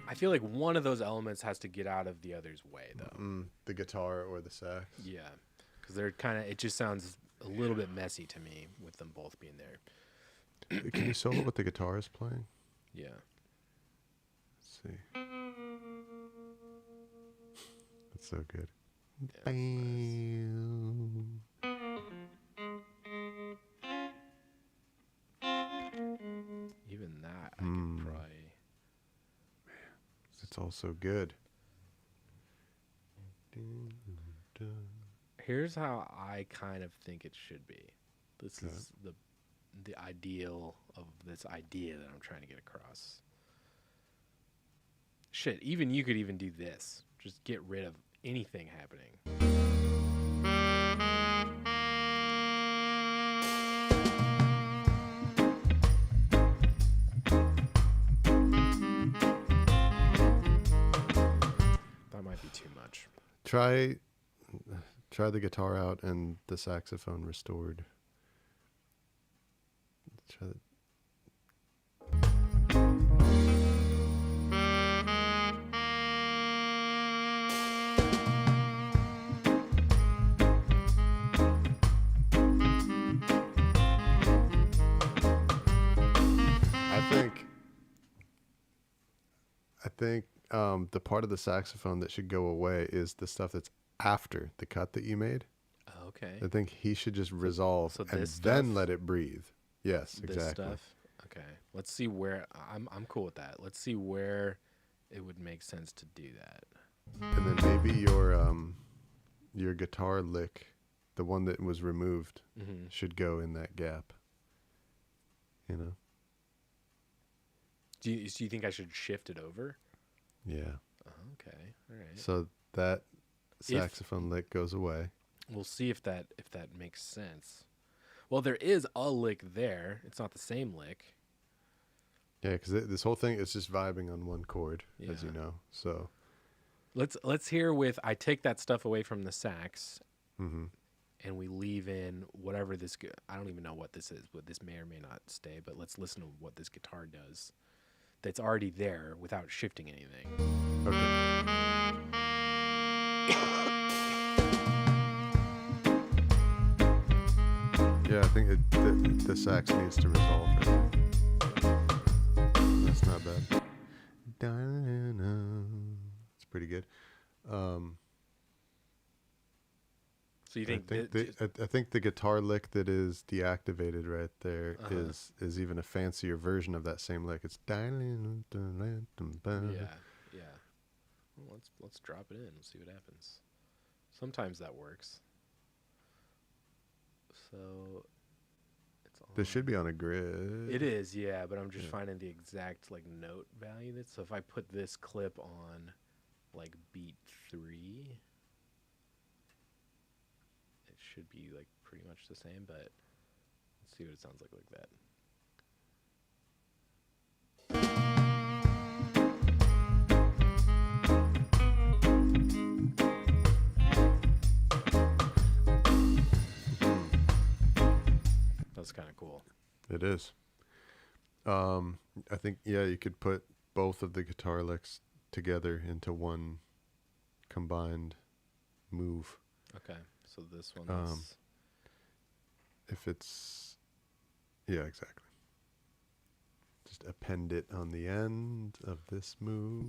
I feel like one of those elements has to get out of the other's way, though. The guitar or the sax. Yeah, because they're it just sounds a little bit messy to me with them both being there. Can you solo what the guitar is playing? Yeah. Let's see. That's so good. Yeah, that's even that, I could probably. It's all so good. Here's how I kind of think it should be. This is the ideal of this idea that I'm trying to get across. Shit, even you could even do this. Just get rid of anything happening. That might be too much. Try the guitar out and the saxophone restored. Try that. I think the part of the saxophone that should go away is the stuff that's after the cut that you made. Okay. I think he should just resolve So and this then stuff? let it breathe. Yes, This exactly. stuff. Okay. Let's see where I'm cool with that. Let's see where it would make sense to do that. And then maybe your guitar lick, the one that was removed, should go in that gap. You know? Do you think I should shift it over? Yeah. Okay. All right. So that saxophone lick goes away. We'll see if that makes sense. Well, there is a lick there. It's not the same lick. Yeah, because this whole thing is just vibing on one chord, as you know. So let's hear with I take that stuff away from the sax, and we leave in whatever this. I don't even know what this is, but this may or may not stay. But let's listen to what this guitar does. That's already there without shifting anything. Okay. Yeah, I think the sax needs to resolve it. That's not bad. It's pretty good. So you think I think the guitar lick that is deactivated right there is even a fancier version of that same lick. It's yeah. Well, let's drop it in and see what happens. Sometimes that works. So it's on. This should be on a grid. It is, yeah, but I'm just finding the exact like note value. So if I put this clip on like beat 3, it should be like pretty much the same, but let's see what it sounds like that. That's kind of cool. It is. I think, you could put both of the guitar licks together into one combined move. Okay, so this one is... If it's... Yeah, exactly. Just append it on the end of this move.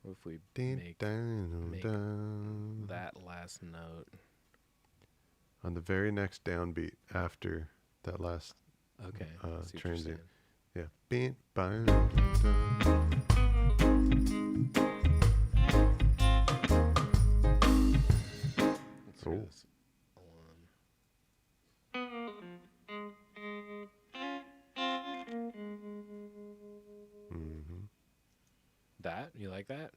What if we make that last note... On the very next downbeat after that last transient. Yeah. Beat, bang, let's hear this. That? You like that?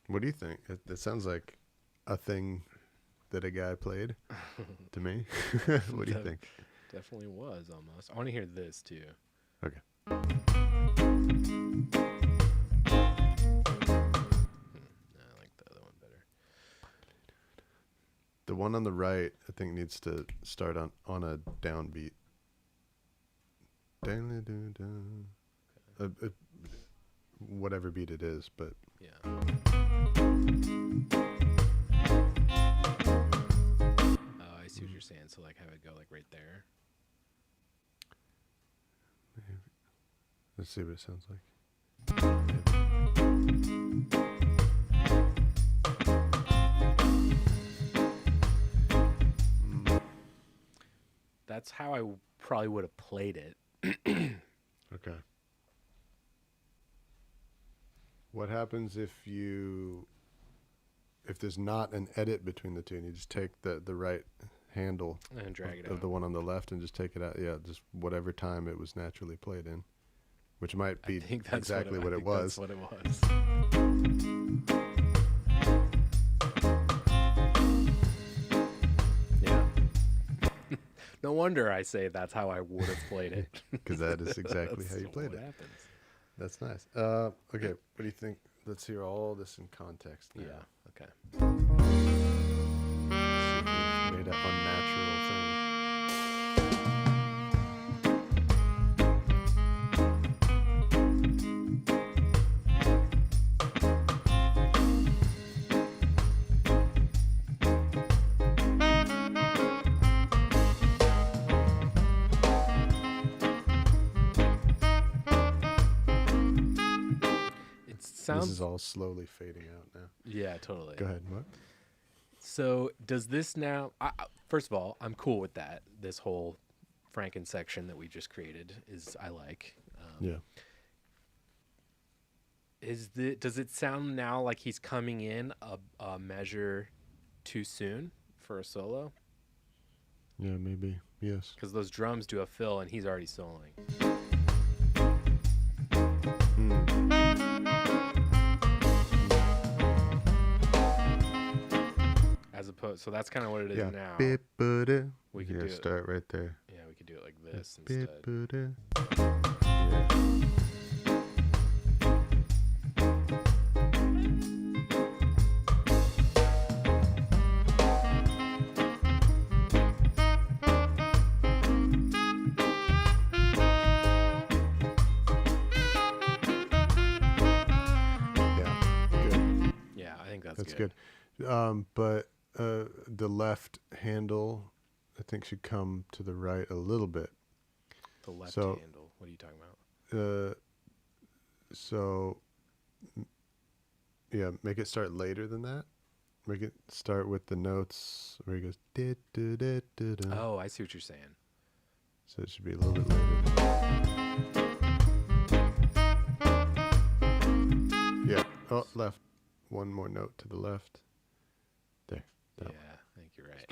What do you think? It sounds like a thing that a guy played to me. What do you think? Definitely was almost. I want to hear this too. Okay. I like the other one better. The one on the right, I think, needs to start on a downbeat. Whatever beat it is, but yeah. I see what you're saying. So like have it go like right there. Maybe. Let's see what it sounds like. That's how I probably would have played it. Okay. What happens if there's not an edit between the two and you just take the right handle and drag it of out. the one on the left and just take it out? Yeah, just whatever time it was naturally played in, which might be exactly what it was. That's what it was. Yeah. No wonder I say that's how I would have played it. Because that is exactly how you played it. Happens. That's nice. Okay, what do you think? Let's hear all this in context now. Yeah, okay. See if we've made an unnatural thing. This is all slowly fading out now. Yeah, totally. Go ahead. What? So does this now... first of all, I'm cool with that. This whole Franken section that we just created I like. Yeah. Does it sound now like he's coming in a measure too soon for a solo? Yeah, maybe. Yes. Because those drums do a fill and he's already soloing. As opposed, so that's kind of what it is now. We could do start right there. Yeah, we could do it like this instead. think that's good. But the left handle, I think, should come to the right a little bit. The left handle. What are you talking about? Yeah, make it start later than that. Make it start with the notes where it goes. Da, da, da, da, da. Oh, I see what you're saying. So it should be a little bit later. Yeah. Oh, left. One more note to the left. There. Yeah, I think you're right.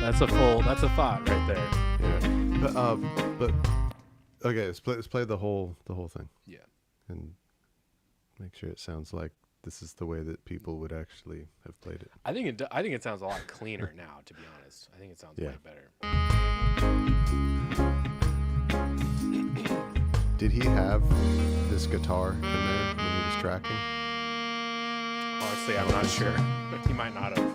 That's a thought right there. Yeah. But okay, let's play the whole thing. Yeah. And make sure it sounds like this is the way that people would actually have played it. I think it sounds a lot cleaner now, to be honest. I think it sounds way better. Did he have this guitar in there when he was tracking? Honestly, I'm not sure. He might not have.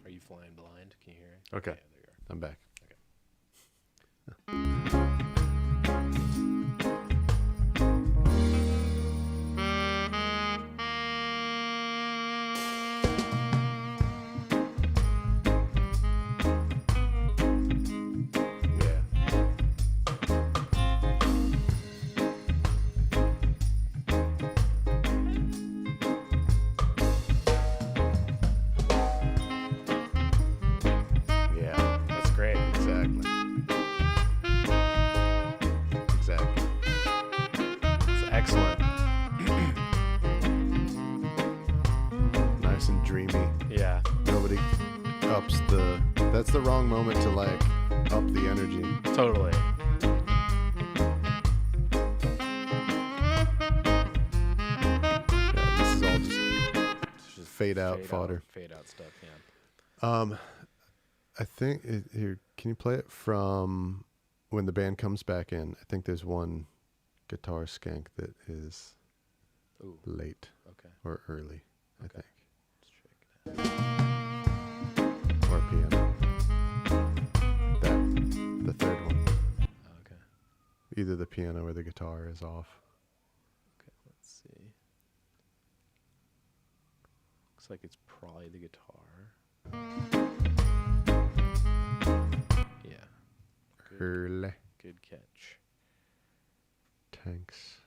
Are you flying blind? Can you hear it? Okay. Yeah, there you are. I'm back. Excellent. Nice and dreamy. Yeah. Nobody ups the... That's the wrong moment to, like, up the energy. Totally. Yeah, this is all just fade out fodder. Fade out stuff, yeah. I think... Here, can you play it from when the band comes back in? I think there's one guitar skank that is late or early, I think. Let's check that. Or piano. The third one. Okay. Either the piano or the guitar is off. Okay, let's see. Looks like it's probably the guitar. Yeah. Early. Good catch. Tanks.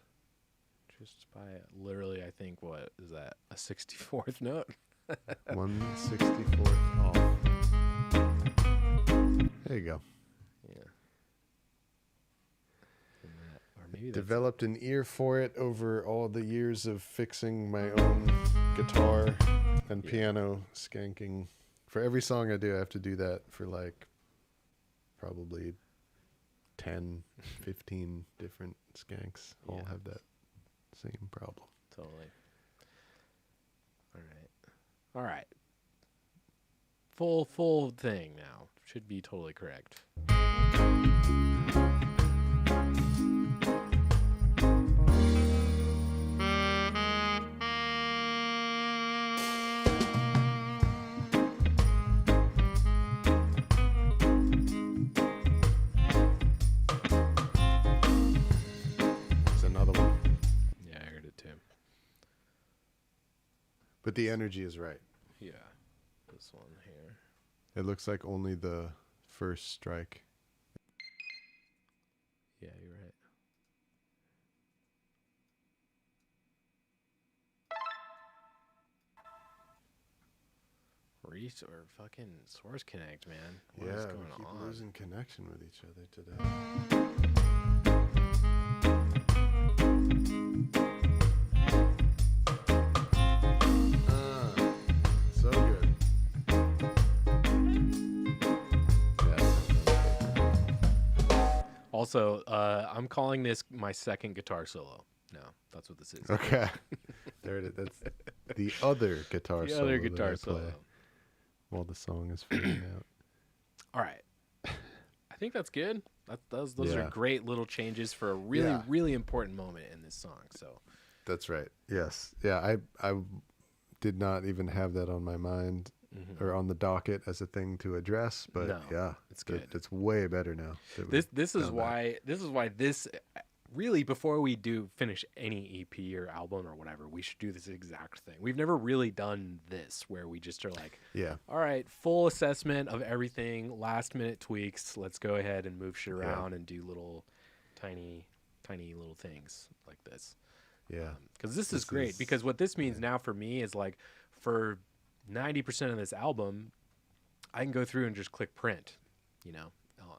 Just by literally, I think, what is that? A 64th note? 1/64 off. There you go. Yeah. Or maybe developed an ear for it over all the years of fixing my own guitar and piano skanking. For every song I do, I have to do that for like probably 10, 15 different skanks. All have that same problem. Totally. All right. Full thing now. Should be totally correct. But the energy is right. Yeah. This one here. It looks like only the first strike. Yeah, you're right. Reese or fucking Source Connect, man. What is going we keep on? losing connection with each other today. Also, I'm calling this my second guitar solo. No, that's what this is. Okay. There it is. That's the other guitar solo. The other guitar solo. While the song is fading out. All right. I think that's good. Those are great little changes for a really important moment in this song. So That's right. Yes. Yeah. I did not even have that on my mind or on the docket as a thing to address, but No, yeah, it's good. It's way better now. This is why really, before we do finish any EP or album or whatever, we should do this exact thing. We've never really done this where we just are like, yeah, all right, full assessment of everything, last minute tweaks. Let's go ahead and move shit around and do little tiny little things like this. Yeah. Because this is great. Because what this means now for me is like for 90% of this album, I can go through and just click print, you know,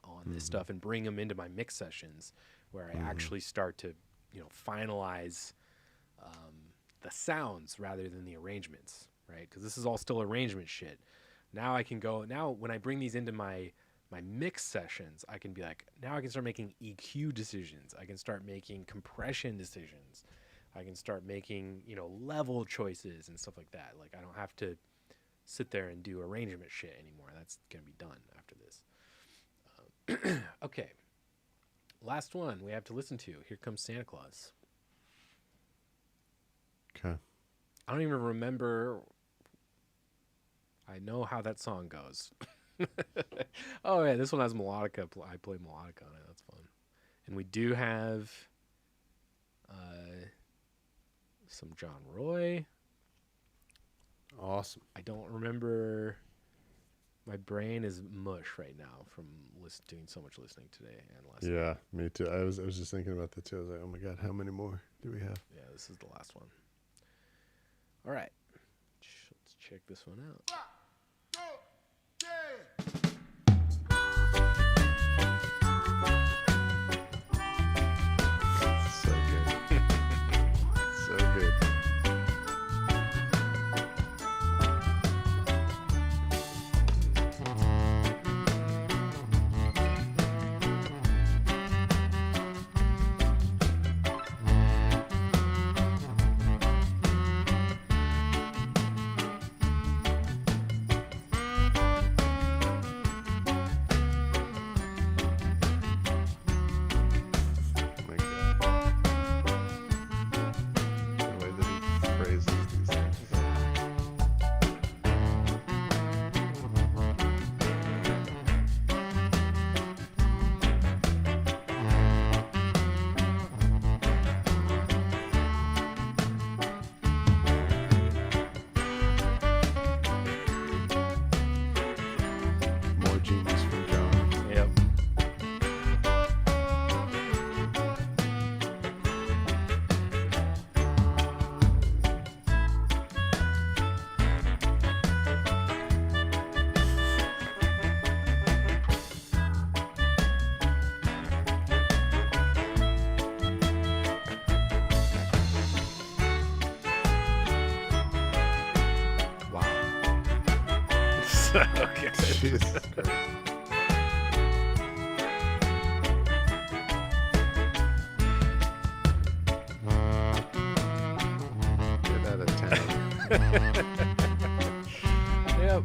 on this stuff and bring them into my mix sessions where I actually start to, you know, finalize the sounds rather than the arrangements, right? Because this is all still arrangement shit. Now I can go, now when I bring these into my mix sessions, I can be like, now I can start making EQ decisions. I can start making compression decisions. I can start making, you know, level choices and stuff like that. Like, I don't have to sit there and do arrangement shit anymore. That's going to be done after this. Okay. Last one we have to listen to. Here Comes Santa Claus. Okay. I don't even remember. I know how that song goes. Oh, yeah. This one has melodica. I play melodica on it. That's fun. And we do have some John Roy. Awesome. I don't remember. My brain is mush right now from doing so much listening today and last night. Yeah, me too. I was just thinking about that too. I was like, oh my God, how many more do we have? Yeah, this is the last one. All right. Let's check this one out. So good. So good. Okay. Jesus Christ. Get out of town. Yep.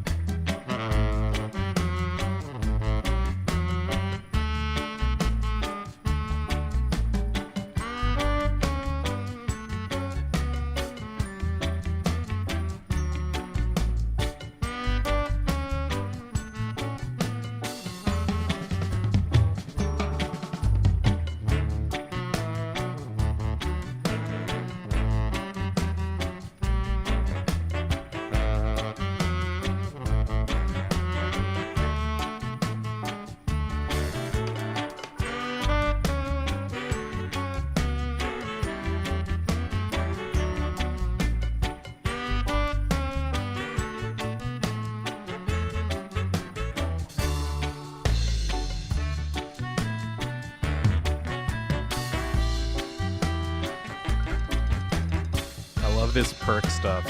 This perk stuff.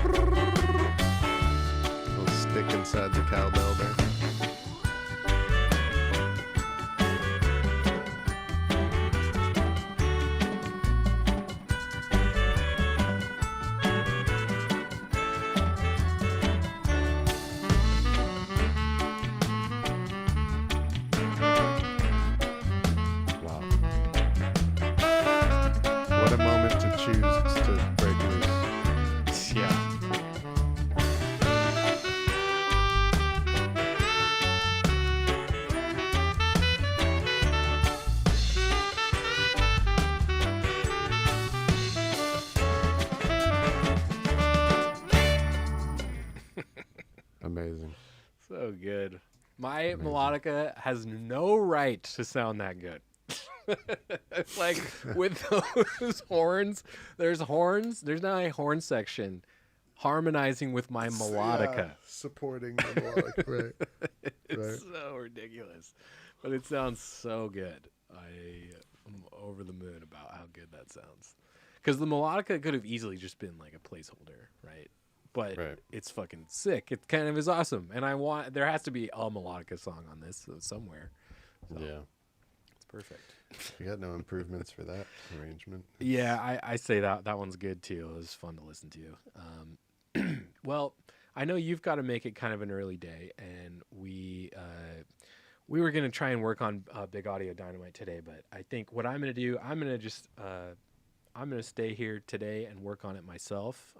Little stick inside the cowbell there. Wow. What a moment to choose to break loose. Yeah. Amazing. So good. My Amazing. melodica has no right to sound that good. It's like with those horns, there's now a horn section harmonizing with my melodica. Yeah, supporting the melodic, right. It's so ridiculous. But it sounds so good. I am over the moon about how good that sounds. Because the melodica could have easily just been like a placeholder, right? But it's fucking sick. It kind of is awesome. And there has to be a melodica song on this somewhere. So Yeah. it's perfect. You got no improvements for that arrangement? Yeah, I say that one's good too. It was fun to listen to. Well, I know you've got to make it kind of an early day, and we were going to try and work on Big Audio Dynamite today, but I think what I'm going to do, I'm going to stay here today and work on it myself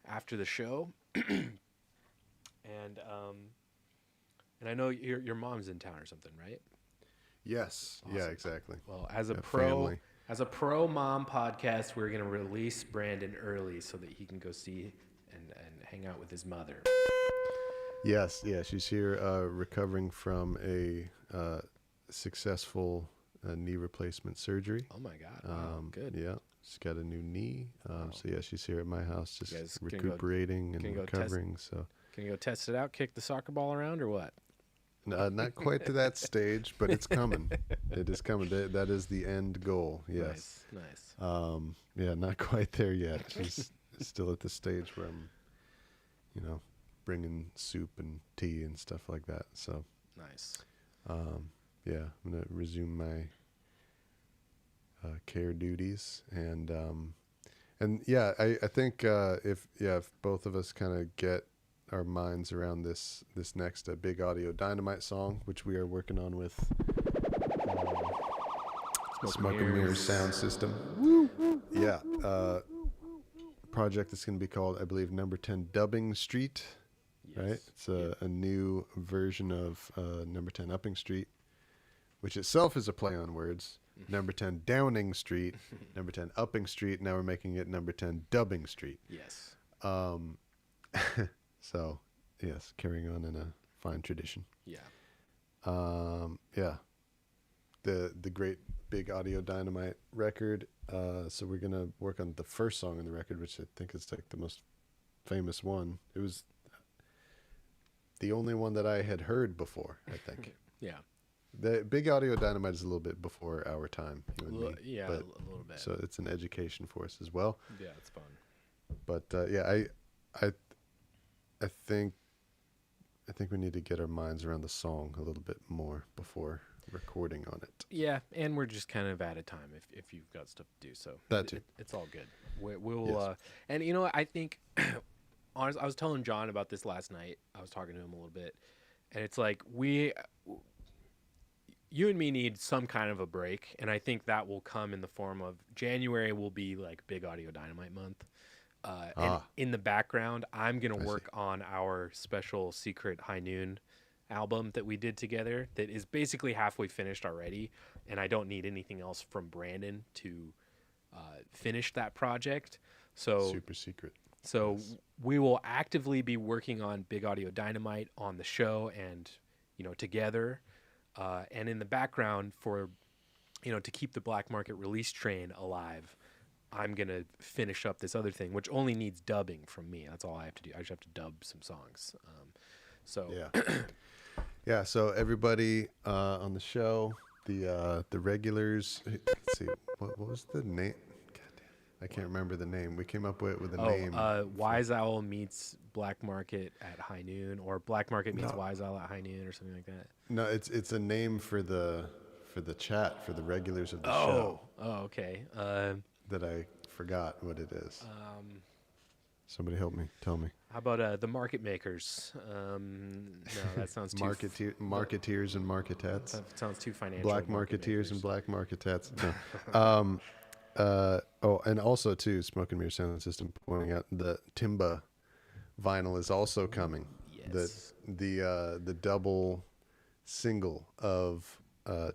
after the show. And I know your mom's in town or something, right? Yes. Awesome. Yeah, exactly. Well, as a family. pro mom podcast, we're going to release Brandon early so that he can go see and hang out with his mother. Yes, yeah, she's here recovering from a successful knee replacement surgery. Oh my God! Wow, good. Yeah, she's got a new knee. So yeah, she's here at my house just guys recuperating and recovering. So can you go test it out? Kick the soccer ball around or what? not quite to that stage, but it's coming. It is coming. That is the end goal. Yes. Nice. Yeah, not quite there yet. She's still at the stage where I'm, bringing soup and tea and stuff like that. So nice. Yeah, I'm gonna resume my care duties, and yeah, I think if both of us kind of get our minds around this next Big Audio Dynamite song, which we are working on with Smoke and Mirrors sound system. Yeah, project that's going to be called, I believe, Number 10 Dubbing Street. Yes. Right? It's a new version of Number 10 Upping Street, which itself is a play on words. Number 10 Downing Street, Number 10 Upping Street. Now we're making it Number 10 Dubbing Street. Yes. So, yes, carrying on in a fine tradition. Yeah. Yeah. The great Big Audio Dynamite record. So we're going to work on the first song on the record, which I think is like the most famous one. It was the only one that I had heard before, I think. Yeah. The Big Audio Dynamite is a little bit before our time, you and me. Yeah, a little bit. So it's an education for us as well. Yeah, it's fun. But yeah, I think we need to get our minds around the song a little bit more before recording on it. Yeah, and we're just kind of out of time if you've got stuff to do. So that too. It's all good. We'll yes. And you know what, I think honestly, I was telling John about this last night. I was talking to him a little bit, and it's like you and me need some kind of a break, and I think that will come in the form of January will be like Big Audio Dynamite month. And in the background, I'm going to work on our special secret High Noon album that we did together that is basically halfway finished already, and I don't need anything else from Brandon to finish that project. So super secret. So yes. We will actively be working on Big Audio Dynamite on the show and, together. And in the background for, to keep the black market release train alive, I'm going to finish up this other thing, which only needs dubbing from me. That's all I have to do. I just have to dub some songs. Yeah. Yeah. So everybody on the show, the regulars, let's see, what was the name? I can't remember the name. We came up with a name. Wise Owl meets Black Market at High Noon, or Black Market meets Wise Owl at High Noon, or something like that. No, it's a name for the chat, for the regulars of the show. Oh, okay. That I forgot what it is. Somebody help me. Tell me. How about the market makers? No, that sounds too... Marketeers and marketettes. That sounds too financial. Black marketeers and black marketettes. No. Oh, and also too, Smoke and Mirror Sound System pointing out the Timba vinyl is also coming. Yes. The double single of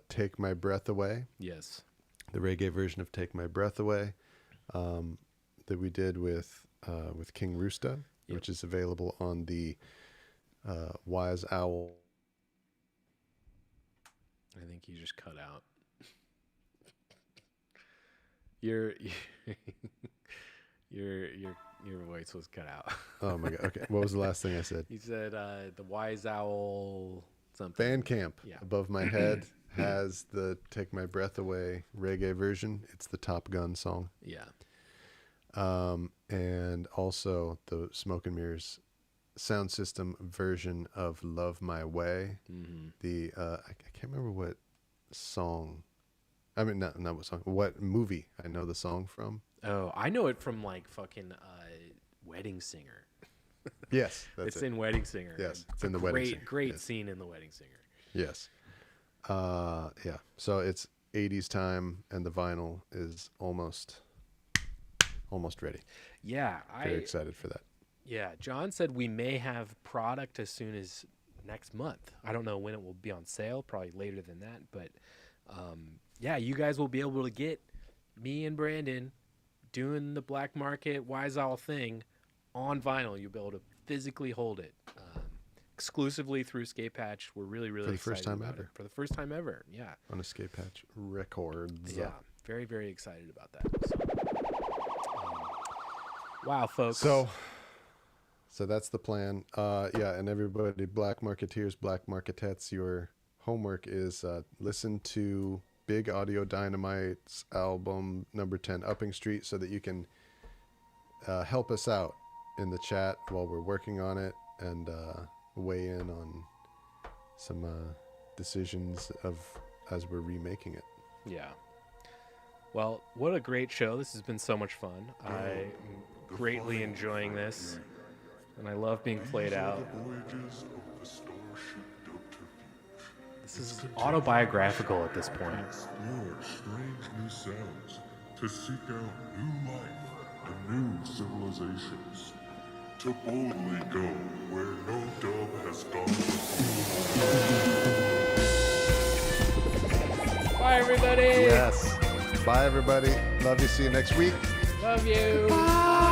Take My Breath Away. Yes. The reggae version of Take My Breath Away that we did with King Roosta, Yep. which is available on the Wise Owl. I think you just cut out. Your voice was cut out. Oh my God. Okay. What was the last thing I said? You said the Wise Owl something. Bandcamp above my head has the Take My Breath Away reggae version. It's the Top Gun song. Yeah. And also the Smoke and Mirrors sound system version of Love My Way. Mm-hmm. The I can't remember what song. I mean, not what song. What movie I know the song from. Oh, I know it from like fucking Wedding Singer. Yes, that's it's in Wedding Singer. Yes, it's in the Wedding Singer. Great scene in the Wedding Singer. Yes. Yeah. So it's 80s time, and the vinyl is almost ready. Yeah, Very excited for that. Yeah, John said we may have product as soon as next month. I don't know when it will be on sale. Probably later than that, but yeah, you guys will be able to get me and Brandon doing the black market Wise Owl thing on vinyl. You'll be able to physically hold it exclusively through Skate Patch. We're really For the excited first time about ever. it. For the first time ever, yeah. On Escape Patch Records. Yeah, very, very excited about that. So, wow, folks. So that's the plan. Yeah, and everybody, black marketeers, black marketettes, your homework is listen to Big Audio Dynamite's album number 10, Upping Street, so that you can help us out in the chat while we're working on it and weigh in on some decisions as we're remaking it. Yeah. Well, what a great show. This has been so much fun. I'm greatly enjoying this, and I love being played out. This is autobiographical at this point. Explore strange new sounds, to seek out new life and new civilizations, to boldly go where no dub has gone before. Bye, everybody. Yes. Bye, everybody. Love you. See you next week. Love you. Bye.